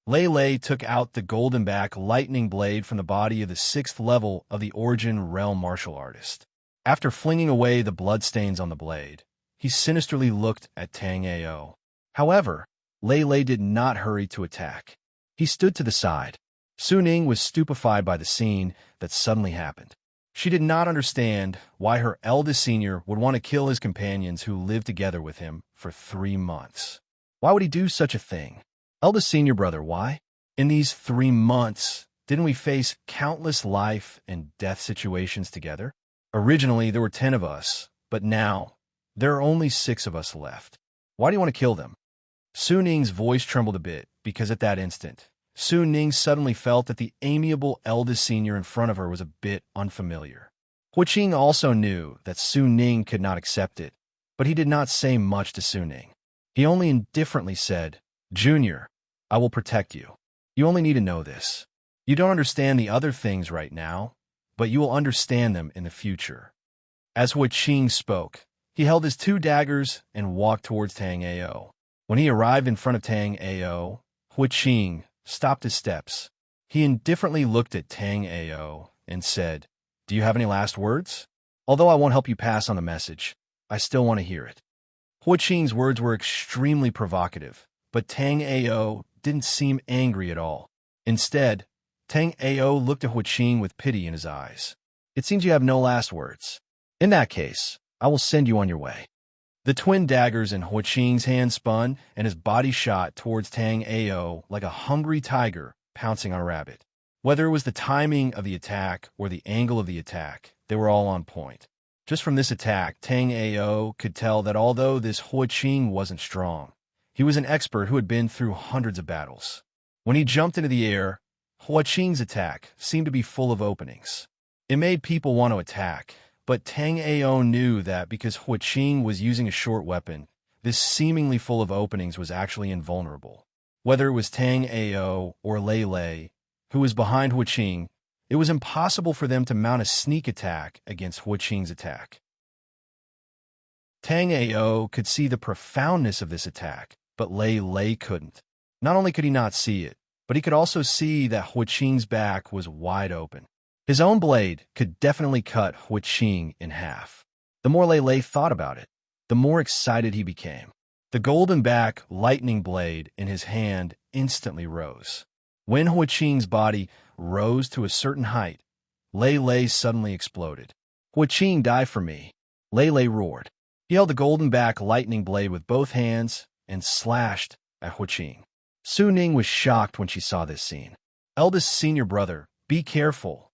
Lei Lei took out the golden back lightning blade from the body of the 6th level of the origin realm martial artist. After flinging away the bloodstains on the blade, he sinisterly looked at Tang Ao. However, Lei Lei did not hurry to attack. He stood to the side. Su Ning was stupefied by the scene that suddenly happened. She did not understand why her eldest senior would want to kill his companions who lived together with him for 3 months. Why would he do such a thing? Eldest senior brother, why? In these 3 months, didn't we face countless life and death situations together? Originally, there were 10 of us, but now, there are only 6 of us left. Why do you want to kill them? Su Ning's voice trembled a bit, because at that instant, Su Ning suddenly felt that the amiable eldest senior in front of her was a bit unfamiliar. Hua Qing also knew that Su Ning could not accept it, but he did not say much to Su Ning. He only indifferently said, "Junior, I will protect you. You only need to know this. You don't understand the other things right now, but you will understand them in the future." As Hua Qing spoke, he held his two daggers and walked towards Tang Ao. When he arrived in front of Tang Ao, Hua Qing stopped his steps. He indifferently looked at Tang Ao and said, "Do you have any last words? Although I won't help you pass on the message, I still want to hear it." Hua Qing's words were extremely provocative, but Tang Ao didn't seem angry at all. Instead, Tang Ao looked at Hua Qing with pity in his eyes. "It seems you have no last words. In that case, I will send you on your way." The twin daggers in Hua Qing's hand spun, and his body shot towards Tang Ao like a hungry tiger pouncing on a rabbit. Whether it was the timing of the attack or the angle of the attack, they were all on point. Just from this attack, Tang Ao could tell that although this Hua Qing wasn't strong, he was an expert who had been through hundreds of battles. When he jumped into the air, Hua Qing's attack seemed to be full of openings. It made people want to attack, but Tang Ao knew that because Hua Qing was using a short weapon, this seemingly full of openings was actually invulnerable. Whether it was Tang Ao or Lei Lei, who was behind Hua Qing, it was impossible for them to mount a sneak attack against Hua Qing's attack. Tang Ao could see the profoundness of this attack, but Lei Lei couldn't. Not only could he not see it, but he could also see that Hua Qing's back was wide open. His own blade could definitely cut Hua Qing in half. The more Lei Lei thought about it, the more excited he became. The golden back lightning blade in his hand instantly rose. When Hua Qing's body rose to a certain height, Lei Lei suddenly exploded. "Hua Qing, die for me," Lei Lei roared. He held the golden back lightning blade with both hands and slashed at Hua Qing. Su Ning was shocked when she saw this scene. "Eldest senior brother, be careful."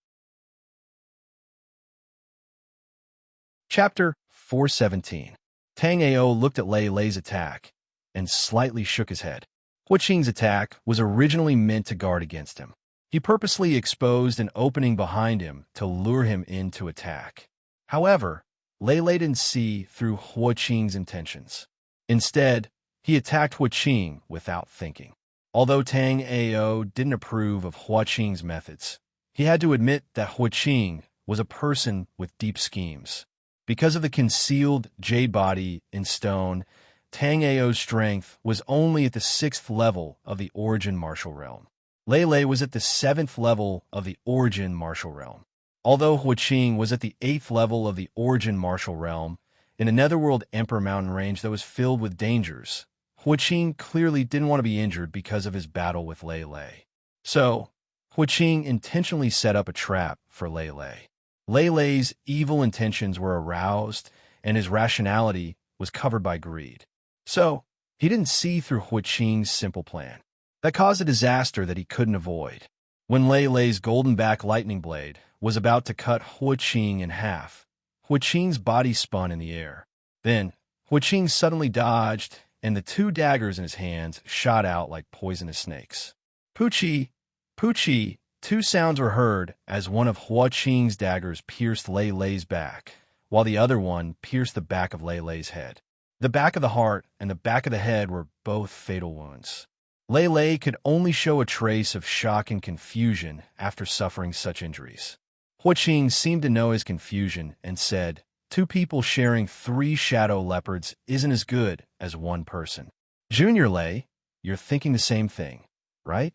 Chapter 417. Tang Ao looked at Lei Lei's attack and slightly shook his head. Hua Qing's attack was originally meant to guard against him. He purposely exposed an opening behind him to lure him into attack. However, Lei Lei didn't see through Hua Qing's intentions. Instead, he attacked Hua Qing without thinking. Although Tang Ao didn't approve of Hua Qing's methods, he had to admit that Hua Qing was a person with deep schemes. Because of the concealed jade body in stone, Tang Ao's strength was only at the 6th level of the origin martial realm. Lei Lei was at the 7th level of the origin martial realm. Although Hua Qing was at the 8th level of the origin martial realm, in a netherworld emperor mountain range that was filled with dangers, Hua Qing clearly didn't want to be injured because of his battle with Lei Lei. So, Hua Qing intentionally set up a trap for Lei Lei. Lei Lei's evil intentions were aroused, and his rationality was covered by greed. So, he didn't see through Hua Qing's simple plan. That caused a disaster that he couldn't avoid. When Lei Lei's golden back lightning blade was about to cut Hua Qing in half, Hua Qing's body spun in the air. Then, Hua Qing suddenly dodged, and the two daggers in his hands shot out like poisonous snakes. Poochie! Poochie! Two sounds were heard as one of Hua Qing's daggers pierced Lei Lei's back, while the other one pierced the back of Lei Lei's head. The back of the heart and the back of the head were both fatal wounds. Lei Lei could only show a trace of shock and confusion after suffering such injuries. Hua Qing seemed to know his confusion and said, "Two people sharing 3 shadow leopards isn't as good as one person." "Junior Lei, you're thinking the same thing, right?"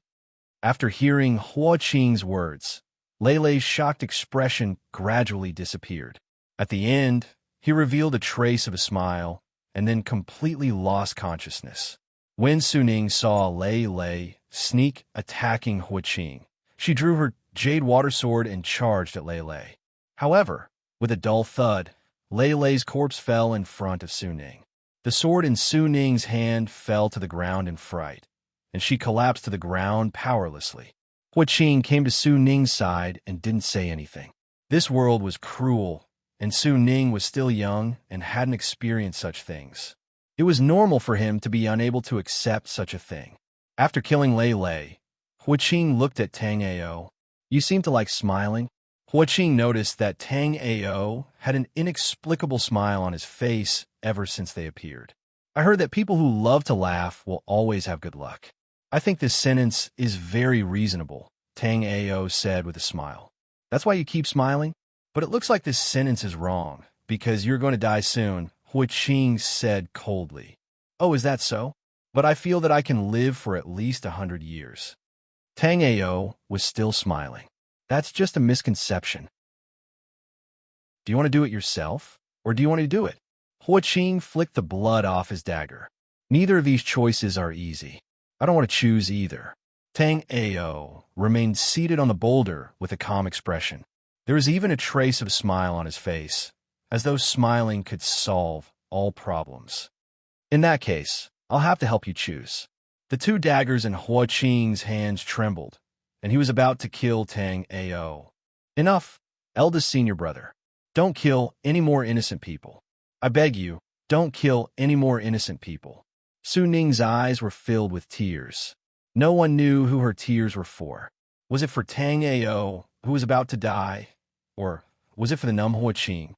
After hearing Hua Qing's words, Lei Lei's shocked expression gradually disappeared. At the end, he revealed a trace of a smile and then completely lost consciousness. When Su Ning saw Lei Lei sneak attacking Hua Qing, she drew her jade water sword and charged at Lei Lei. However, with a dull thud, Lei Lei's corpse fell in front of Su Ning. The sword in Su Ning's hand fell to the ground in fright, and she collapsed to the ground powerlessly. Hua Qing came to Su Ning's side and didn't say anything. This world was cruel, and Su Ning was still young and hadn't experienced such things. It was normal for him to be unable to accept such a thing. After killing Lei Lei, Hua Qing looked at Tang Ao. "You seem to like smiling." Hua Qing noticed that Tang Ao had an inexplicable smile on his face ever since they appeared. I heard that people who love to laugh will always have good luck. I think this sentence is very reasonable, Tang Ao said with a smile. That's why you keep smiling? But it looks like this sentence is wrong, because you're going to die soon, Hui Qing said coldly. Oh, is that so? But I feel that I can live for at least 100 years. Tang Ao was still smiling. That's just a misconception. Do you want to do it yourself, or do you want to do it? Hui Qing flicked the blood off his dagger. Neither of these choices are easy. I don't want to choose either. Tang Ao remained seated on the boulder with a calm expression. There was even a trace of a smile on his face, as though smiling could solve all problems. In that case, I'll have to help you choose. The two daggers in Hui Qing's hands trembled, and he was about to kill Tang Ao. Enough, eldest senior brother. Don't kill any more innocent people. I beg you, don't kill any more innocent people. Su Ning's eyes were filled with tears. No one knew who her tears were for. Was it for Tang Ao, who was about to die, or was it for the numb Hui Qing?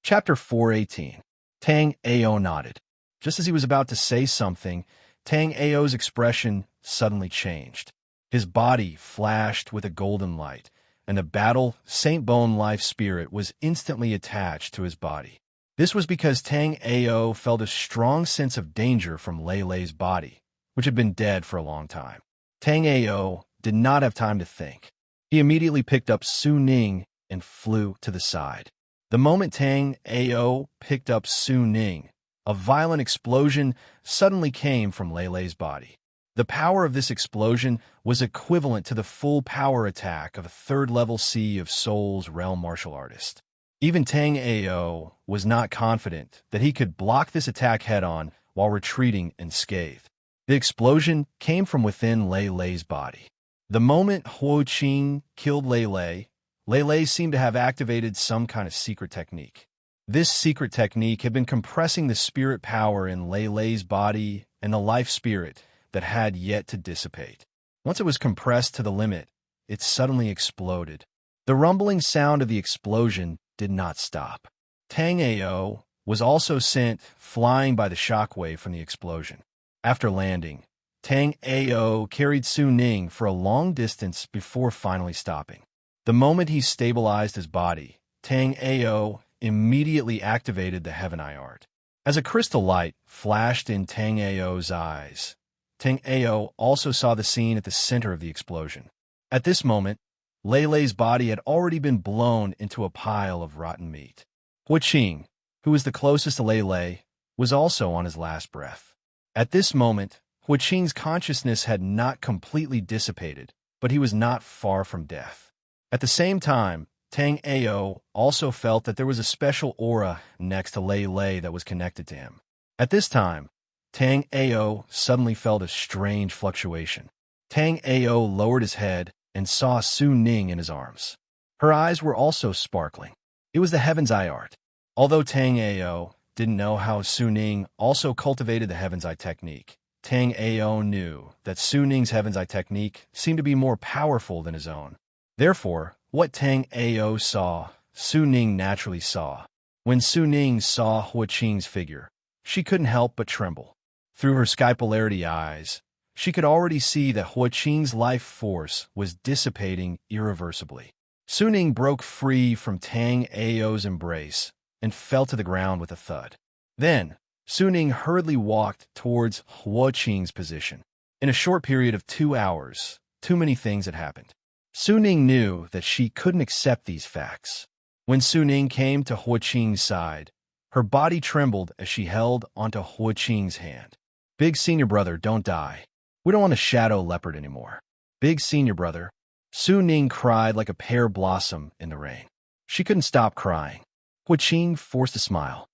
Chapter 418. Tang Ao nodded. Just as he was about to say something, Tang Ao's expression suddenly changed. His body flashed with a golden light, and the battle Saint Bone life spirit was instantly attached to his body. This was because Tang Ao felt a strong sense of danger from Lei Lei's body, which had been dead for a long time. Tang Ao did not have time to think. He immediately picked up Su Ning and flew to the side. The moment Tang Ao picked up Su Ning, a violent explosion suddenly came from Lei Lei's body. The power of this explosion was equivalent to the full power attack of a third-level Sea of Souls realm martial artist. Even Tang Ao was not confident that he could block this attack head-on while retreating unscathed. The explosion came from within Lei Lei's body. The moment Hui Qing killed Lei Lei seemed to have activated some kind of secret technique. This secret technique had been compressing the spirit power in Lei Lei's body and the life spirit that had yet to dissipate. Once it was compressed to the limit, it suddenly exploded. The rumbling sound of the explosion did not stop. Tang Ao was also sent flying by the shockwave from the explosion. After landing, Tang Ao carried Su Ning for a long distance before finally stopping. The moment he stabilized his body, Tang Ao immediately activated the Heaven Eye Art. As a crystal light flashed in Tang Ao's eyes, Tang Ao also saw the scene at the center of the explosion. At this moment, Lei Lei's body had already been blown into a pile of rotten meat. Hui Qing, who was the closest to Lei Lei, was also on his last breath. At this moment, Hui Qing's consciousness had not completely dissipated, but he was not far from death. At the same time, Tang Ao also felt that there was a special aura next to Lei Lei that was connected to him. At this time, Tang Ao suddenly felt a strange fluctuation. Tang Ao lowered his head and saw Su Ning in his arms. Her eyes were also sparkling. It was the Heaven's Eye Art. Although Tang Ao didn't know how Su Ning also cultivated the Heaven's Eye technique, Tang Ao knew that Su Ning's Heaven's Eye technique seemed to be more powerful than his own. Therefore, what Tang Ao saw, Su Ning naturally saw. When Su Ning saw Hui Qing's figure, she couldn't help but tremble. Through her skypolarity eyes, she could already see that Hui Qing's life force was dissipating irreversibly. Su Ning broke free from Tang Ao's embrace and fell to the ground with a thud. Then, Su Ning hurriedly walked towards Hui Qing's position. In a short period of 2 hours, too many things had happened. Su Ning knew that she couldn't accept these facts. When Su Ning came to Hui Qing's side, her body trembled as she held onto Hui Qing's hand. Big senior brother, don't die. We don't want a shadow leopard anymore. Big senior brother. Su Ning cried like a pear blossom in the rain. She couldn't stop crying. Hui Qing forced a smile.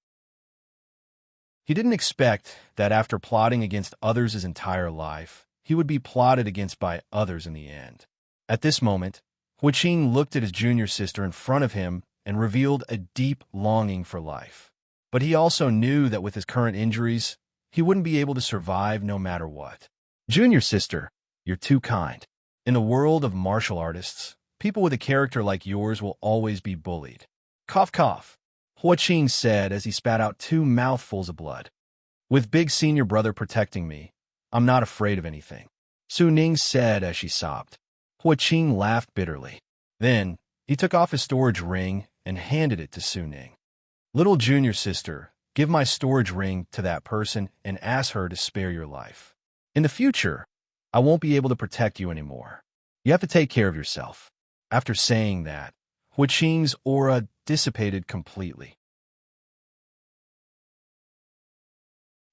He didn't expect that after plotting against others his entire life, he would be plotted against by others in the end. At this moment, Hui Qing looked at his junior sister in front of him and revealed a deep longing for life. But he also knew that with his current injuries, he wouldn't be able to survive no matter what. Junior sister, you're too kind. In the world of martial artists, people with a character like yours will always be bullied. Cough, cough. Hua Qing said as he spat out 2 mouthfuls of blood. With big senior brother protecting me, I'm not afraid of anything, Su Ning said as she sobbed. Hua Qing laughed bitterly. Then, he took off his storage ring and handed it to Su Ning. Little junior sister, give my storage ring to that person and ask her to spare your life. In the future, I won't be able to protect you anymore. You have to take care of yourself. After saying that, Hua Qing's aura dissipated completely.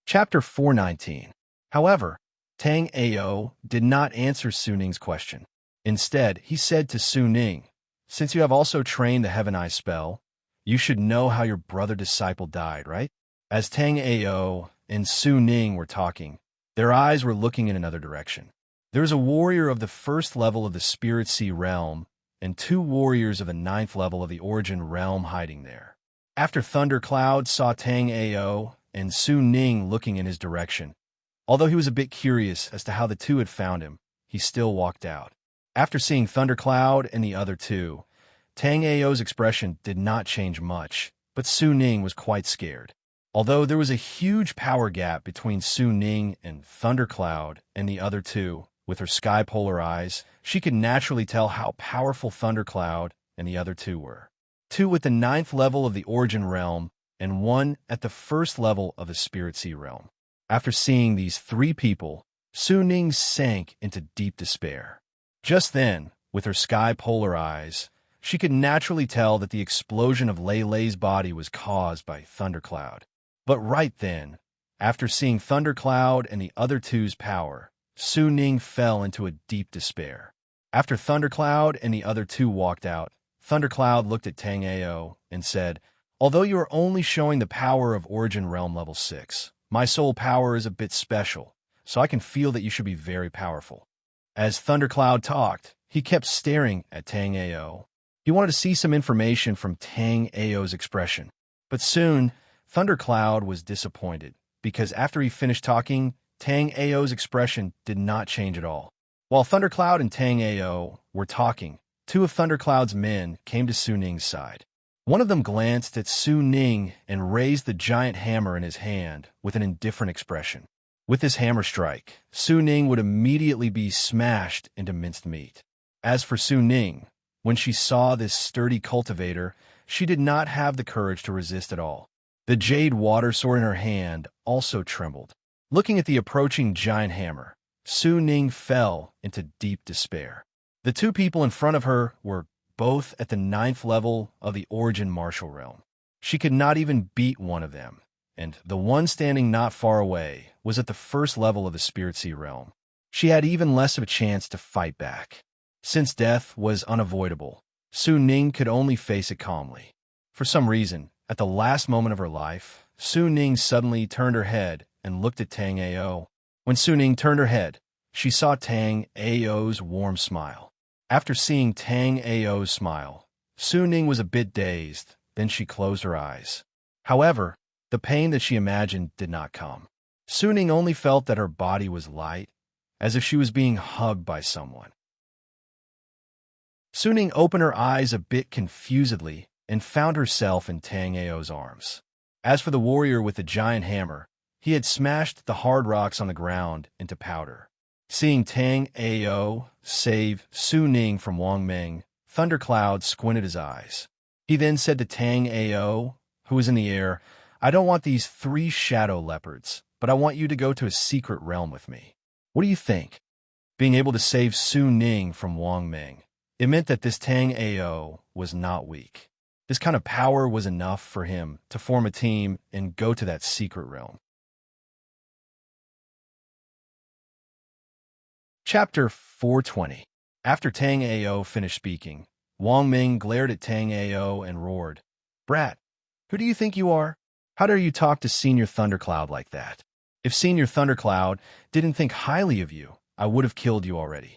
Chapter 419. However, Tang Ao did not answer Su Ning's question. Instead, he said to Su Ning, since you have also trained the Heaven Eye spell, you should know how your brother disciple died, right? As Tang Ao and Su Ning were talking, their eyes were looking in another direction. There was a warrior of the 1st level of the Spirit Sea realm and 2 warriors of the 9th level of the Origin realm hiding there. After Thundercloud saw Tang Ao and Su Ning looking in his direction, although he was a bit curious as to how the two had found him, he still walked out. After seeing Thundercloud and the other two, Tang Ao's expression did not change much, but Su Ning was quite scared. Although there was a huge power gap between Su Ning and Thundercloud and the other two, with her sky-polar eyes, she could naturally tell how powerful Thundercloud and the other two were. 2 at the 9th level of the Origin realm, and 1 at the 1st level of the Spirit Sea realm. After seeing these 3 people, Su Ning sank into deep despair. Just then, with her sky-polar eyes, she could naturally tell that the explosion of Lei Lei's body was caused by Thundercloud. But right then, after seeing Thundercloud and the other two's power, Su Ning fell into a deep despair. After Thundercloud and the other two walked out, Thundercloud looked at Tang Ao and said, although you are only showing the power of Origin Realm level 6, my soul power is a bit special, so I can feel that you should be very powerful. As Thundercloud talked, he kept staring at Tang Ao. He wanted to see some information from Tang Ao's expression. But soon, Thundercloud was disappointed, because after he finished talking, Tang Ao's expression did not change at all. While Thundercloud and Tang Ao were talking, 2 of Thundercloud's men came to Su Ning's side. One of them glanced at Su Ning and raised the giant hammer in his hand with an indifferent expression. With this hammer strike, Su Ning would immediately be smashed into minced meat. As for Su Ning, when she saw this sturdy cultivator, she did not have the courage to resist at all. The jade water sword in her hand also trembled. Looking at the approaching giant hammer, Su Ning fell into deep despair. The 2 people in front of her were both at the 9th level of the Origin martial realm. She could not even beat one of them, and the one standing not far away was at the 1st level of the Spirit Sea realm. She had even less of a chance to fight back. Since death was unavoidable, Su Ning could only face it calmly. For some reason, at the last moment of her life, Su Ning suddenly turned her head and looked at Tang Ao. When Su Ning turned her head, she saw Tang Ao's warm smile. After seeing Tang Ao's smile, Su Ning was a bit dazed, then she closed her eyes. However, the pain that she imagined did not come. Su Ning only felt that her body was light, as if she was being hugged by someone. Su Ning opened her eyes a bit confusedly and found herself in Tang Ao's arms. As for the warrior with the giant hammer, he had smashed the hard rocks on the ground into powder. Seeing Tang Ao save Su Ning from Wang Ming, Thundercloud squinted his eyes. He then said to Tang Ao, who was in the air, I don't want these 3 shadow leopards, but I want you to go to a secret realm with me. What do you think? Being able to save Su Ning from Wang Ming, it meant that this Tang Ao was not weak. This kind of power was enough for him to form a team and go to that secret realm. Chapter 420. After Tang Ao finished speaking, Wang Ming glared at Tang Ao and roared, Brat, who do you think you are? How dare you talk to Senior Thundercloud like that? If Senior Thundercloud didn't think highly of you, I would have killed you already.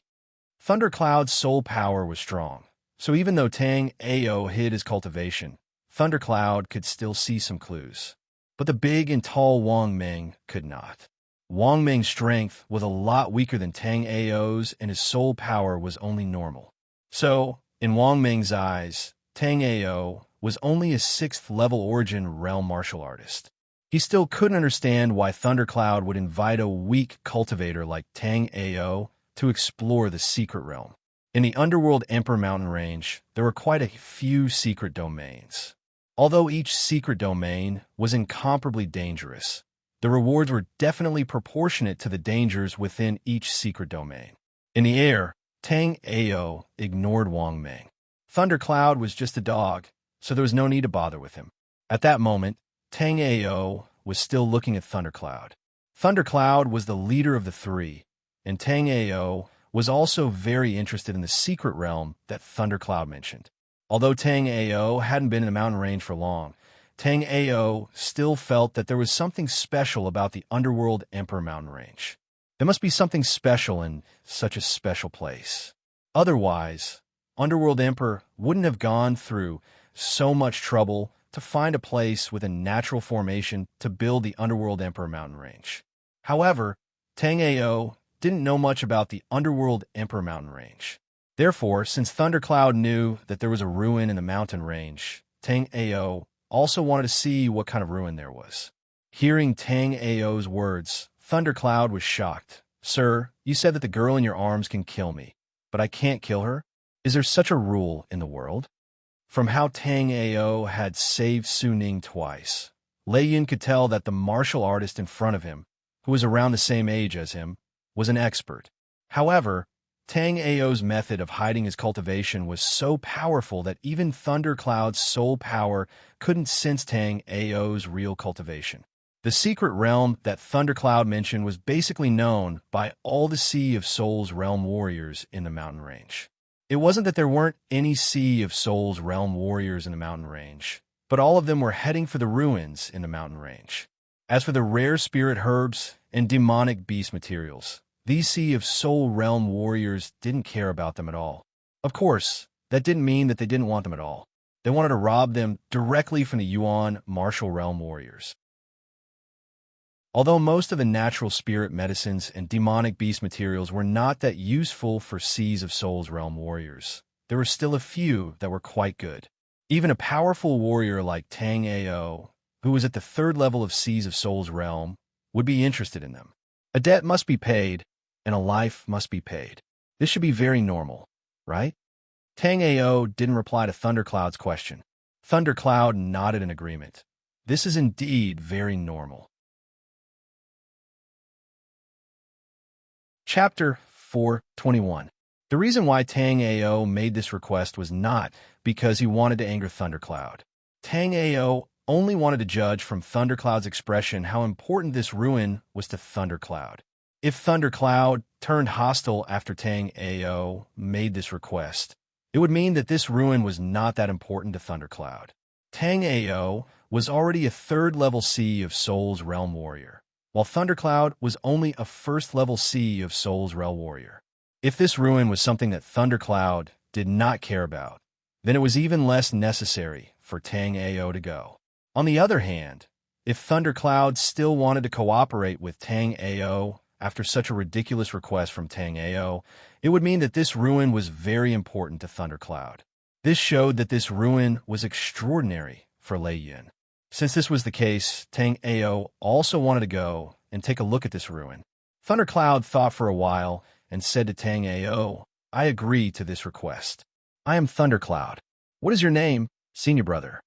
Thundercloud's soul power was strong, so even though Tang Ao hid his cultivation, Thundercloud could still see some clues. But the big and tall Wang Ming could not. Wang Ming's strength was a lot weaker than Tang Ao's, and his soul power was only normal. So, in Wang Ming's eyes, Tang Ao was only a 6th-level origin realm martial artist. He still couldn't understand why Thundercloud would invite a weak cultivator like Tang Ao to explore the secret realm. In the Underworld Emperor Mountain Range, there were quite a few secret domains. Although each secret domain was incomparably dangerous, the rewards were definitely proportionate to the dangers within each secret domain. In the air, Tang Ao ignored Wang Meng. Thundercloud was just a dog, so there was no need to bother with him. At that moment, Tang Ao was still looking at Thundercloud. Thundercloud was the leader of the three, and Tang Ao was also very interested in the secret realm that Thundercloud mentioned. Although Tang Ao hadn't been in the mountain range for long, Tang Ao still felt that there was something special about the Underworld Emperor Mountain Range. There must be something special in such a special place. Otherwise, Underworld Emperor wouldn't have gone through so much trouble to find a place with a natural formation to build the Underworld Emperor Mountain Range. However, Tang Ao didn't know much about the Underworld Emperor Mountain Range. Therefore, since Thundercloud knew that there was a ruin in the mountain range, Tang Ao also wanted to see what kind of ruin there was. Hearing Tang Ao's words, Thundercloud was shocked. "Sir, you said that the girl in your arms can kill me, but I can't kill her? Is there such a rule in the world?" From how Tang Ao had saved Su Ning twice, Lei Yun could tell that the martial artist in front of him, who was around the same age as him, was an expert. However, Tang Ao's method of hiding his cultivation was so powerful that even Thundercloud's soul power couldn't sense Tang Ao's real cultivation. The secret realm that Thundercloud mentioned was basically known by all the Sea of Souls realm warriors in the mountain range. It wasn't that there weren't any Sea of Souls realm warriors in the mountain range, but all of them were heading for the ruins in the mountain range. As for the rare spirit herbs and demonic beast materials, these Sea of Soul realm warriors didn't care about them at all. Of course, that didn't mean that they didn't want them at all. They wanted to rob them directly from the Yuan martial realm warriors. Although most of the natural spirit medicines and demonic beast materials were not that useful for Seas of Souls realm warriors, there were still a few that were quite good. Even a powerful warrior like Tang Ao, who was at the 3rd level of Seas of Souls realm, would be interested in them. A debt must be paid, and a life must be paid. This should be very normal, right? Tang Ao didn't reply to Thundercloud's question. Thundercloud nodded in agreement. This is indeed very normal. Chapter 4:21. The reason why Tang Ao made this request was not because he wanted to anger Thundercloud. Tang Ao only wanted to judge from Thundercloud's expression how important this ruin was to Thundercloud. If Thundercloud turned hostile after Tang Ao made this request, it would mean that this ruin was not that important to Thundercloud. Tang Ao was already a 3rd level Sea of Souls realm warrior, while Thundercloud was only a 1st level Sea of Souls realm warrior. If this ruin was something that Thundercloud did not care about, then it was even less necessary for Tang Ao to go. On the other hand, if Thundercloud still wanted to cooperate with Tang Ao after such a ridiculous request from Tang Ao, it would mean that this ruin was very important to Thundercloud. This showed that this ruin was extraordinary for Lei Yun. Since this was the case, Tang Ao also wanted to go and take a look at this ruin. Thundercloud thought for a while and said to Tang Ao, "I agree to this request. I am Thundercloud. What is your name, senior brother?"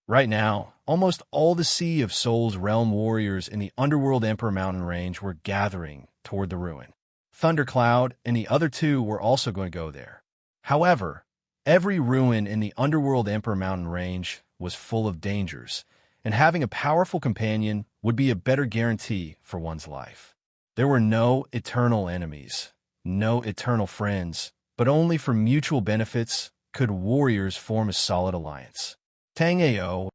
Right now, almost all the Sea of Souls realm warriors in the Underworld Emperor Mountain Range were gathering toward the ruin. Thundercloud and the other two were also going to go there. However, every ruin in the Underworld Emperor Mountain Range was full of dangers, and having a powerful companion would be a better guarantee for one's life. There were no eternal enemies, no eternal friends, but only for mutual benefits could warriors form a solid alliance. Tang Ao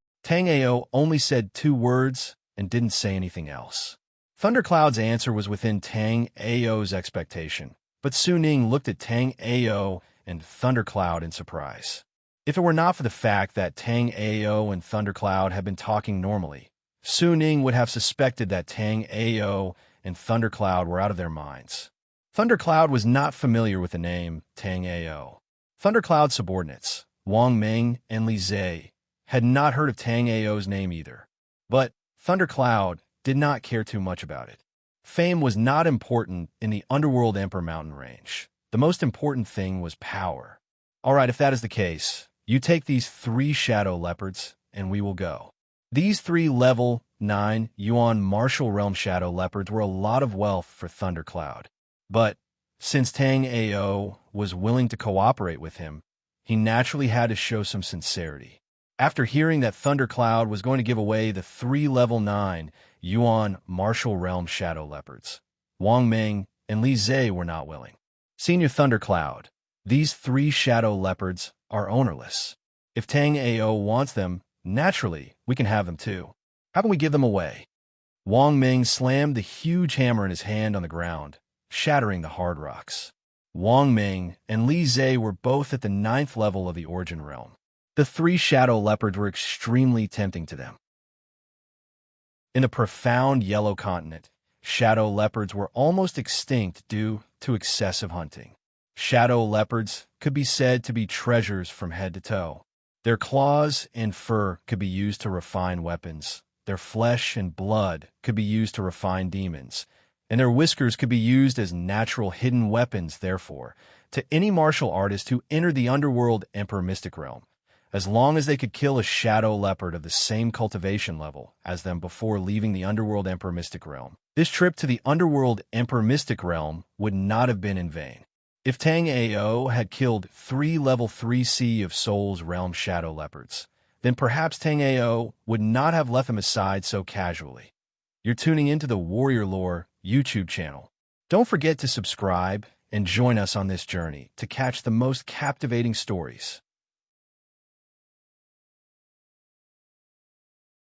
only said 2 words and didn't say anything else. Thundercloud's answer was within Tang Ao's expectation, but Su Ning looked at Tang Ao and Thundercloud in surprise. If it were not for the fact that Tang Ao and Thundercloud had been talking normally, Su Ning would have suspected that Tang Ao and Thundercloud were out of their minds. Thundercloud was not familiar with the name Tang Ao. Thundercloud's subordinates, Wang Meng and Li Zhe, had not heard of Tang Ao's name either. But Thundercloud did not care too much about it. Fame was not important in the Underworld Emperor mountain range. The most important thing was power. All right, if that is the case, you take these 3 shadow leopards, and we will go. These 3 level 9 Yuan Martial Realm Shadow Leopards were a lot of wealth for Thundercloud. But since Tang Ao was willing to cooperate with him, he naturally had to show some sincerity. After hearing that Thundercloud was going to give away the 3 level 9 Yuan Martial Realm Shadow Leopards, Wang Ming and Li Zhe were not willing. Senior Thundercloud, these 3 shadow leopards are ownerless. If Tang Ao wants them, naturally, we can have them too. How can we give them away? Wang Ming slammed the huge hammer in his hand on the ground, shattering the hard rocks. Wang Ming and Li Zhe were both at the 9th level of the Origin Realm. The 3 shadow leopards were extremely tempting to them. In the profound yellow continent, shadow leopards were almost extinct due to excessive hunting. Shadow leopards could be said to be treasures from head to toe. Their claws and fur could be used to refine weapons. Their flesh and blood could be used to refine demons. And their whiskers could be used as natural hidden weapons, therefore, to any martial artist who entered the Underworld Emperor Mystic Realm, as long as they could kill a shadow leopard of the same cultivation level as them before leaving the Underworld Emperor Mystic Realm. This trip to the Underworld Emperor Mystic Realm would not have been in vain. If Tang Ao had killed 3 level 3 Sea of Souls Realm shadow leopards, then perhaps Tang Ao would not have left them aside so casually. You're tuning into the Warrior Lore YouTube channel. Don't forget to subscribe and join us on this journey to catch the most captivating stories.